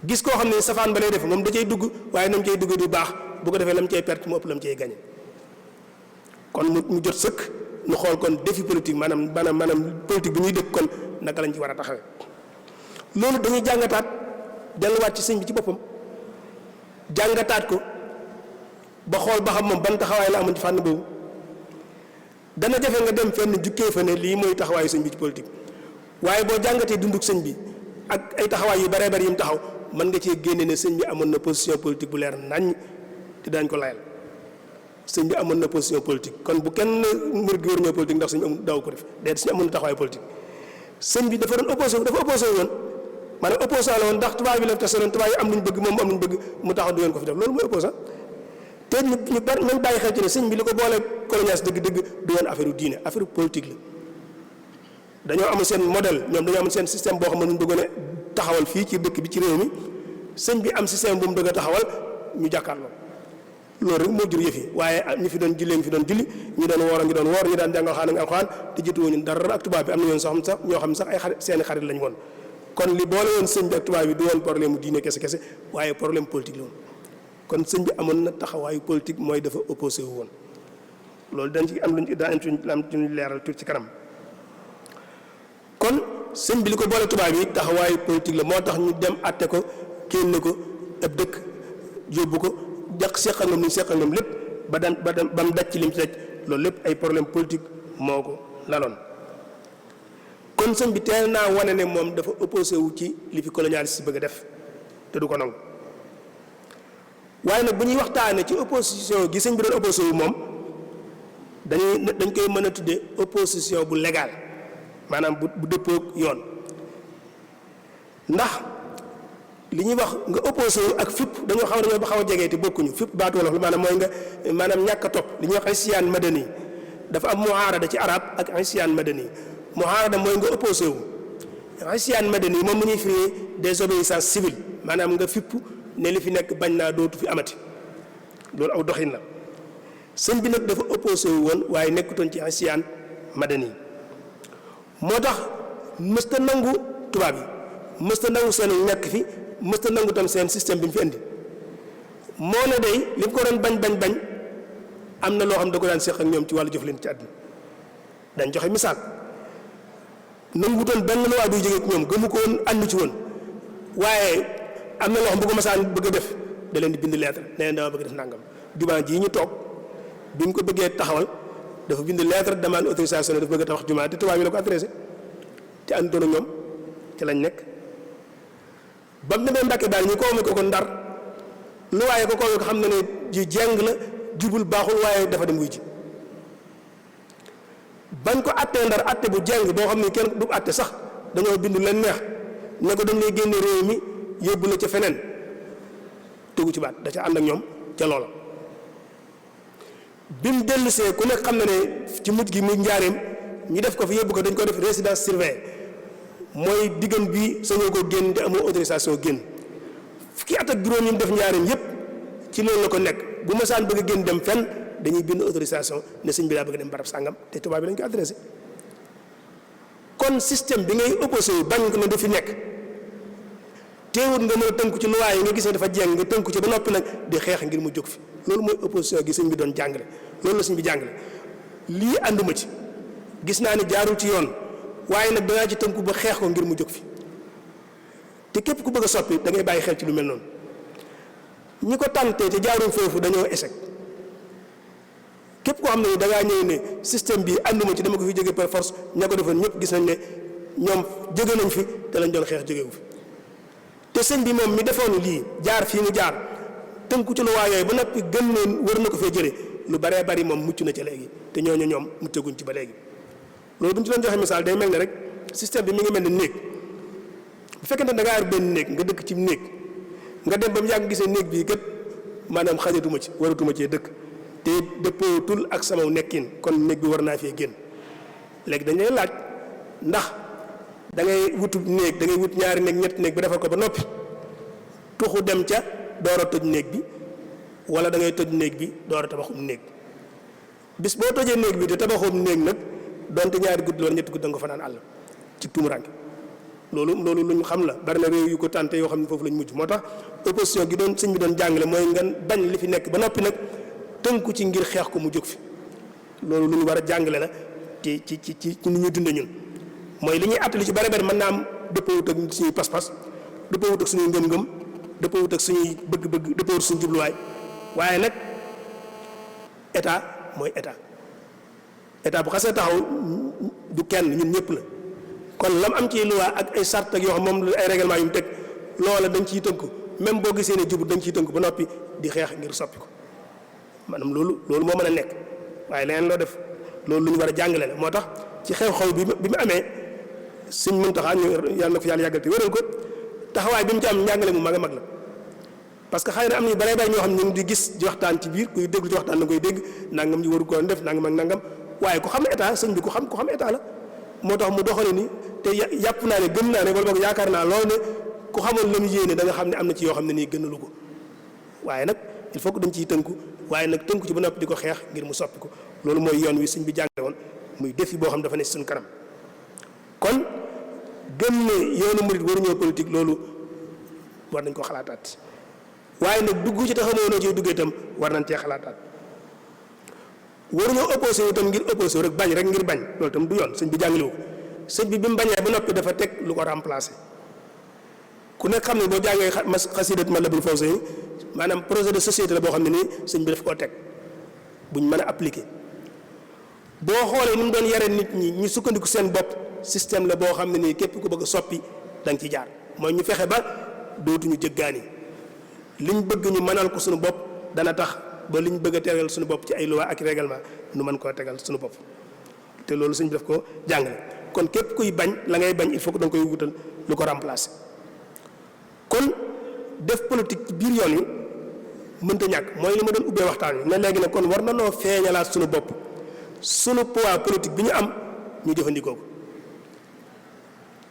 gis koo xam ne safaan ba lay def moom da cay dugg waaye nam cay dugg du baax bu ko defee lam cay perte mu ëpp lam cay gañe kon mu jot sëkk ñu xool kon défi politique maanaam politique bi ñuy dëkk kon naka lañ ci war a taxawee loolu dañuy jàngataat delluwaat ci sëñ bi ci boppam jàngataat ko ba xool ba xam moom ban taxawaay la amoon ci fànn boobu dana jafe nga dem fenn jukkee fa ne lii mooy taxawaayu sëñ bi ci politique waaye boo jàngatee dunduk sëñ bi ak ay taxawaay yu baree bari yi mu taxaw mën nga cee génne ne sëñ bi amoon na position politique bu leer naññ te daañu ko layal sëñ bi amoon na position politique kon bu kenn mbir gi waruñoo politique ndax sëñ bi daw ko def déedéet sëñ amoon na taxawaay politique sëñ bi dafa doon opposé woon maanaam opposant la woon ndax tubaab bi la taseroon tubaab yi am luñ bëgg moom am luñ bëgg mu taxaw du ngeen ko fi def loolu mooy opposant te ñu bari nañ bàyyi xel ci ne sëñ bi li ko boole colonial dëgg-dëgg du woon affaire diine affaire politique la dañoo amul seen modèle ñoom dañoo amul seen système boo xam ne ñu bëggoon a taxawal fii ci dëkk bi ci réew mi sëñ bi am système bu mu bëgg a taxawal ñu jàkkaarloo loolu rek moo jur yëf yi waaye ñu fi doon jullee ñu fi doon julli ñu doon woor ñu doon woor ñu daan jàngal xaan ak alxuraan te jiituwuñu dara ak tubaab bi am na yoon sax ñoo xam ne sax ay xarit seeni xarit lañ woon kon li boole woon sëñ bi ak tubaab bi du woon problème mu diine kese kese waaye problème politique la woon kon sëñ bi amoon na taxawaayu politique mooy dafa opposé wu woon loolu dañ ci am luñ am ci leeral tuuti ci kanam kon sëñ bi li ko boole tubaab yi taxawaayu politique la moo tax ñu dem atte ko génne ko ab dëkk yóbbu ko seqal ñoom li ñu seqal ñoom lépp ba mu daj ci lim ci daj loolu lépp ay problème politique moo ko laloon kon sëñ bi teel naa wane ne moom dafa opposé wu ci li fi colonialiste bëgg a def te du ko nangu waaye nag bu ñuy waxtaanee ci opposition gi sëñ bi doon opposé wu moom dañ koy mën a tuddee opposition bu légal maanaam bu dëppoog yoon ndax li ñuy wax nga opposé wu ak fipp dañoo xaw a jege te bokkuñu fipp baatu wolof la maanaam mooy nga maanaam ñàkk a topp li ñuy wax isyaan madani dafa am muhaarada ci arab ak isyaan madani muhaarada mooy nga opposé wu isyaan madani moom la ñuy firi désobéissance civile maanaam nga fipp ne li fi nekk bañ naa dootu fi amati loolu aw doxin la sëñ bi nag dafa opposé wu woon waaye nekkutoon ci isyaan madani moo tax mësta nangu tubaab yi mësta nangu seen nekk fi mësta nangu tam seen système bi mu fi indi moo ne day li mu ko doon bañ am na loo xam da ko daan seq ak ñoom ci wàllu jëflante ci àdduna dañ joxe misaal nangutoon benn loi buy jógee ci ñoom gëmu ko woon ànd ci woon waaye am na loo xam bu ko masaan bëgg a def da leen di bind lettre nee na dama bëgg def nangam jumaa ji ñu toog bi ñu ko bëggee taxawal dafa bind lettre demande autorisation ne dafa bëgg a tabax jumaa te tubaab yi la ko adressé te àndoon ak ñoom ci lañ nekk ba mu demee Mbàkke daal ñu ko ko ndar lu waaye ko xam ne ne ji jeng la jubul baaxul waaye dafa dem wuy ji bañ ko attee ndar atte bu jeng boo xam ne kenn du atte sax dañoo bind leen neex ne ko dañ lay génne réew mi yóbbu la ca feneen tegu ci baat da ca ànd ak ñoom ca loola bi mu dellusee ku nekk xam na ne ci mujj gi muy njaareem ñu def ko fi yóbbu ko dañ ko def résidence surveillée mooy diggan bi sañoo ko génn te amoo autorisation génn fukki at ak juróom yi mu def njaareem yépp ci loolu la ko nekk bu ma saan bëgg a génn dem fenn dañuy bind autorisation ne sëñ bi daa bëgg dem barab sàngam te tubaab bi dañ ko adressé kon système bi ngay opposé wu bañ ko ne du fi nekk teewut nga mën a tënku ci loi yi nga gisee dafa jeng nga tënku ci ba noppi nag di xeex ngir mu jóg fi loolu mooy opposition gi sëñ bi doon jàngale loolu la sëñ bi jàngale lii ànduma ci gis naa ne jaarul ci yoon waaye nag danaa ci tënku ba xeex ko ngir mu jóg fi te képp ku bëgg a soppi da ngay bàyyi xel ci lu mel noonu ñi ko tàntee te jaarul foofu dañoo échec képp koo xam ne da ngaa ñëw ne système bi ànduma ci dama ko fi jóge par force ña ko defoon ñëpp gis nañ ne ñoom jóge nañ fi te lañ doon xeex jógewu fi te sëñ bi moom mi defoon lii jaar fii mu jaar tënku ci lu waa yooyu ba noppi gën leen war na ko fee jëlee lu baree bari moom mucc na ca léegi te ñooñu ñoom muccaguñ ci ba léegi loolu bu ñu ci doon joxe misaal day mel ne rek système bi mi ngi mel ne néeg bu fekkente ne da ngaa yor benn néeg nga dëkk ci néeg nga dem ba mu yàgg gisee néeg bii kat maanaam xajatuma ci waratuma cee dëkk te dëppootul ak sama nekkin kon néeg bi war naa fee génn léegi dañ lay laaj ndax da ngay wutub néeg da ngay wut ñaari néeg ñetti néeg ba defar ko ba noppi tuxu dem ca door a tëj néeg bi wala da ngay tëj néeg bi door a tabaxum néeg bis boo tojee néeg bi te tabaxum néeg nag donte ñaari guddi loolu ñetti guddi da nga ko fanaan àll ci tuumuranke loolu lu ñu xam la bari na réew yu ko tànte yoo xam ne foofu lañ mujj moo tax opposition gi doon sëñ bi doon jàngale mooy nga bañ li fi nekk ba noppi nag tënku ci ngir xeex ko mu jóg fi loolu lu ñu war a jàngale la ci ni ñuy dund ñun mooy li ñuy àttali ci bari mën naa am dëppoowut ak suñuy pas-pas dëppoowut ak suñuy ngëm-ngëm dëppoowut ak suñuy bëgg-bëgg dëppoowut suñu jubluwaay waaye nag état mooy état bu xasee taxaw du kenn ñun ñëpp la kon lam am ci loi ak ay sart ak yoo xam moom ay règlement yu mu teg loola dañ ciy tënku même boo gisee ne jubut dañ ciy tënku ba noppi di xeex ngir soppi ko maanaam loolu moo mën a nekk waaye leneen loo def loolu lu ñu war a jàngale la moo tax ci xew-xew bi mu amee Sëñ Muntaxa ñu yàlla na ko fi yàlla yàggal te wéral ko taxawaay bi mu ci am njàngale mu mag a mag la parce que xëy na am na bare bare ñoo xam ne ñu ngi di gis di waxtaan ci biir kuy déglu ci waxtaan na koy dégg nangam ñu waru ko def nangam ak nangam waaye ku xam état sëñ bi ku xam état la moo tax mu doxale ni te yàpp naa ne gëm naa ne wala boog yaakaar naa loolu ne ku xamoon la mu yéene da nga xam ne am na ci yoo xam ne nii gënalu ko waaye nag il faut que dañ ciy tënku waaye nag tënku ci ba noppi di ko xeex ngir mu soppi ko loolu mooy yoon wi sëñ bi jàngale woon muy défi boo xam dafa ne suñu kanam kon gëm ne yoonu murid waruñoo politique loolu war nañ ko xalaataat waaye nag dugg ci te xamoo noo ciy duggee itam war nañ cee xalaataat waruñoo opposé wu itam ngir opposé rek bañ rek ngir bañ loolu itam du yoon sëñ bi jàngale wu ko sëñ bi mu bañee ba noppi dafa teg lu ko remplacé ku nekk xam ne boo jàngee xasidat Matlabul Fawzayni maanaam projet de société la boo xam ne nii sëñ bi daf koo teg buñ mën a appliquer boo xoolee ni mu doon yare nit ñi ñu sukkandiku seen bopp système la boo xam ne nii képp ku bëgg a soppi da nga ci jaar mooy ñu fexe ba dootuñu jëggaani liñ bëgg ñu mënal ko suñu bopp dana tax ba liñ bëgg a tegal suñu bopp ci ay loi ak règlement nu mën koo tegal suñu bopp te loolu sëñ bi daf ko jàngale kon képp kuy bañ la ngay bañ il faut que da nga koy wutal lu ko remplacer kon def politique ci biir yoon wi mënta ñàkk mooy li ma doon ubbee waxtaan wi ne léegi nag kon war na noo feeñalaat suñu bopp suñu poids politique bi ñu am ñu jëfandikoo ko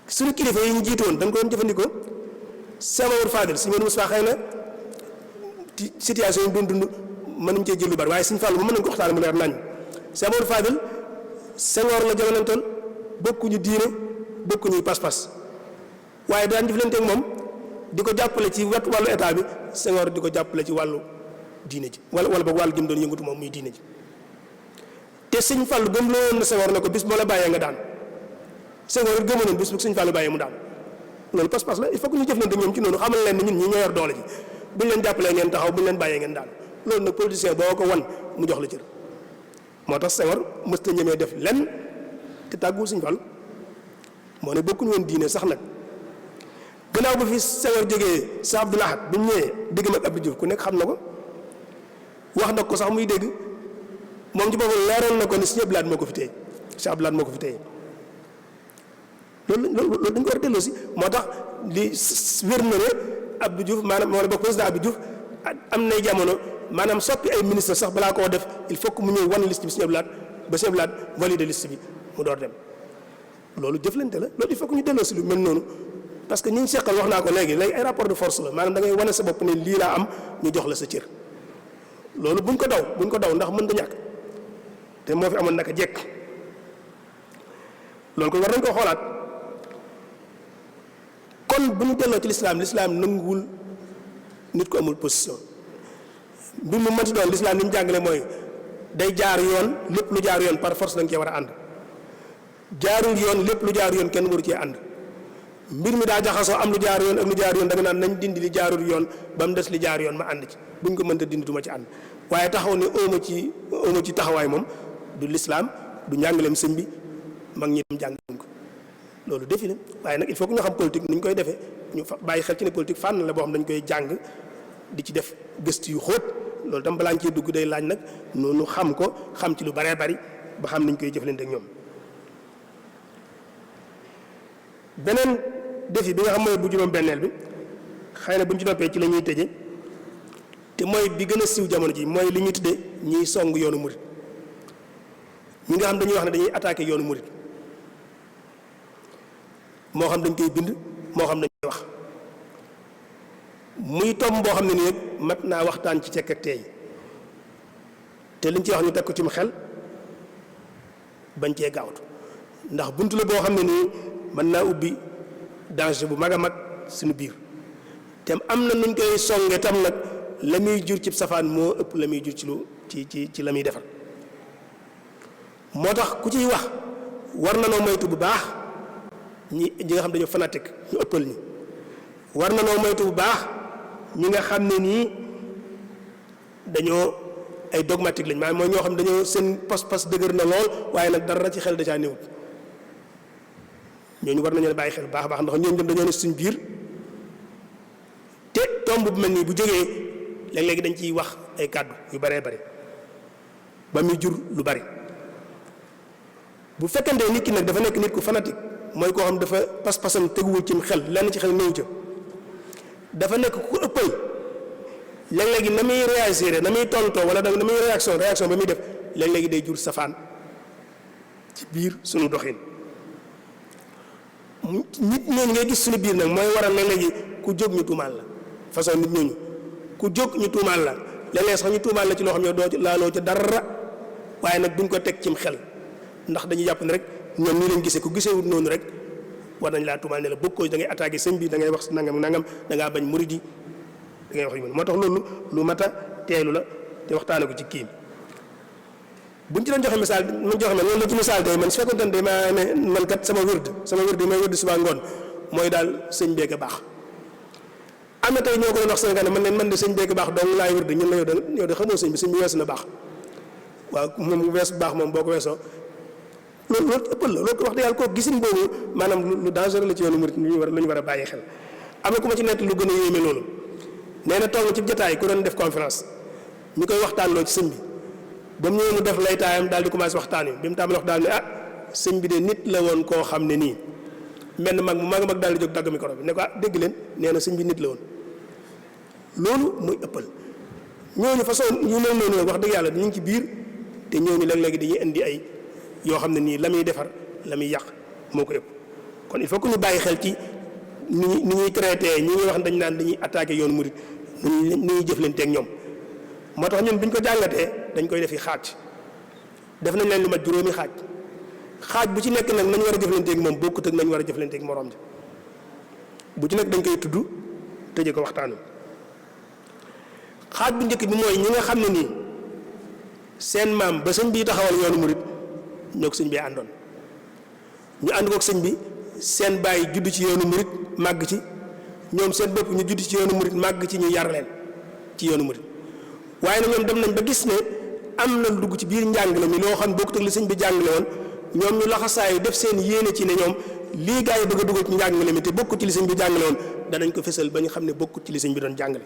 suñu kilifa yi ñu jiitoon dañ ko doon jëfandikoo Cheikh Mamadou Fadil si ngeen mos faa xëy na ci situation yi doon dund mënuñ cee jël lu bari waaye Sëñ Fallu mën nañ ko waxtaan mu leer nañ Cheikh Mamadou Fadil Senghor la jamonanteel bokkuñu diine bokkuñuy pas-pas waaye daan jëflante ak moom di ko jàppale ci wàllu état bi Senghor di ko jàppale ci wàllu diine ji wala boog wàllu gi mu doon yëngatu moom muy diine ji te Sëñ Fallu gëm loo woon na Senghor ne ko bis moo la bàyyee nga daan Senghor it gëmoon bis bu Sëñ Fallu bàyyee mu daan loolu pas-pas la il faut que ñu jëflante ñoom ci noonu xamal leen ne ñun ñi ñoo yor doole ji buñ leen jàppalee ngeen taxaw buñ leen bàyyee ngeen daan loolu nag politicien boo ko wan mu jox la cër moo tax Senghor mës ta ñemee def lenn te tàgguwul Sëñ Fallu moo ne bokkuñu woon diine sax nag gannaaw ba fi Senghor jógee sa Abdou Lahad bi mu ñëwee diggam ak Abdou Diouf ku nekk xam na ko wax na ko sax muy dégg moom ci boppam leeroon na ko ni Sëñ Abdou Lahad moo ko fi téye Sëñ Abdou Lahad moo ko fi téye loolu dañ ko war a delloo si moo tax li wér na ne Abdou Diouf maanaam moo ne bokk président Abdou Diouf am nay jamono maanaam soppi ay ministre sax balaa koo def il faut que mu ñëw wan liste bi Sëñ Abdou Lahad ba Sëñ Abdou Lahad valide liste bi mu door dem loolu jëflante la loolu il faut que ñu delloo si lu mel noonu parce que ñi ñu seqal wax naa ko léegi ay rapport de force la maanaam da ngay wane sa bopp ne lii laa am ñu jox la sa cër loolu buñ ko daw ndax mën da ñàkk te moo fi amoon naka jekk loolu ko war nañ ko xoolaat kon bu ñu delloo ci lislaam nanguwul nit ko amul position mbir mu mënti doon lislaam li ñu jàngale mooy day jaar yoon lépp lu jaar yoon par force da nga cee war a ànd jaarul yoon lépp lu jaar yoon kenn waru cee ànd mbir mi daa jaxasoo am lu jaar yoon ak lu jaar yoon da nga naan nañ dindi li jaarul yoon ba mu des li jaar yoon ma ànd ci buñ ko mënta dindi du ma ci ànd waaye taxaw ne ooma ci taxawaay moom du lislaam du njàngaleem sëñ bi mag ñi dem jàngaleem ko loolu defi na waaye nag il faut que ñu xam politique ni ñu koy defee ñu bàyyi xel ci ne politique fànn la boo xam dañ koy jàng di ci def gëstu yu xóot loolu tam balaa ñu ciy dugg day laaj nag noonu xam ko xam ci lu baree bari ba xam niñ koy jëflante ak ñoom. beneen défi bi nga xam mooy bu juróom-benneel bi xëy na bu ñu ci noppee ci la ñuy tëje te mooy bi gën a siiw jamono ji mooy li ñuy tuddee ñiy song yoonu murit ñi nga xam dañuy wax ne dañuy attaqué yoonu murit moo xam dañ koy bind moo xam dañ koy wax muy tomb boo xam ne nii mat naa waxtaan ci tekk ak teey te liñ ci wax ñu teg ko ci mu xel bañ cee gaawtu ndax bunt la boo xam ne nii mën naa ubbi danger bu mag a mag suñu biir te am na nuñ koy songe tam nag la muy jur ci safaan moo ëpp la muy jur ci lu ci la muy defar moo tax ku ciy wax war na noo moytu bu baax ñi nga xam dañoo fanatique ñu ëppal ñi war na noo moytu bu baax ñi nga xam ne nii dañoo ay dogmatique lañ maanaam mooy ñoo xam dañoo seen pas-pas dëgër na lool waaye nag dara ci xel da caa néewut ñooñu war nañu bàyyi xel bu baax a baax ndax ñooñu dañoo ne suñ biir te tomb bu mel nii bu jógee léeg-léegi dañ ciy wax ay kàddu yu baree bari ba muy jur lu bari bu fekkante nit ki nag dafa nekk nit ku fanatique mooy koo xam dafa pas-pasam teguwul ci xel lenn ci xel néew ca dafa nekk ku ëppal léeg-léegi na muy réagir na muy tontoo wala na muy réaction ba muy def léeg-léegi day jur safaan ci biir suñu doxin nit ñooñu ngay gis suñu biir nag mooy waral léeg-léegi ku jóg ñu tuumaal la façon nit ñooñu ku jóg ñu tuumaal la léeg-léeg sax ñu tuumaal la ci loo xam ne doo ci laaloo ca dara waaye nag duñ ko teg cim xel ndax dañuy jàpp ne rek ñoom nii leen gisee ku gisee wut noonu rek war nañ laa tuumaal ne la bokkoo da ngay attaqué sëñ bi da ngay wax nangam da ngaa bañ murid yi da ngay wax yu mel moo tax loolu lu mat a teelu la te waxtaane ko ci kii buñ ci doon joxe misaal mu joxe ma loolu la ci misaal tey man su fekkoon tey maa ne man kat sama wërd yi may wërd suba ngoon mooy daal sëñ beeg a baax am na tey ñoo ko doon wax Sénégal ne man de sëñ beeg a baax dong laay wërd ñun la yow de xamoo sëñ bi weesu na baax waaw moom weesu baax moom boo ko weesoo loolu ëppal la loolu wax dëgg yàlla koo gisin boobu maanaam lu dangereux la ci yoonu murit lu ñu war a bàyyi xel am na ku ma ci nekk lu gën a yéeme loolu nee na toog ci jotaay ku doon def conférence ñu koy waxtaan loo ci sëñ bi ba mu ñëwee mu def lay taayam daal di commencé waxtaan wi bi mu tàmbalee wax daal ne sëñ bi de nit la woon koo xam ne nii menn mag mu mag daal di jóg dagg micro bi ne ko dégg leen nee na sëñ bi nit la woon loolu muy ëppal ñooñu façon yu mel noonu wax dëgg yàlla ñu ngi ci biir te ñooñu léeg-léegi dañuy indi ay yoo xam ne nii la muy defar la muy yàq moo ko ëpp kon il faut que ñu bàyyi xel ci ni ñuy traité ñi ñuy wax dañ naan dañuy attaqué yoonu murit ni ñuy jëflanteeg ñoom moo tax ñun bi ñu ko jàngatee dañ koy defi xaaj def nañ leen lu mat juróomi xaaj bu ci nekk nag nañ war a jëflanteeg moom bokkut ak nañ war a jëflanteeg morom ji bu ci nekk dañ koy tudd tëje ko waxtaan wi xaaj bu njëkk bi mooy ñi nga xam ne nii seen maam ba sëñ bi taxawal yoonu murit ñoo ko sëñ bi àndoon ñu ànd kook sëñ bi seen bàyyi judd ci yoonu murit màgg ci ñoom seen bopp ñu judd ci yoonu murit màgg ci ñu yar leen ci yoonu murit waaye nag ñoom dem nañ ba gis ne am na dugg ci biir njàngale mi loo xam bokkut ak li sëñ bi jàngale woon ñoom ñu laxasaayu def seen yéene ci ne ñoom lii gaa yi bëgg a dugal ci njàngale mi te bokkut ci li sëñ bi jàngale woon danañ ko fesal ba ñu xam ne bokkut ci li sëñ bi doon jàngale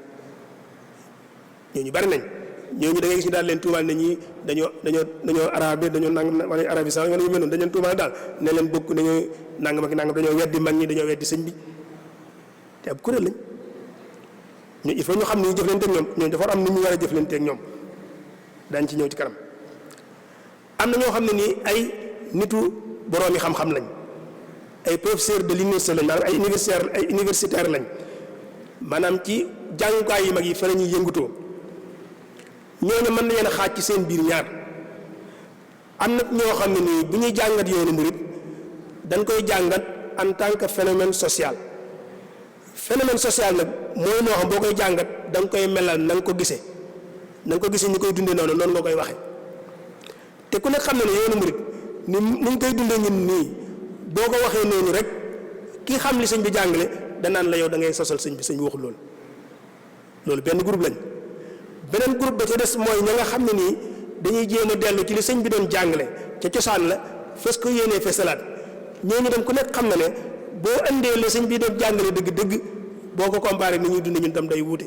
ñooñu bari nañ ñooñu da ngay gis ñu daal leen tuumaal ne ñii dañoo arabe dañoo nangam wala arabisant wala yu mel noonu dañ leen tuumaal daal ne leen bokk dañoo nangam ak nangam dañoo weddi mag ñi dañoo weddi sëñ bi te ab kuréel lañ ñu il faut ñu xam ni ñu jëflanteeg ñoom ñooñu dafa am ni ñu war a jëflanteeg ñoom daañu ci ñëw ci kanam am na ñoo xam ne nii ay nitu boroomi xam-xam lañ ay professeur de l'université lañ maanaam ay universitaire lañ maanaam ci jàngukaay yu mag yi fa la ñuy yëngutoo ñooñu mën nañu xaaj ci seen biir ñaar am na ñoo xam ne nii bu ñuy jàngat yoonu murit dañ koy jàngat en tant que phénomène social nag mooy moo xam boo koy jàngat da nga koy melal na nga ko gisee ñu koy dundee noonu nga koy waxee te ku nekk xam ne ne yoonu murit ni ñu koy dundee ñun nii boo ko waxee noonu rek ki xam li sëñ bi jàngale danaan la yow da ngay sosal sëñ bi waxul loolu benn groupe lañ. beneen groupe ba ca des mooy ña nga xam ne nii dañuy jéem a dellu ci li sëñ bi doon jàngale ca cosaan la fes ko yéenee fesalaat ñooñu dem ku nekk xam na ne boo andee la sëñ bi doon jàngale dëgg-dëgg boo ko comparé ni ñuy dund ñun tam day wuute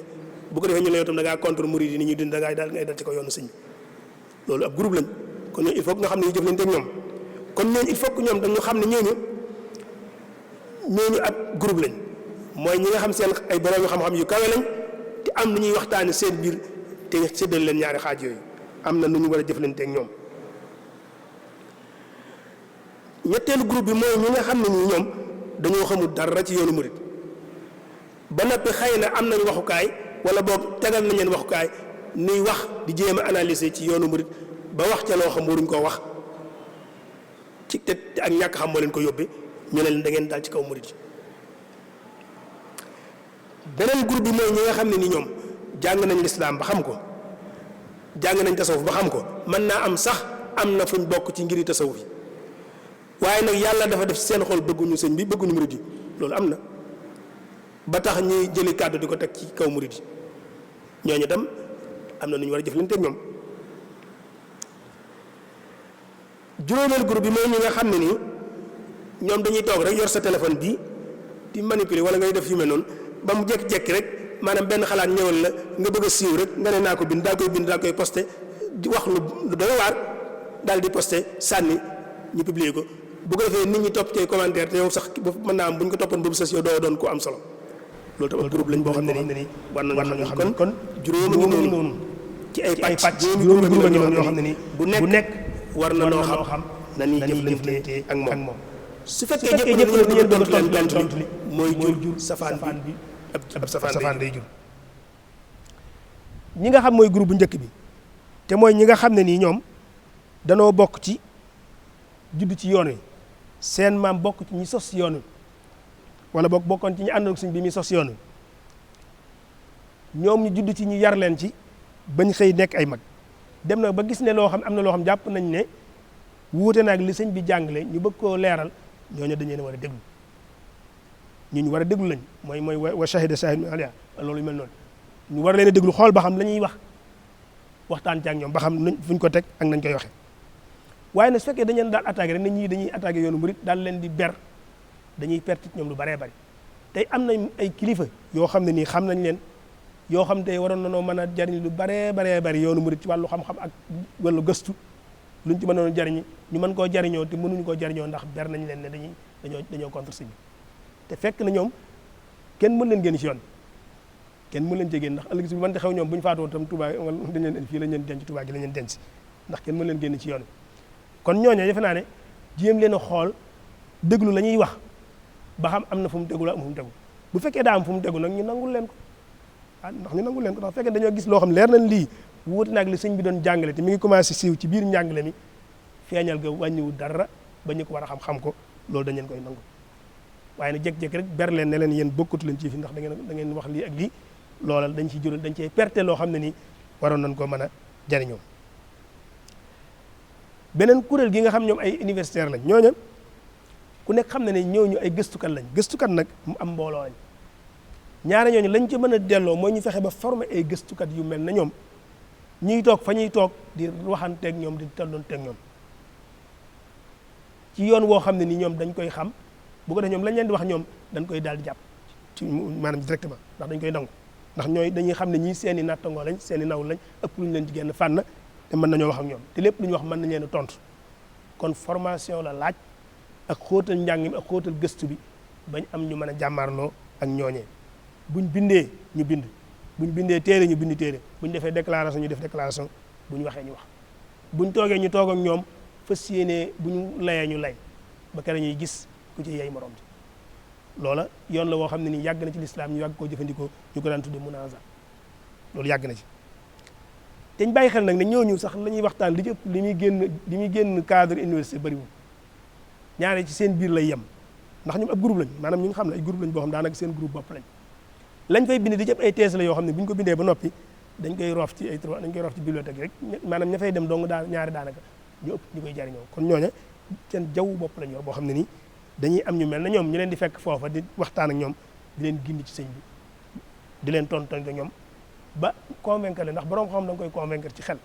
bu ko defee ñu la yow tam da ngaa contre murid yi ni ñuy dund da ngay dal ci ko yoonu sëñ bi loolu ab groupe lañ kon ñooñu il faut que nga xam ne ñu jëflante ak ñoom kon ñooñu il faut que ñoom dañu xam ne ñooñu ab groupe lañ mooy ñi nga xam seen ay borom xam-xam yu kawe lañ te am na ñuy waxtaane seen biir te séddal leen ñaari xaaj yooyu am na nu ñu war a jëflanteeg ñoom ñetteelu groupe bi mooy ñi nga xam ne ñi ñoom dañoo xamul dara ci yoonu murit ba noppi xëy na am nañ waxukaay wala boog tegal nañ leen waxukaay nuy wax di jéem a analyser ci yoonu murit ba wax ca loo xam waruñ koo wax ci te ak ñàkk xam moo leen ko yóbbee ñu ne leen da ngeen daal ci kaw murit yi. beneen groupe bi mooy ñi nga xam ne ni ñoom jàng nañ lislaam ba xam ko jàng nañ tasawuf ba xam ko mën naa am sax am na fuñ bokk ci ngiri tasawuf yi waaye nag yàlla dafa def seen xol bëgguñu sëñ bi bëgguñu murit yi loolu am na ba tax ñuy jëli kàddu di ko teg ci kaw murit yi ñooñu tam am na nu ñu war a jëflante ak ñoom. juróomeel groupe bi mooy ñi nga xam ne nii ñoom dañuy toog rek yor sa téléphone bi di manipuler wala ngay def yu mel noonu ba mu jékki-jékki rek maanaam benn xalaat ñëwal la nga bëgg a siiw rek nga ne naa ko bind daa koy posté di wax lu doy waar daal di posté sànni ñu publier ko bu ko defee nit ñi topp ci commentaire te yow sax mën naa am bu ñu ko toppoon boobu sës yow doo doon ko am solo loolu tam ab groupe lañ boo xam ne nii war nañoo xam kon juróomi ngi noonu ci ay pàcc juróomi groupe ngi noonu yoo xam ne nii bu nekk war na loo xam na ñuy jëflante ak moom su fekkee ñëpp ñu doon tontu li mooy jur safaan bi ab safaan day jur. ñi nga xam mooy groupe bu njëkk bi te mooy ñi nga xam ne nii ñoom danoo bokk ci judd ci yoon wi seen maam bokk ci ñi sos si yoon wi wala bokkoon ci ñi àndoon suñ bi muy sos si yoon wi ñoom ñu judd ci ñu yar leen ci bañ xëy nekk ay mag dem na ba gis ne loo xam am na loo xam jàpp nañ ne wuute naag li sëñ bi jàngale ñu bëgg koo leeral ñooñu dañ leen war a déglu ñu war a déglu lañ mooy wa shahida shahidun min ahliha loolu yu mel noonu ñu war a leen a déglu xool ba xam la ñuy wax waxtaan ci ak ñoom ba xam nañ fuñ ko teg ak nañ koy waxee waaye nag su fekkee dañ leen daal attaqué rek nit ñi dañuy attaqué yoonu murit daal leen di ber dañuy perte ñoom lu baree bari tey am nañ ay kilifa yoo xam ne nii xam nañ leen yoo xam te waroon nañoo mën a jariñ lu baree bari yoonu murit ci wàllu xam-xam ak wàllu gëstu luñ ci mënoon jariñ ñu mën koo jariñoo te mënuñu koo jariñoo ndax ber nañ leen ne dañoo contre si bi te fekk na ñoom kenn mën leen génn ci yoon kenn mën leen cee génn ndax ëllëg si mën te xew ñoom bu ñu faatoo tam Touba wala dañ leen fii lañ leen denc Touba gi lañ leen denc ndax kenn mën leen génn ci yoon kon ñooñu defe naa ne jéem leen a xool déglu la ñuy wax ba xam am na fu mu tegu la am fu mu tegu bu fekkee daa am fu mu tegu nag ñu nangul leen ko ndax ñu nangul leen ko ndax fekkee dañoo gis loo xam leer nañ lii wuute naag li sëñ bi doon jàngale te mi ngi commencé siiw ci biir njàngale mi feeñal ga wàññiwu dara ba ñu ko war a xam ko loolu dañ leen koy nangu waaye nag jékki-jékki rek ber leen ne leen yéen bokkatu leen ci fi ndax da ngeen wax lii ak lii loola dañ ciy jural dañ cey perte loo xam ne nii waroon nañ ko mën a jariñoo beneen kuréel gi nga xam ñoom ay universitaire lañ ñooña ku nekk xam ne ne ñooñu ay gëstukat lañ gëstukat nag mu am mbooloo lañ ñaare ñooñu lañ ci mën a delloo mooy ñu fexe ba former ay gëstukat yu mel na ñoom ñuy toog fa ñuy toog di waxanteeg ñoom di tolloonteeg ñoom ci yoon woo xam ne ni ñoom dañ koy xam bu ko def ñoom lañ leen di wax ñoom dañ koy daal di jàpp ci maanaam directement ndax dañ koy nangu ndax ñooy dañuy xam ne ñii seen i nattangoo lañ seen i naw lañ ëpp luñu leen ci genn fànn te mën nañoo wax ak ñoom te lépp lu ñu wax mën nañ leen a tontu kon formation la laaj ak xóotal njàng mi ak xóotal gëstu bi bañ am ñu mën a jàmmaarloo ak ñooñee buñ bindee ñu bind buñ bindee téere ñu bind téere buñ defee déclaration ñu def déclaration buñ waxee ñu wax buñ toogee ñu toog ak ñoom fas yéenee buñ layee ñu lay ba kere ñuy gis ku ci yey morom ci loola yoon la woo xam ne nii yàgg na ci lislaam ñu yàgg koo jëfandikoo ñu ko daan tudde munaza loolu yàgg na ci te ñu bàyyi xel nag ne ñooñu sax la ñuy waxtaan li ci ëpp li muy génn cadre université bariwul ñaare ci seen biir lay yem ndax ñoom ab groupe lañ maanaam ñu nga xam ne ay groupe lañ boo xam daanaka seen groupe bopp lañ fay bind di ci ëpp ay thèse la yoo xam ne bu ñu ko bindee ba noppi dañ koy roof ci bibliothèque rek maanaam ña fay dem dong ñaari daanaka ñu ëpp ñu koy jariñoo kon ñooña seen jaww bopp lañ yor boo xam ne nii dañuy am ñu mel na ñoom ñu leen di fekk foofa di waxtaan ak ñoom di leen gindi ci sëñ bi di leen tontu ak ñoom ba convaincre leen ndax borom xam da nga koy convaincre ci xel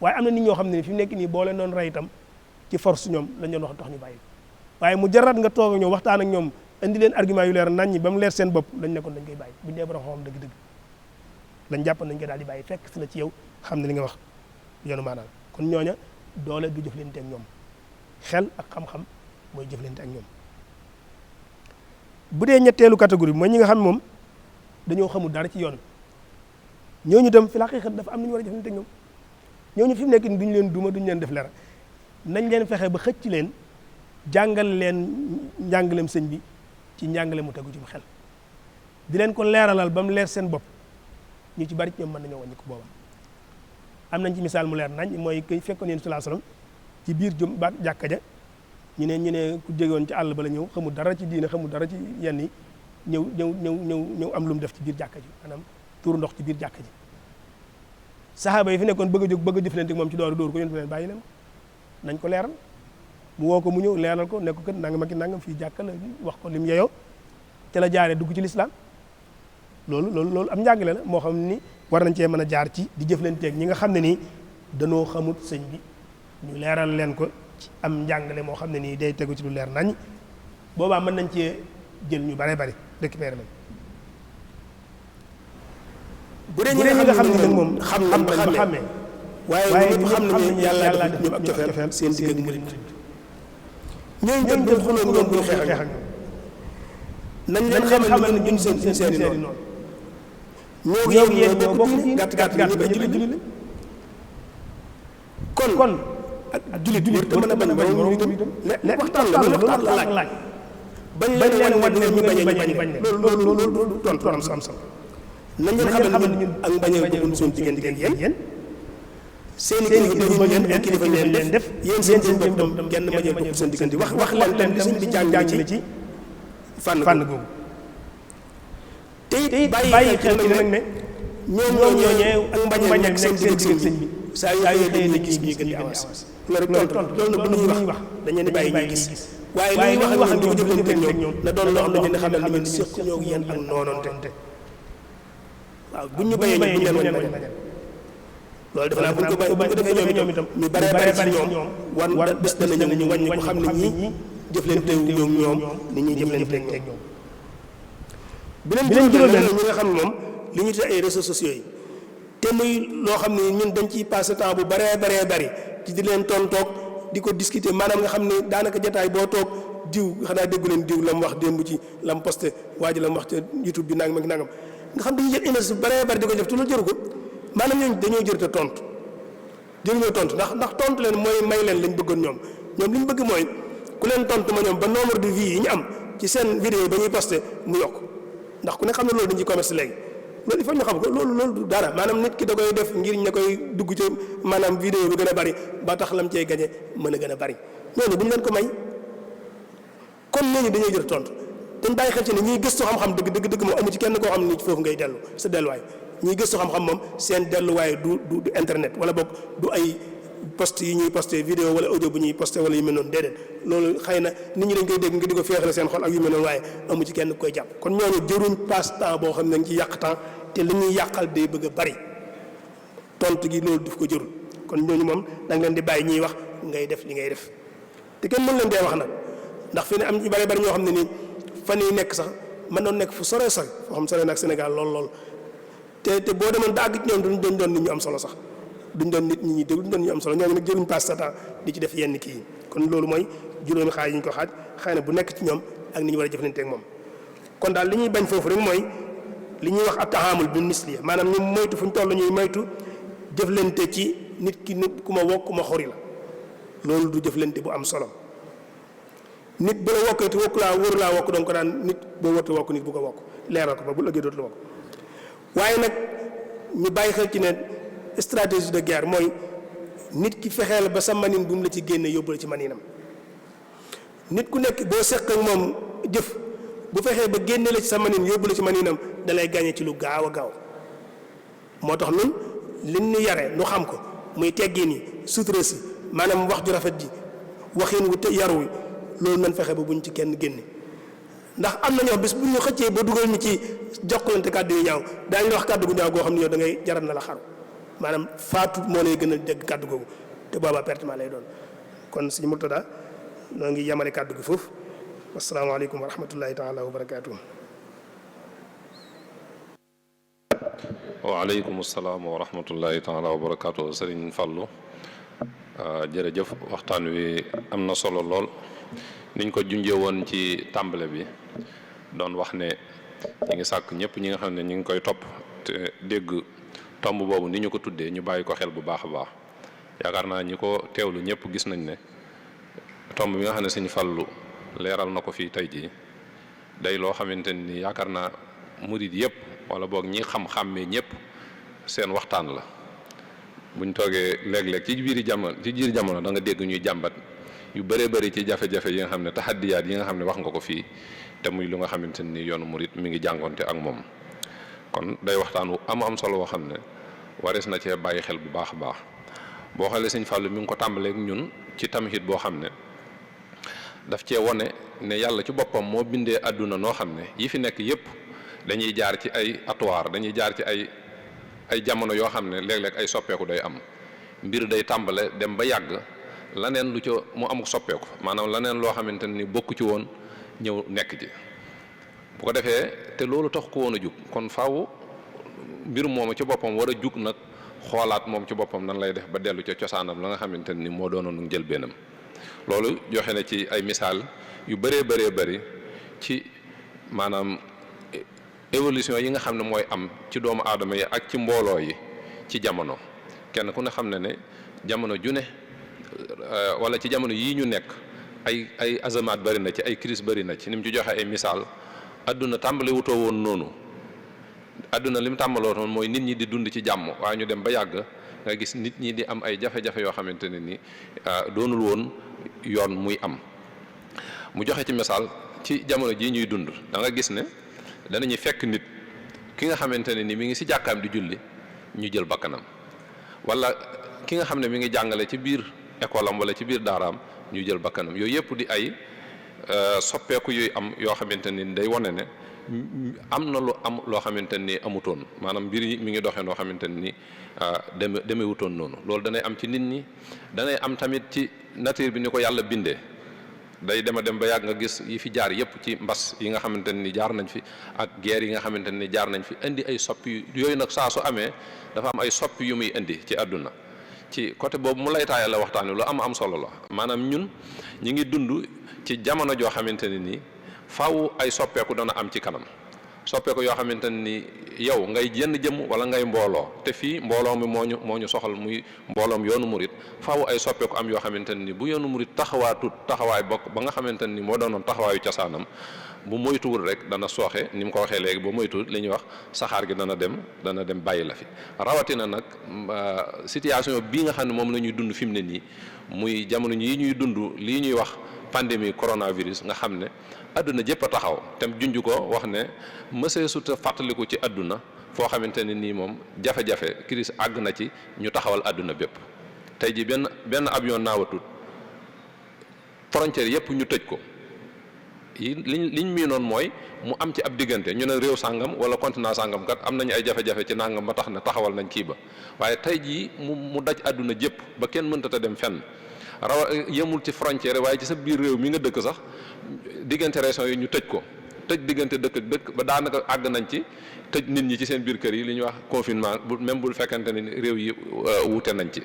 waaye am na nit ñoo xam ne ni fi mu nekk nii boo leen doon rey itam ci force ñoom lañ doon wax tax ñu bàyyi waaye mu jarat nga toog ak ñoom waxtaan ak ñoom indi leen argument yu leer nañ ñi ba mu leer seen bopp lañ nekkoon dañ koy bàyyi buñu dee borom xam dëgg-dëgg lañ jàppoon nañ koy daal di bàyyi fekk si la ci yow xam ne li nga wax yoonu maanaam kon ñooña doole du jëflante ak ñoom xel ak xam-xam mooy jëflante ak ñoom bu dee ñetteelu catégorie bi mooy ñi nga xam moom dañoo xamul dara ci yoon ñooñu dem fi la xaqiiqa dafa am nañu war a jëflante ak ñoom ñooñu fi mu nekk ni duñu leen duma duñu leen def leer nañ leen fexe ba xëcc leen jàngal leen njàngaleem sëñ bi ci njàngale mu tegu ci xel di leen ko leeralal ba mu leer seen bopp ñu ci bari ñoom mën nañoo wàññi ko booba. am nañ ci misaal mu leer nañ mooy kay fekkoon yéen sallallahu alayhi wasallam ci biir jàkka ja ñu ne ku jógewoon ci àll ba la ñëw xamul dara ci diine xamul dara ci yenn yi ñëw am lu mu def ci biir jàkka ji maanaam tuur ndox ci biir jàkka ji saxaaba yi fi nekkoon bëgg a jóg bëgg a jëflante ak moom ci dóor ko yéen leen bàyyi leen nañ ko leeral mu woo ko mu ñëw leeral ko nekk ko kat nangam ak nangam fii jàkka la wax ko lim yeyoo te la jaaree dugg ci lislaam loolu am njàngale la moo xam ni war nañ cee mën a jaar ci di jëflanteeg ñi nga xam ne nii danoo xamut sëñ bi ñu leeral leen ko ci am njàngale moo xam ne nii day tegu ci lu leer nañ boobaa mën nañ cee jël ñu bare bari récupérer lañ bu dee ñi nga xam ne nag moom xam ba xàmmee waaye ñëpp xam nañu yàlla def ñoom ak cofeel seen digg ak murit ñooñu tam bu xuloo ñoom bu xeex ak ñoom nañ leen xamal ne ñun seen noonu ñoo ngi yéen ñoo bokk gàtt ñëpp ay jullit la kon ak jullit te mën a bañ morom itam ne waxtaan la laaj bañ leen wan ne ñu bañ loolu tontu am solo nañ leen xamal ne ñun ak mbañee bokkuñ suñu diggante ak yéen seen kilifa ngeen ay kilifa leen def yéen seen bopp kenn mbañee bokkuñ seen diggante wax leen li sëñ bi jàngale ci fànn googu te it bàyyi xel ci nag ne ñoom ñooñee ak mbañee nekk seen digg sëñ bi saa yu xëyee ne gis ñuy gën di avancé loolu rek tontu loolu nag bu ñuy wax dañu ne bàyyi ñuy gis waaye li ñuy wax ak ñoom jëflante ak ñoom na doon loo xam ne xamal ni ñun séq ñoo yéen ak noonoonte waaw buñ ñu bayee ñu buñ leen bañ loolu defe naa buñ ko defee ñoom itam ñu bare bari ci ñoom war bés dana ñëw ñu wàññi ko xam ne ñii jëflante ñoom ni ñuy jëflante ak ñoom beneen juróom ñi nga xam ne moom li ñu tuddee ay réseaux sociaux yi te muy loo xam ne ñun dañ ciy passé temps bu baree bari ci di leen tontoog di ko discuter maanaam nga xam ne daanaka jotaay boo toog diw xanaa déggu leen diw la mu wax démb ci la mu posté waa ji la mu wax ca YouTube bi nangam ak nangam nga xam dañuy jël énergie bu baree bari di ko def te loolu jëru ko maanaam ñooñu dañoo jër te tontu jëruñoo tontu ndax tontu leen mooy may leen lañ bëggoon ñoom li ñu bëgg mooy ku leen tontu ma ñoom ba nombre de vues yi ñu am ci seen vidéo yi ba ñuy posté mu yokk ndax ku ne xam ne loolu dañ ci commerce léegi loolu il faut ñu xam ko loolu du dara maanaam nit ki da koy def ngir ña koy dugg ci maanaam vidéo bi gën a bari ba tax lam cey gañe mën a gën a bari ñooñu bu ñu leen ko may kon ñooñu dañuy jër tontu dañ bàyyi xel ci ne ñiy gëstu xam-xam dëgg moom amu ci kenn koo xam ne foofu ngay dellu sa delluwaay ñiy gëstu xam-xam moom seen delluwaay du internet wala boog du ay post yi ñuy posté vidéo wala audio bu ñuy posté wala yu mel noonu déedéet loolu xëy na nit ñi dañ koy dégg nga di ko féexale seen xol ak yu mel noonu waaye amu ci kenn koy jàpp kon ñooñu jëruñ passe temps boo xam ne dañ ci yàq temps te li ñuy yàqal day bëgg a bari tontu gi loolu daf ko jërul kon ñooñu moom da nga leen di bàyyi ñuy wax ngay def li ngay def te kenn mën leen dee wax nag ndax fi ne am ñu bari ñoo xam ne nii fan yi nekk sax mën noon nekk fu sore foo xam sore nag Sénégal lool te boo demoon ba àgg ci ñoom duñ doon nit ñu am solo sax duñ doon nit ñi déglu duñ doon ñu am solo ñooñu nag jëluñ passe sa temps di ci def yenn kii yi kon loolu mooy juróomi xaaj yi ñu ko xaaj xëy na bu nekk ci ñoom ak ni ñu war a jëflante ak moom kon daal li ñuy bañ foofu rek mooy li ñuy wax at-tahaamul bil misli maanaam ñu moytu fu ñu toll ñuy moytu jëflante ci nit ki nit ku ma wokk ma xori la loolu du jëflante bu am solo nit bu la wokkee te wokk laa wóoru laa wokk donc daan nit boo wërta wokk nit bu ko wokk leeral ko ba bu ëggee dootu la wokk waaye nag ñu bàyyi xel ci ne stratégie de guerre mooy nit ki fexeel ba sa manin bu mu la ci génne yóbbu la ci maninam nit ku nekk boo seq ak moom jëf bu fexee ba génne la ci sa manin yóbbu la ci maninam dalay gàññe ci lu gaaw a gaaw moo tax ñun liñ ñu yare nu xam ko muy teggin yi sutura si maanaam wax ju rafet ji waxin wu te yaru wi loolu nañ fexe ba buñ ci kenn génne ndax am na ñoo bis bu ñu xëccee ba dugal ñu ci jokkalante kàddu yu ñaaw daañu la wax kàddu gu ñaaw goo xam ne yow da ngay jaral na la xaru maanaam faatu moo lay gën a dégg kàddu googu te boobaa pertement lay doon kon Sëñ Murtada noo ngi yemale kàddu gi foofu wasalaamaaleykum wa rahmatullahi taala wa barakaatuh. waaleykum salaam wa rahmatullahi taala wa barakaatuh. Sëriñ Fallu jërëjëf waxtaan wi am na solo lool niñ ko junjee woon ci tàmbale bi doon wax ne ñi ngi sàkk ñëpp ñi nga xam ne ñi ngi koy topp te dégg tomb boobu ni ñu ko tuddee ñu bàyyi ko xel bu baax a baax yaakaar naa ñi ko teewlu ñëpp gis nañ ne tomb bi nga xam ne Sëñ Fallu leeral na ko fii tey jii day loo xamante ni yaakaar naa murid yëpp wala boog ñi xam-xàmmee ñëpp seen waxtaan la. buñ toogee léeg-léeg ci biir jamono da nga dégg ñuy jàmbat yu bëree bëri ci jafe-jafe yi nga xam ne taxaddiyaat yi nga xam ne wax nga ko fii te muy lu nga xamante ni yoonu murid mi ngi jàngoonte ak moom. kon day waxtaan wu am solo woo xam ne warees na cee bàyyi xel bu baax a baax boo xoolee Sëñ Fallu mi ngi ko tàmbaleeg ñun ci tamhid boo xam ne daf cee wone ne yàlla ci boppam moo bindee àdduna noo xam ne yi fi nekk yépp dañuy jaar ci ay atuwaar dañuy jaar ci ay jamono yoo xam ne léeg-léeg ay soppeeku day am mbir day tàmbale dem ba yàgg laneen lu ca mu am soppeeku maanaam laneen loo xamante ni bokku ci woon ñëw nekk ci bu ko defee te loolu tax ko woon a jug kon faaw mbir moomu ci boppam war a jug nag xoolaat moom ci boppam nan lay def ba dellu ca cosaanam la nga xamante ni moo doonoon njëlbéenam. loolu joxe na ci ay misaal yu bëree bëri ci maanaam évolution yi nga xam ne mooy am ci doomu aadama yi ak ci mbooloo yi ci jamono kenn ku ne xam ne jamono ju ne wala ci jamono yii ñu nekk ay azamaat bëri na ci ay crise bëri na ci ni mu ci joxe ay misaal. adduna tàmbale wutoo woon noonu adduna li mu tàmbaloo woon mooy nit ñi di dund ci jàmm waaye ñu dem ba yàgg nga gis nit ñi di am ay jafe-jafe yoo xamante ne ni doonul woon yoon muy am. mu joxe ci misaal ci jamono jii ñuy dund da nga gis ne danañuy fekk nit ki nga xamante ne ni mi ngi si jàkkaam di julli ñu jël bakkanam wala ki nga xam ne mi ngi jàngale ci biir école am wala ci biir daaraam ñu jël bakkanam yooyu yëpp di ay soppeeku yooyu am yoo xamante ni day wane ne am na lu am loo xamante ni amutoon maanaam mbir yi mi ngi doxee noo xamante ni demewutoon noonu loolu danay am ci nit ñi danay am tamit ci nature bi ni ko yàlla bindee day dem ba yàgg nga gis yi fi jaar yëpp ci mbas yi nga xamante ni jaar nañ fi ak guerre yi nga xamante ni jaar nañ fi indi ay soppi yooyu nag saa su amee dafa am ay soppi yu muy indi ci àdduna ci côté boobu mu lay taayal la waxtaan wi lu am solo la maanaam ñun ñi ngi dund ci jamono joo xamante ne nii faaw ay soppeeku dana am ci kanam soppeeku yoo xamante ne ni yow ngay jenn jëm wala ngay mbooloo te fii mbooloo mi moo ñu soxal muy mbooloom yoonu murit faaw ay soppeeku am yoo xamante ne ni bu yoonu murit taxawaay bokk ba nga xamante ne ni moo doonoon taxawaayu cosaanam bu moytuwul rek dana sooxe ni mu ko waxee léegi ba moytuwul li ñuy wax saxaar gi dana dem bàyyi la fi rawatina nag situation bii nga xam ne moom la ñuy dund fi mu ne nii muy jamono yi ñuy dund lii ñuy wax pandémie coronavirus nga xam ne adduna jëpp a taxaw te junj ko wax ne mësee suta fàttaliku ci adduna foo xamante ne nii moom jafe-jafe crise àgg na ci ñu taxawal adduna bépp tey ji benn avion naawatut frontière yëpp ñu tëj ko liñ miinoon mooy mu am ci ab diggante ñu ne réew sàngam wala continent sàngam kat am nañu ay jafe-jafe ci nangam ba tax na taxawal nañ kii ba waaye tey jii mu daj adduna jëpp ba kenn mënta ta dem fenn yemul ci frontière waaye ci sa biir réew mi nga dëkk sax diggante régions yi ñu tëj ko tëj diggante dëkk ak dëkk ba daanaka àgg nañ ci tëj nit ñi ci seen biir kër yi li ñuy wax confinement même bul fekkante ne réew yi wuute nañ ci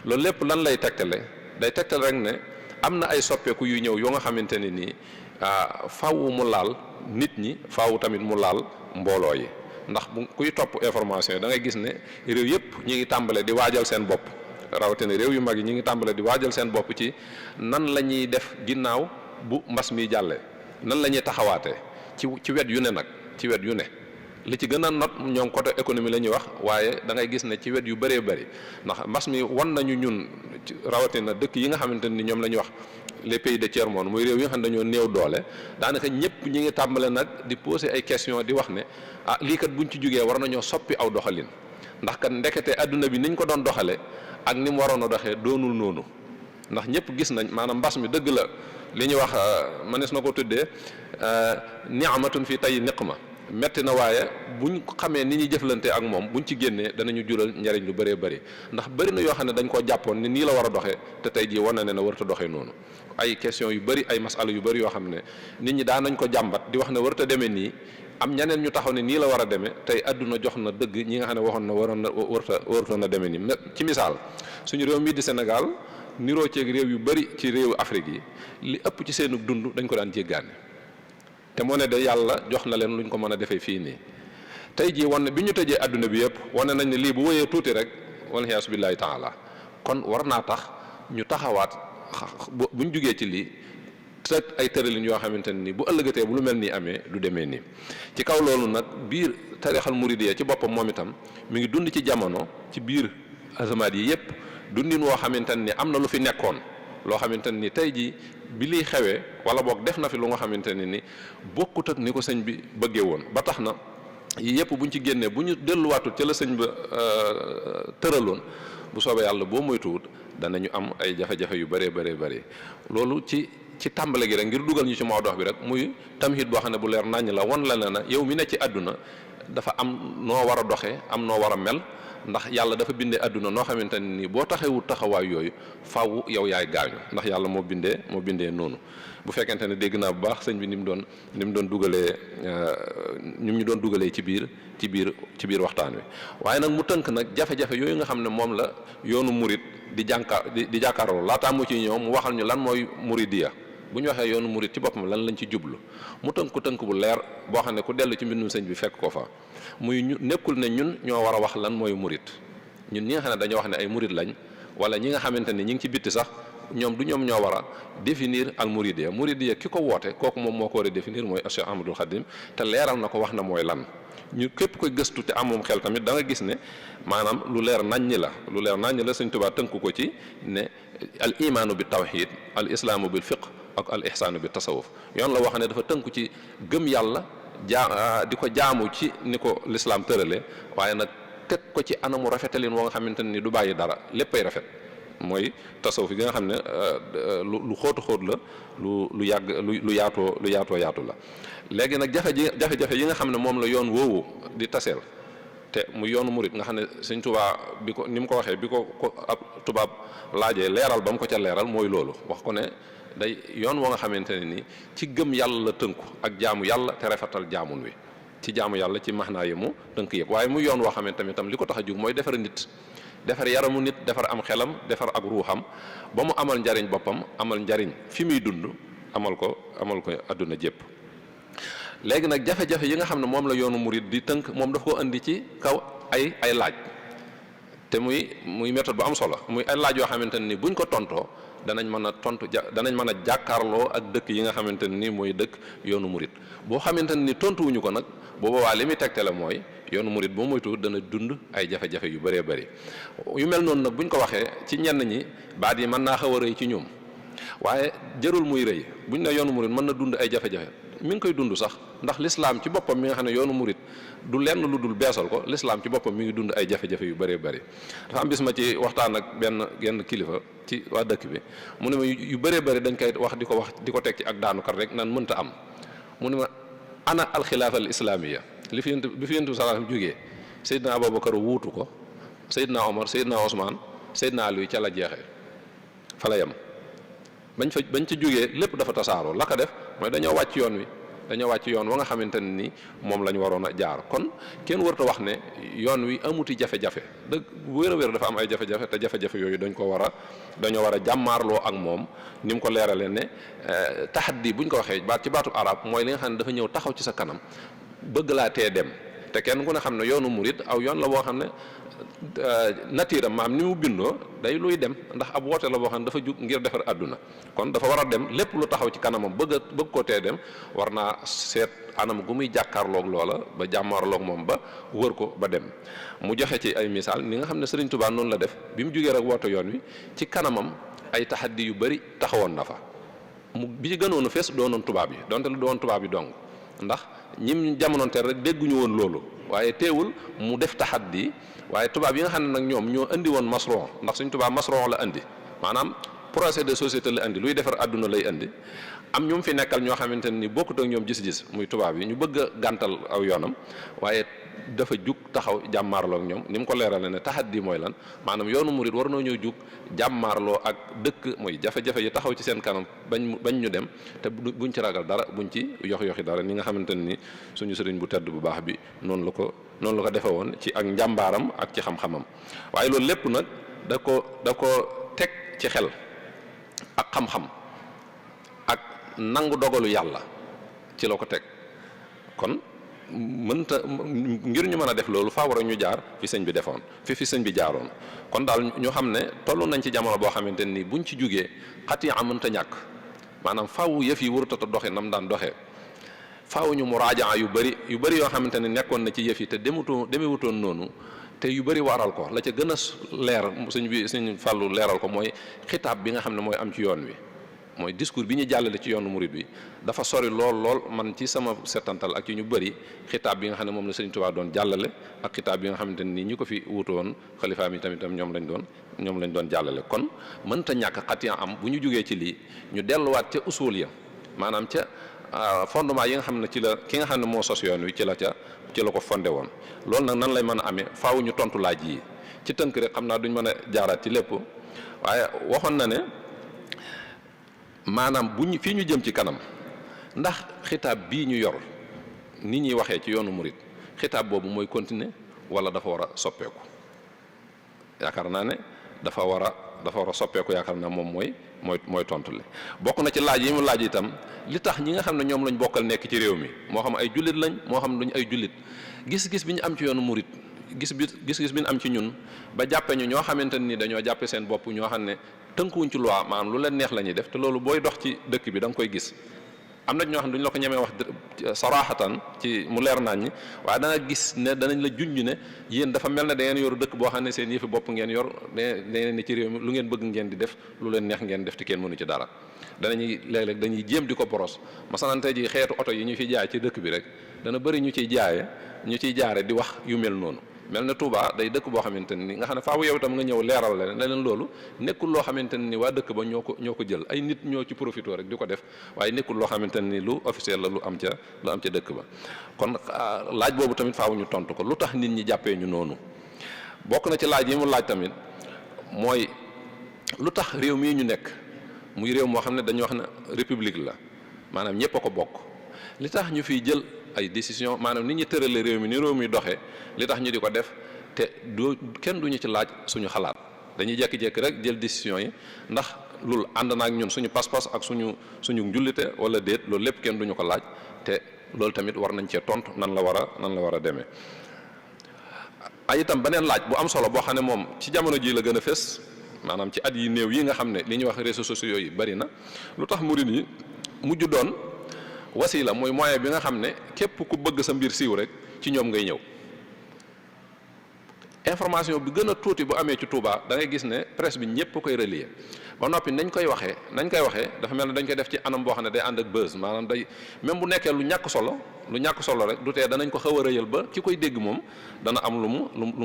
loolu lépp lan lay tegtale day tegtale rek ne am na ay soppeeku yu ñëw yoo nga xamante ne nii faaw mu laal nit ñi faaw tamit mu laal mbooloo yi ndax bu kuy topp information yi da ngay gis ne réew yëpp ñi ngi tàmbale di waajal seen bopp rawatina réew yu mag yi ñi ngi tàmbale di waajal seen bopp ci nan la ñuy def ginnaaw bu mbas mi jàllee nan la ñuy taxawaatee ci wet yu ne nag ci wet yu ne li ci gën a not ñoom côté économie la ñuy wax waaye da ngay gis ne ci wet yu bëree bëri ndax mbas mi wan nañu ñun rawatina dëkk yi nga xamante ni ñoom la ñuy wax les pays de tiers monde muy réew yi nga xam ne dañoo néew doole daanaka ñëpp ñi ngi tàmbale nag di poser ay questions di wax ne lii kat buñ ci jógee war nañoo soppi aw doxalin ndax kat ndekete adduna bi niñ ko doon doxale ak ni mu waroon a doxee doonul noonu ndax ñëpp gis nañ maanaam mbas mi dëgg la li ñuy wax mënees na ko tuddee ni'matun fi tay niqma metti na waaye buñ xamee ni ñuy jëflante ak moom buñ ci génnee danañu jural njariñ lu bëree bëri ndax bëri na yoo xam ne dañ koo jàppoon ni nii la war a doxee te tey jii wane ne na warut a doxee noonu ay question yu bëri ay masala yu bëri yoo xam ne nit ñi daan nañ ko jàmbat di wax ne warut a demee nii am ñeneen ñu taxaw ne nii la war a demee tey adduna jox na dëgg ñi nga xam ne waxoon na warutoon na demee nii ci misaal suñu réew mii di Sénégal niroo ceeg réew yu bëri ci réewu Afrique yi li ëpp ci seenu dund dañ ko daan jéggaane te moo ne de yàlla jox na leen luñ ko mën a defee fii nii tey jii wane bi ñu tëjee adduna bi yëpp wane nañ ne lii bu wëyee tuuti rek waliyaasu billaahi taala kon war naa tax ñu taxawaat buñ jugee ci lii teg ay tëralin yoo xamante ne ni bu ëllëgatee bu lu mel nii amee du demee nii. ci kaw loolu nag biir tarixal muridiyya ci boppam moom itam mi ngi dund ci jamono ci biir azamaat yi yépp dundin woo xamante ne ni am na lu fi nekkoon loo xamante ne ni tey jii bi liy xewee wala boog def na fi lu nga xamante ne ni bokkut ak ni ko sëñ bi bëggee woon ba tax na yii yëpp buñ ci génnee bu ñu delluwaatul ca la sëñ ba tëraloon bu soobee yàlla boo moytuwut danañu am ay jafe-jafe yu bëree bëri loolu ci tàmbale gi rek ngir dugal ñu ci mawdoox bi rek muy tamhid boo xam ne bu leer naññ la won la ne na yow mi ne ci àdduna dafa am noo war a doxee am noo war a mel ndax yàlla dafa bindee àdduna noo xamante ne nii boo taxawut taxawaay yooyu faaw yow yaay gaañu ndax yàlla moo bindee noonu. bu fekkente ne dégg naa bu baax sëñ bi ni mu doon dugalee ñu doon dugalee ci biir waxtaan wi waaye nag mu tënk nag jafe-jafe yooyu nga xam ne moom la yoonu murit di jàkkaarloo laataa mu ci ñëw mu waxal ñu lan mooy muridiyya bu ñu waxee yoonu murit ci boppam lan lañ ci jublu mu tënk bu leer boo xam ne ku dellu ci mbindum sëñ bi fekk ko fa muy ñu nekkul ne ñun ñoo war a wax lan mooy murit ñun ñi nga xam ne dañoo wax ne ay murit lañ wala ñi nga xamante ni ñi ngi ci bitti sax ñoom ñoo war a définir al muridiyya ki ko woote kooku moom moo ko war a définir mooy Cheikh Ahmadul Khadim te leeral na ko wax na mooy lan ñu képp koy gëstu te am moom xel tamit da nga gis ne maanaam lu leer naññi la Sëñ Tuubaa tënku ko ci ne al imaanu bi tawhid al islaamu bil fiqh ak al ihsaanu bi tasawuf yoon la wax ne dafa tënku ci gëm yàlla di ko jaamu ci ni ko lislaam tërale waaye nag teg ko ci anamu rafetalin woo nga xamante ni du bàyyi dara léppay rafet mooy tasawuf yi nga xam ne lu xóotu la lu yàgg lu yaatoo la léegi nag jafe-jafe yi nga xam ne moom la yoon woowu di taseel te mu yoonu murit nga xam ne Sëñ Tuubaa bi ko ni mu ko waxee bi ko ab tubaab laajee leeral ba mu ko ca leeral mooy loolu wax ko ne day yoon woo nga xamante ne ni ci gëm yàlla la tënku ak jaamu yàlla te rafetal jaamun wi ci jaamu yàlla ci maxnaa yi mu tënk yëpp waaye mu yoon woo xamante tamit li ko tax a jug mooy defar nit defar yaramu nit defar am xelam defar ak ruuxam ba mu amal njariñ boppam amal njariñ fi muy dund amal ko adduna jépp léegi nag jafe-jafe yi nga xam ne moom la yoonu murid di tënk moom daf ko indi ci kaw ay laaj te muy méthode bu am solo muy ay laaj yoo xamante ne ni buñ ko tontoo danañ mën a jàkkaarloo ak dëkk yi nga xamante ne ni mooy dëkk yoonu murid boo xamante ne ni tontuwuñu ko nag boobaa li muy tegte la mooy yoonu murid boo moytu dana dund ay jafe-jafe yu bëree bëri yu mel noonu nag buñ ko waxee ci ñenn ñi baat yi mën naa xaw a rëy ci ñoom waaye jërul muy rëy buñ ne yoonu murid mën na dund ay jafe-jafe mi ngi koy dund sax ndax lislaam ci boppam mi nga xam ne yoonu murid du lenn lu dul beesal ko lislaam ci boppam mi ngi dund ay jafe-jafe yu bëree bëri dafa am bis ma ci waxtaan ak genn kilifa ci waa dëkk bi mu ne ma yu bëree bëri dañ koy wax di ko teg ci ak daanukat rek naan mënta am mu ne ma ana alxilaafa al islaamiya bi fi yonent bi salaam jógee Seydina Aboubacar wuutu ko Seydina Omar Seydina Ousmane Seydina Aliou ca la jeexee fa la yem bañ ca jógee lépp dafa tasaaroo la ko def mooy dañoo wàcc yoon wa nga xamante ne ni moom la ñu waroon a jaar kon kenn warut a wax ne yoon wi amuti jafe-jafe dëgg wér dafa am ay jafe-jafe te jafe-jafe yooyu dañoo war a jàmmaarloo ak moom ni mu ko leeralee ne taxaddi buñ ko waxee ci baatu arab mooy li nga xam ne dafa ñëw taxaw ci sa kanam bëgg laa tee dem te kenn ku ne xam ne yoonu murid aw yoon la boo xam ne nature am maam ni mu bindoo day luy dem ndax ab woote la boo xam ne dafa jug ngir defar àdduna kon dafa war a dem lépp lu taxaw ci kanamam bëgg koo tee dem war naa seet anam gu muy jàkkaarloog loola ba jàmmaarloog moom ba wër ko ba dem mu joxe ci ay misaal ni nga xam ne Serigne Touba noonu la def bi mu jugee rek woote yoon wi ci kanamam ay taxaddi yu bari taxawoon na fa bi ci gënoon a fees doonoon tubaab yi donte lu doon tubaab yi dong ndax ñim jamonoonte rek dégguñu woon loolu waaye teewul mu def taxaddi waaye tubaab yi nga xam ne nag ñoom ñoo indi woon masron ndax suñ tubaab masron la indi maanaam projet de société la indi luy defar àdduna lay indi am ñu fi nekkal ñoo xamante ne ni bokkut ak ñoom gis-gis muy tubaab yi ñu bëgg a gàntal aw yoonam waaye dafa jug taxaw jàmmaarloo ak ñoom ni mu ko leerale ne taxaddi mooy lan maanaam yoonu murid war noo ñëw jug jàmmaarloo ak dëkk mooy jafe-jafe yi taxaw ci seen kanam bañ ñu dem te buñ ci ragal dara buñ ci yoxi dara ni nga xamante ne ni suñu sëriñ bu tedd bu baax bi noonu la ko defe woon ci ak njàmbaaram ak ci xam-xamam waaye loolu lépp nag da ko teg ci xel ak xam-xam ak nangu dogalu yàlla ci la ko teg kon mënta ngir ñu mën a def loolu faaw war ñu jaar fi sëñ bi defoon fi sëñ bi jaaroon. kon daal ñu xam ne toll nañ ci jamono boo xamante ni buñ ci jugee xat yi am mënta ñàkk, maanaam faaw yëf yi warut a doxe nam daan doxee. faaw ñu muraajaa yu bëri yoo xamante ne nekkoon na ci yëf yi te demewutoon noonu, te yu bëri waral ko. la ca gën a leer sëñ Fàllu leeral ko mooy xitaab bi nga xam ne mooy am ci yoon wi, mooy discours bi ñu jàllale ci yoonu murid bi dafa sori lool man ci sama setantal ak ci ñu bëri xitaab bi nga xam ne moom la Sëriñ Tuubaa doon jàllale ak xitaab bi nga xamante ni ñi ko fi wutoon xalifaam yi tamitam ñoom lañ doon jàllale. kon mënta ñàkk xatiya am bu ñu jógee ci lii ñu delluwaat ca usul ya, maanaam ca fondement yi nga xam ne ci la ki nga xam ne moo sos yoon wi ci la ko fondé woon. loolu nag nan lay mën a amee faaw ñu tontu laaj yi ci tënk rek, xam naa duñ mën a jaaraat ci lépp, waaye waxoon na ne maanaam fii ñu jëm ci kanam ndax xitaab bii ñu yor ni ñuy waxee ci yoonu murit xitaab boobu mooy continuer wala dafa war a soppeeku. yaakaar naa ne dafa war a soppeeku. yaakaar naa moom mooy tontu li bokk na ci laaj yi mu laaj itam li tax ñi nga xam ne ñoom lañ bokkal nekk ci réew mi moo xam ay jullit lañ moo xam duñ ay jullit, gis-gis bi ñu am ci yoonu murit gis-gis bi ñu am ci ñun ba jàppe ñu ñoo xamante ni dañoo jàppe seen bopp ñoo xam ne tënkuwuñ ci loi, maanaam lu leen neex la ñuy def. te loolu booy dox ci dëkk bi da nga koy gis. am na ñoo xam ne duñ la ko ñemee wax saraxatan ci mu leer nañ ñi, waaye da nga gis ne danañ la junj ne yéen dafa mel ne da ngeen yoru dëkk boo xam ne seen yëfi bopp ngeen yor ne ci réew mi lu ngeen bëgg ngeen di def, lu leen neex ngeen def te kenn mënu ci dara. léeg-léeg dañuy jéem di ko boros. masalan tey ji xeetu oto yi ñu fi jaay ci dëkk bi rek dana bëri ñu ciy jaare di wax yu mel noonu. mel na Touba day dëkk boo xamante ni nga xam ne faaw yow itam nga ñëw leeral leen loolu nekkul loo xamante ni waa dëkk ba ñoo ko jël, ay nit ñoo ci profité rek di ko def, waaye nekkul loo xamante ni lu officiel la lu am ca dëkk ba. kon laaj boobu tamit faaw ñu tontu ko, lu tax nit ñi jàppee ñu noonu. bokk na ci laaj yi mu laaj tamit mooy lu tax réew mii ñu nekk muy réew moo xam ne dañuy wax ne république la, maanaam ñëpp a ko bokk, li tax ñu fiy jël ay décision, maanaam nit ñi tërale réew mi ni réew mi doxee, li tax ñu di ko def te kenn duñu ci laaj suñu xalaat. dañuy jékki-jékki rek jël décision yi ndax loolu ànd na ak ñun suñu pas-pas ak suñu njullite wala déet, loolu lépp kenn duñu ko laaj. te loolu tamit war nañ cee tontu nan la war a demee. ay itam beneen laaj bu am solo boo xam ne moom ci jamono ji la gën a fës, maanaam ci at yi néew yi nga xam ne li ñuy wax réseaux sociaux yi bari na, lu tax murid yi mujj doon wasila, mooy moyen bi nga xam ne képp ku bëgg sa mbir siiw rek ci ñoom ngay ñëw. information bi gën a tuuti bu amee ci Touba da ngay gis ne presse bi ñëpp koy relier ba noppi nañ koy waxee dafa mel ne dañ koy def ci anam boo xam ne day ànd ak buzz, maanaam day même bu nekkee lu ñàkk solo rek du tee danañ ko xaw a rëyal ba ki koy dégg moom dana am lu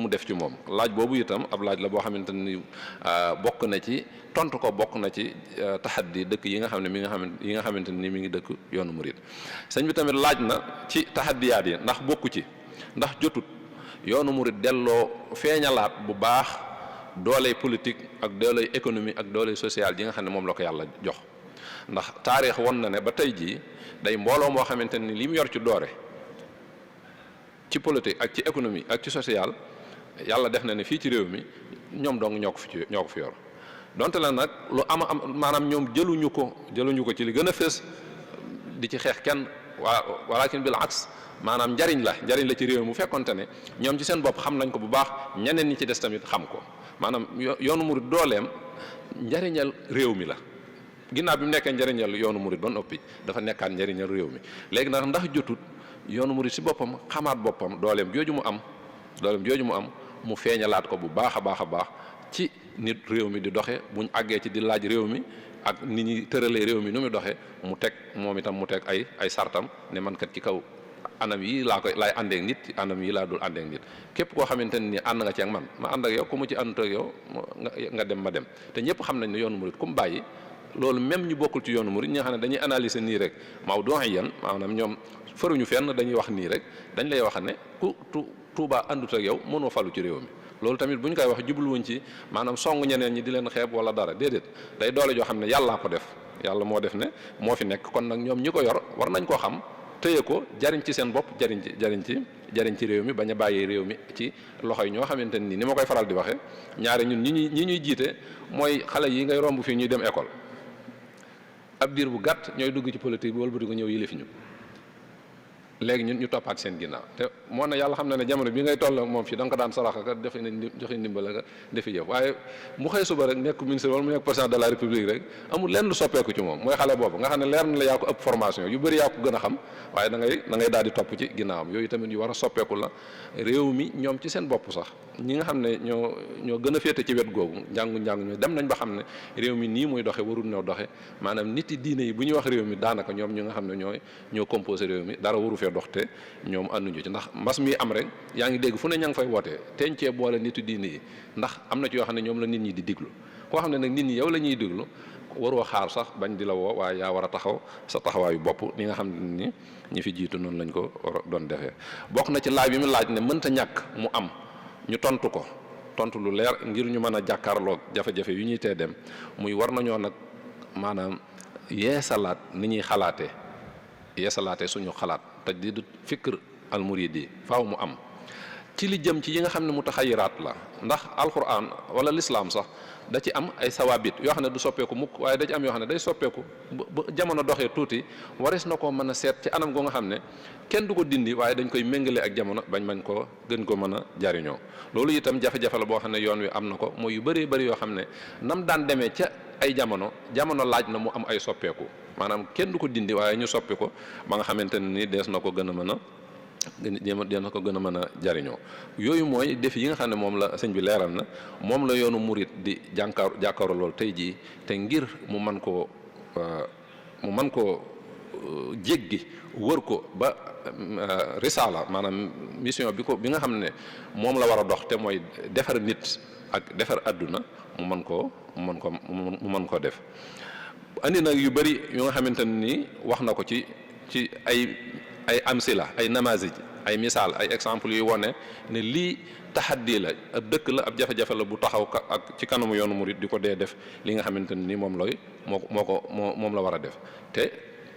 mu def ci moom. laaj boobu itam ab laaj la boo xamante ni bokk na ci tontu ko, bokk na ci taxaddi dëkk yi nga xam ne yi nga xamante ni mi ngi dëkk yoonu murid. sëñ bi tamit laaj na ci taxaddiyaat yi ndax bokku ci, ndax jotut yoonu murid delloo feeñalaat bu baax dooley politique ak dooley économie ak dooley sociale yi nga xam ne moom la ko yàlla jox. ndax taarix won na ne ba tey jii day mbooloo moo xamante ni li mu yor ci doore ci politique ak ci économie ak ci social, yàlla def na ne fii ci réew mi ñoom dong ñoo ko fi yor. donte la nag lu am maanaam ñoom jëluñu ko ci li gën a fës di ci xeex kenn, walakin bil aks, maanaam njariñ la ci réew mi bu fekkonte ne ñoom ci seen bopp xam nañ ko bu baax, ñeneen ñi ci des tamit xam ko. maanaam yoonu murid dooleem njariñal réew mi la, ginnaaw bi mu nekkee njariñal yoonu murid ba noppi dafa nekkaat njariñal réew mi. léegi nag ndax jotut yoonu murid si boppam xamaat boppam dooleem jooju mu am mu feeñalaat ko bu baax a baax ci nit réew mi di doxe buñ àggee ci di laaj réew mi ak nit ñi tëralee réew mi nu mu doxe mu teg ay sartam ne man kat ci kaw anam yi laay àndeek nit, anam yi laa dul àndeek nit. képp koo xamante ni ànd nga ci ak man ma ànd ak yow, ku mu ci ànd ak yow nga dem ma dem. te ñëpp xam nañ ne yoonu murid ku mu bàyyi loolu même ñu bokkul ci yoonu murid ñi nga xam ne dañuy analyser nii rek mawdu'iyan, maanaam ñoom faruñu fenn dañuy wax nii rek, dañ lay wax ne ku Tuubaa àndut ak yow mënoo falu ci réew mi. loolu tamit bu ñu koy wax jubluwuñ ci maanaam song ñeneen ñi di leen xeeb wala dara, déedéet, day doole joo xam ne yàllaa ko def, yàlla moo def ne moo fi nekk. kon nag ñoom ñi ko yor war nañ koo xam, téye ko, jariñ ci seen bopp, jariñ ci réew mi, bañ a bàyyi réew mi ci loxo yi ñoo xamante ni ma koy faral di waxee ñaare ñun ñi ñuy jiite mooy xale yi ngay romb fii ñuy dem école, ab diir bu gàtt ñooy dugg ci politique bi wala bu di ko ñëw yilif ñu. léegi ñun ñu toppaat seen ginnaaw te moo ne yàlla xam na ne jamono bi ngay toll moom fii da nga ko daan saraxa ka defe ne joxe ndimbal ka defi yëf waaye mu xëy suba rek nekk ministre wala mu nekk président de la république rek amul lenn lu soppeeku ci moom mooy xale boobu nga xam ne leer na la yaa ko ëpp formation yu bëri yaa ko gën a xam waaye da ngay daal di topp ci ginnaawam yooyu tamit yu war a soppeeku la réew mi ñoom ci seen bopp sax ñi nga xam ne ñoo gën a féete ci wet googu njàngu ñu dem nañ ba xam ne réew mi nii muy doxe warul ñoo doxe maanaam nit yi diine yi bu ñuy wax réew mi daanaka ñoom ñi nga xam ne ñoo composé réew mi dara waru fee dox te ñoom ànduñu ci ndax mbas mi am rek yaa ngi dégg fu ne ña ngi fay wootee teñ cee boole nitu diine yi ndax am na ci yoo xam ne ñoom la nit ñi di diglu koo xam ne nag nit ñi yow la ñuy diglu waroo xaar sax bañ di la woo waaye yaa war a taxaw sa taxawaayu bopp ni nga xam ne ni ñi fi jiitu noonu lañ ko doon defee bokk na ci laaj bi mu laaj ne mënta ñàkk mu am ñu tontu ko tontu lu leer ngir ñu mën a jàkkaarloog jafe-jafe yu ñuy tee dem muy war nañoo nag maanaam yeesalaat ni ñuy xalaatee suñu xalaat tajdiidu fikr al muridi faaw mu am ci li jëm ci yi nga xam ne mutaxayiraat la ndax alquran wala lislaam sax da ci am ay sawaabit yoo xam ne du soppeeku mukk waaye da ci am yoo xam ne day soppeeku ba jamono doxee tuuti waris na koo mën a seet ci anam goo nga xam ne kenn du ko dindi waaye dañ koy méngale ak jamono bañ mañ koo gën ko mën a jariñoo loolu itam jafe-jafe la boo xam ne yoon wi am na ko mooy yu bëree bëri yoo xam ne nam daan demee ca ay jamono laaj na mu am ay soppeeku maanaam kenn du ko dindi waaye ñu soppi ko ba nga xamante ne ni dees na ko gën a mën a dina ko gën a mën a jariñoo yooyu mooy défi yi nga xam ne moom la sëñ bi leeral na moom la yoonu murit di jàkkaarloo lool tey jii te ngir mu mën koo jéggi wër ko ba risaala maanaam mission bi nga xam ne moom la war a dox te mooy defar nit ak defar àdduna mu mën koo def andi nag yu bëri yu nga xamante ne nii wax na ko ci ay amsila ay namazij ay misaal ay exemple yuy wone ne lii taxaddi la ab dëkk la ab jafe-jafe la bu taxaw ak ci kanamu yoonu murit di ko dee def li nga xamante ne ni moom la war a def te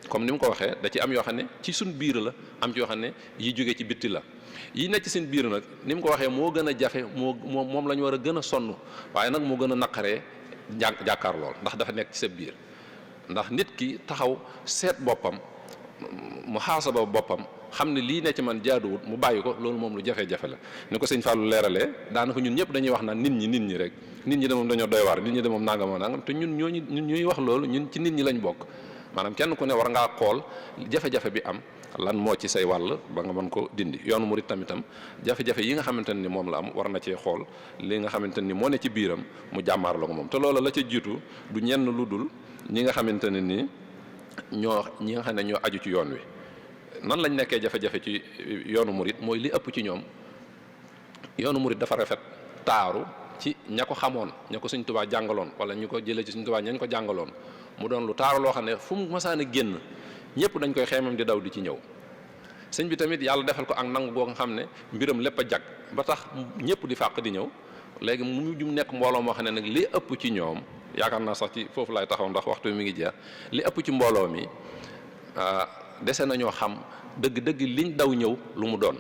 comme ni mu ko waxee da ci am yoo xam ne ci suñ biir la am ci yoo xam ne yi jóge ci bitti la yi nekk ci seen biir nag ni mu ko waxee moo gën a jafe moom la ñu war a gën a sonn waaye nag moo gën a naqaree jàkkaar lool ndax dafa nekk ci sa biir ndax nit ki taxaw seet boppam mu xaasaba boppam xam ne lii ne ci man jaaduwut mu bàyyi ko loolu moom lu jafe-jafe la ni ko sëñ Fallou leeralee daanaka ñun ñëpp dañuy wax naan nit ñi rek nit ñi de moom dañoo doy waar nit ñi de moom nangam te ñun ñuy wax loolu ñun ci nit ñi lañ bokk maanaam kenn ku ne war ngaa xool jafe-jafe bi am lan moo ci say wàll ba nga mën ko dindi yoonu murit tamitam jafe-jafe yi nga xamante ne ni moom la am war na cee xool li nga xamante ni moo ne ci biiram mu jàmmaarloo ko moom te loola la ca jiitu du ñenn lu dul ñi nga xamante ne ni ñi nga xam ne ñoo aju ci yoon wi nan lañ nekkee jafe-jafe ci yoonu murit mooy li ëpp ci ñoom yoonu murit dafa rafet taaru ci ña ko xamoon ña ko Sëñ Tuubaa jàngaloon wala ñu ko jëlee ci Sëñ Tuubaa ñañ ko jàngaloon mu doon lu taaru loo xam ne fu mu masaan a génn ñëpp dañ koy xeemam di daw di ci ñëw sëñ bi tamit yàlla defal ko ak nangu goo nga xam ne mbiram lépp a jag ba tax ñëpp di fàq di ñëw léegi mu jum nekk mbooloo moo xam ne nag li ëpp ci ñoom yaakaar naa sax ci foofu laay taxaw ndax waxtu mi ngi jeex li ëpp ci mbooloo mi dese nañoo xam dëgg-dëgg liñ daw ñëw lu mu doon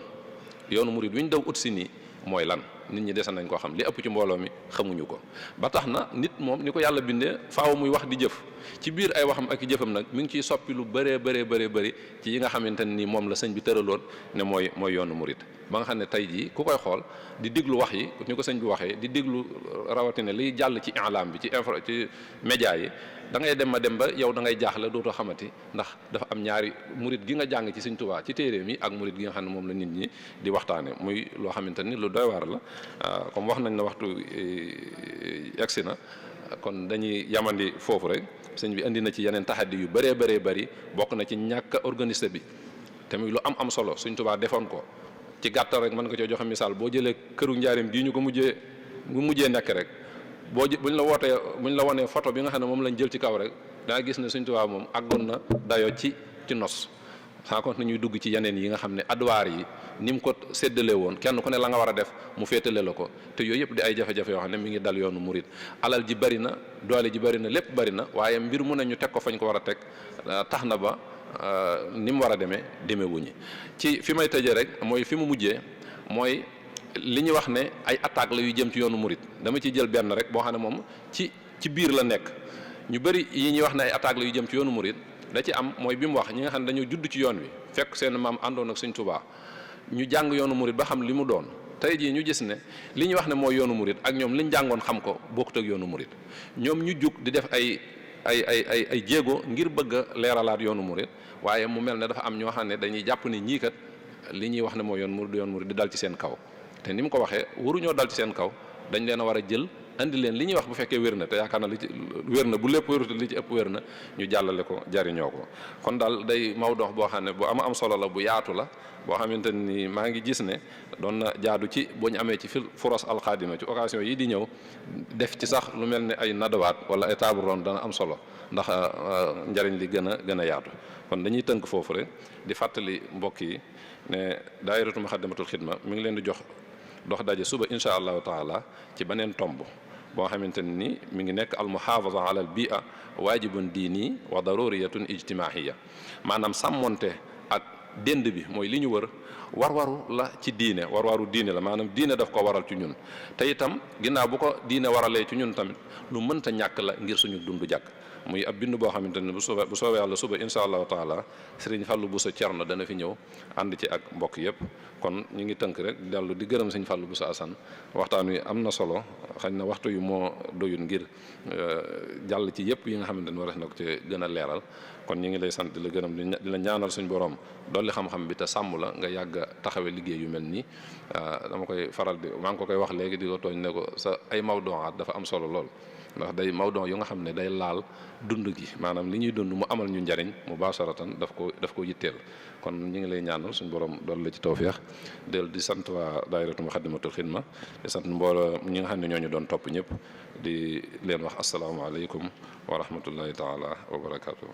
yoonu murid wi ñu daw ut si nii mooy lan nit ñi dese nañ koo xam li ëpp ci mbooloo mi xamuñu ko ba tax na nit moom ni ko yàlla bindee faaw muy wax di jëf ci biir ay waxam ak jëfam nag mi ngi ciy soppi lu bëree bëri ci yi nga xamante ne ni moom la sëñ bi tëraloon ne mooy yoonu murid ba nga xam ne tey jii ku koy xool di déglu wax yi ni ko sëñ bi waxee di déglu rawatina liy jàll ci i'lam bi ci média yi da ngay dem ba yow da ngay jaaxle dootoo xamati ndax dafa am ñaari murid gi nga jàng ci Sëñ Tuubaa ci téere mi ak murid gi nga xam ne moom la nit ñi di waxtaane muy loo xamante ni lu doy waar la comme wax nañ ne waxtu yegsi na kon dañuy yamandi foofu rek sëñ bi indi na ci yeneen taxaddi yu bëree bëri bokk na ci ñàkk a organisé bi tamit lu am solo Sëñ Tuubaa defoon ko ci gàttal rek mën nga coo joxe misaal boo jëlee këru njaarim gii ñu ko mujjee nekk rek buñ la wonee photo bi nga xam ne moom lañ jël ci kaw rek daa gis ne Sëñ Tuubaa moom àggoon na dayoo ci nos sans compte ñuy dugg ci yeneen yi nga xam ne adwaar yi ni mu ko séddalee woon kenn ku ne la nga war a def mu féetale la ko te yooyu yëpp di ay jafe-jafe yoo xam ne mi ngi dal yoonu murit alal ji bari na doole ji bari na lépp bari na waaye mbir mu ne ñu teg ko fañ ko war a teg tax na ba ni mu war a demee wuñi ci fi may tëjee rek mooy fi mu mujjee mooy li ñu wax ne ay attaque la yu jëm ci yoonu murit dama ciy jël benn rek boo xam ne moom ci biir la nekk ñu bëri yi ñuy wax ne ay attaque la yu jëm ci yoonu murit da ci am mooy bi mu wax ñi nga xam ne dañoo judd ci yoon wi fekk seen maam àndoon ak Sëñ Tuubaa ñu jàng yoonu murit ba xam li mu doon tey jii ñu gis ne li ñu wax ne mooy yoonu murit ak ñoom liñ jàngoon xam ko bokkut ak yoonu murit ñoom ñu jug di def ay jéego ngir bëgg a leeralaat yoonu murit waaye mu mel ne dafa am ñoo xam ne dañuy jàpp ni ñii kat li ñuy wax ne mooy yoonu murit di dal ci seen kaw te ni mu ko waxee waruñoo dal ci seen kaw dañ leen a war a jël andi leen li ñuy wax bu fekkee wér na te yaakaar na li ci wér na bu lépp wérut li ci ëpp wér na ñu jàllale ko jariñoo ko kon daal day mawduu boo xam ne bu am solo la bu yaatu la boo xamante ni maa ngi gis ne doon na jaadu ci boo ñu amee ci furas alxaadima ci occasion yi di ñëw def ci sax lu mel ne ay nadawaat wala ay table ronde dana am solo ndax njariñ li gën a yaatu kon dañuy tënk foofu rek di fàttali mbokk yi ne daayiratu Muxaddamatul Xidma mi ngi leen di jox dox daje suba insha allahu taala ci beneen tomb boo xamante ni mi ngi nekk al muhafaza ala al bia waajibun diini wa daruriyatun ijtimaiya maanaam sàmmonte ak dend bi mooy li ñu wër warwaru la ci diine warwaru diine la maanaam diine daf ko waral ci ñun te itam ginnaaw bu ko diine waralee ci ñun tamit lu mënta ñàkk la ngir suñu dund jàkk muy ab bind boo xamante ne bu soobee yàlla suba insha allahu taala Sëriñ Fallu Buso Cerno dana fi ñëw ànd ci ak mbokk yëpp kon ñu ngi tënk rek dellu di gërëm Sëriñ Fallu Buso Asan waxtaan wi am na solo xañ na waxtu yu moo doyul ngir jàll ci yëpp yi nga xamante ne war na ko ci gën a leeral kon ñu ngi lay sant di la gërëm di la ñaanal suñu borom dolli xam-xam bi te sàmm la nga yàgg a taxawe liggéey yu mel nii dama koy faral maa ngi ko koy wax léegi di ko tooñ ne ko sa ay mawduwaat dafa am solo lool ndax day mawdu yu nga xam ne day laal dund gi maanaam li ñuy dund mu amal ñu njariñ mu baasaratan daf ko yitteel kon ñu ngi lay ñaanal suñu borom dool la ci tawfeex del di sant waa daayiratu Muxaddamatul Xidma di sant mbooloo ñi nga xam ne ñoo ñu doon topp ñëpp di leen wax asalaamaaleykum wa rahmatullahi taala wa barakaatuh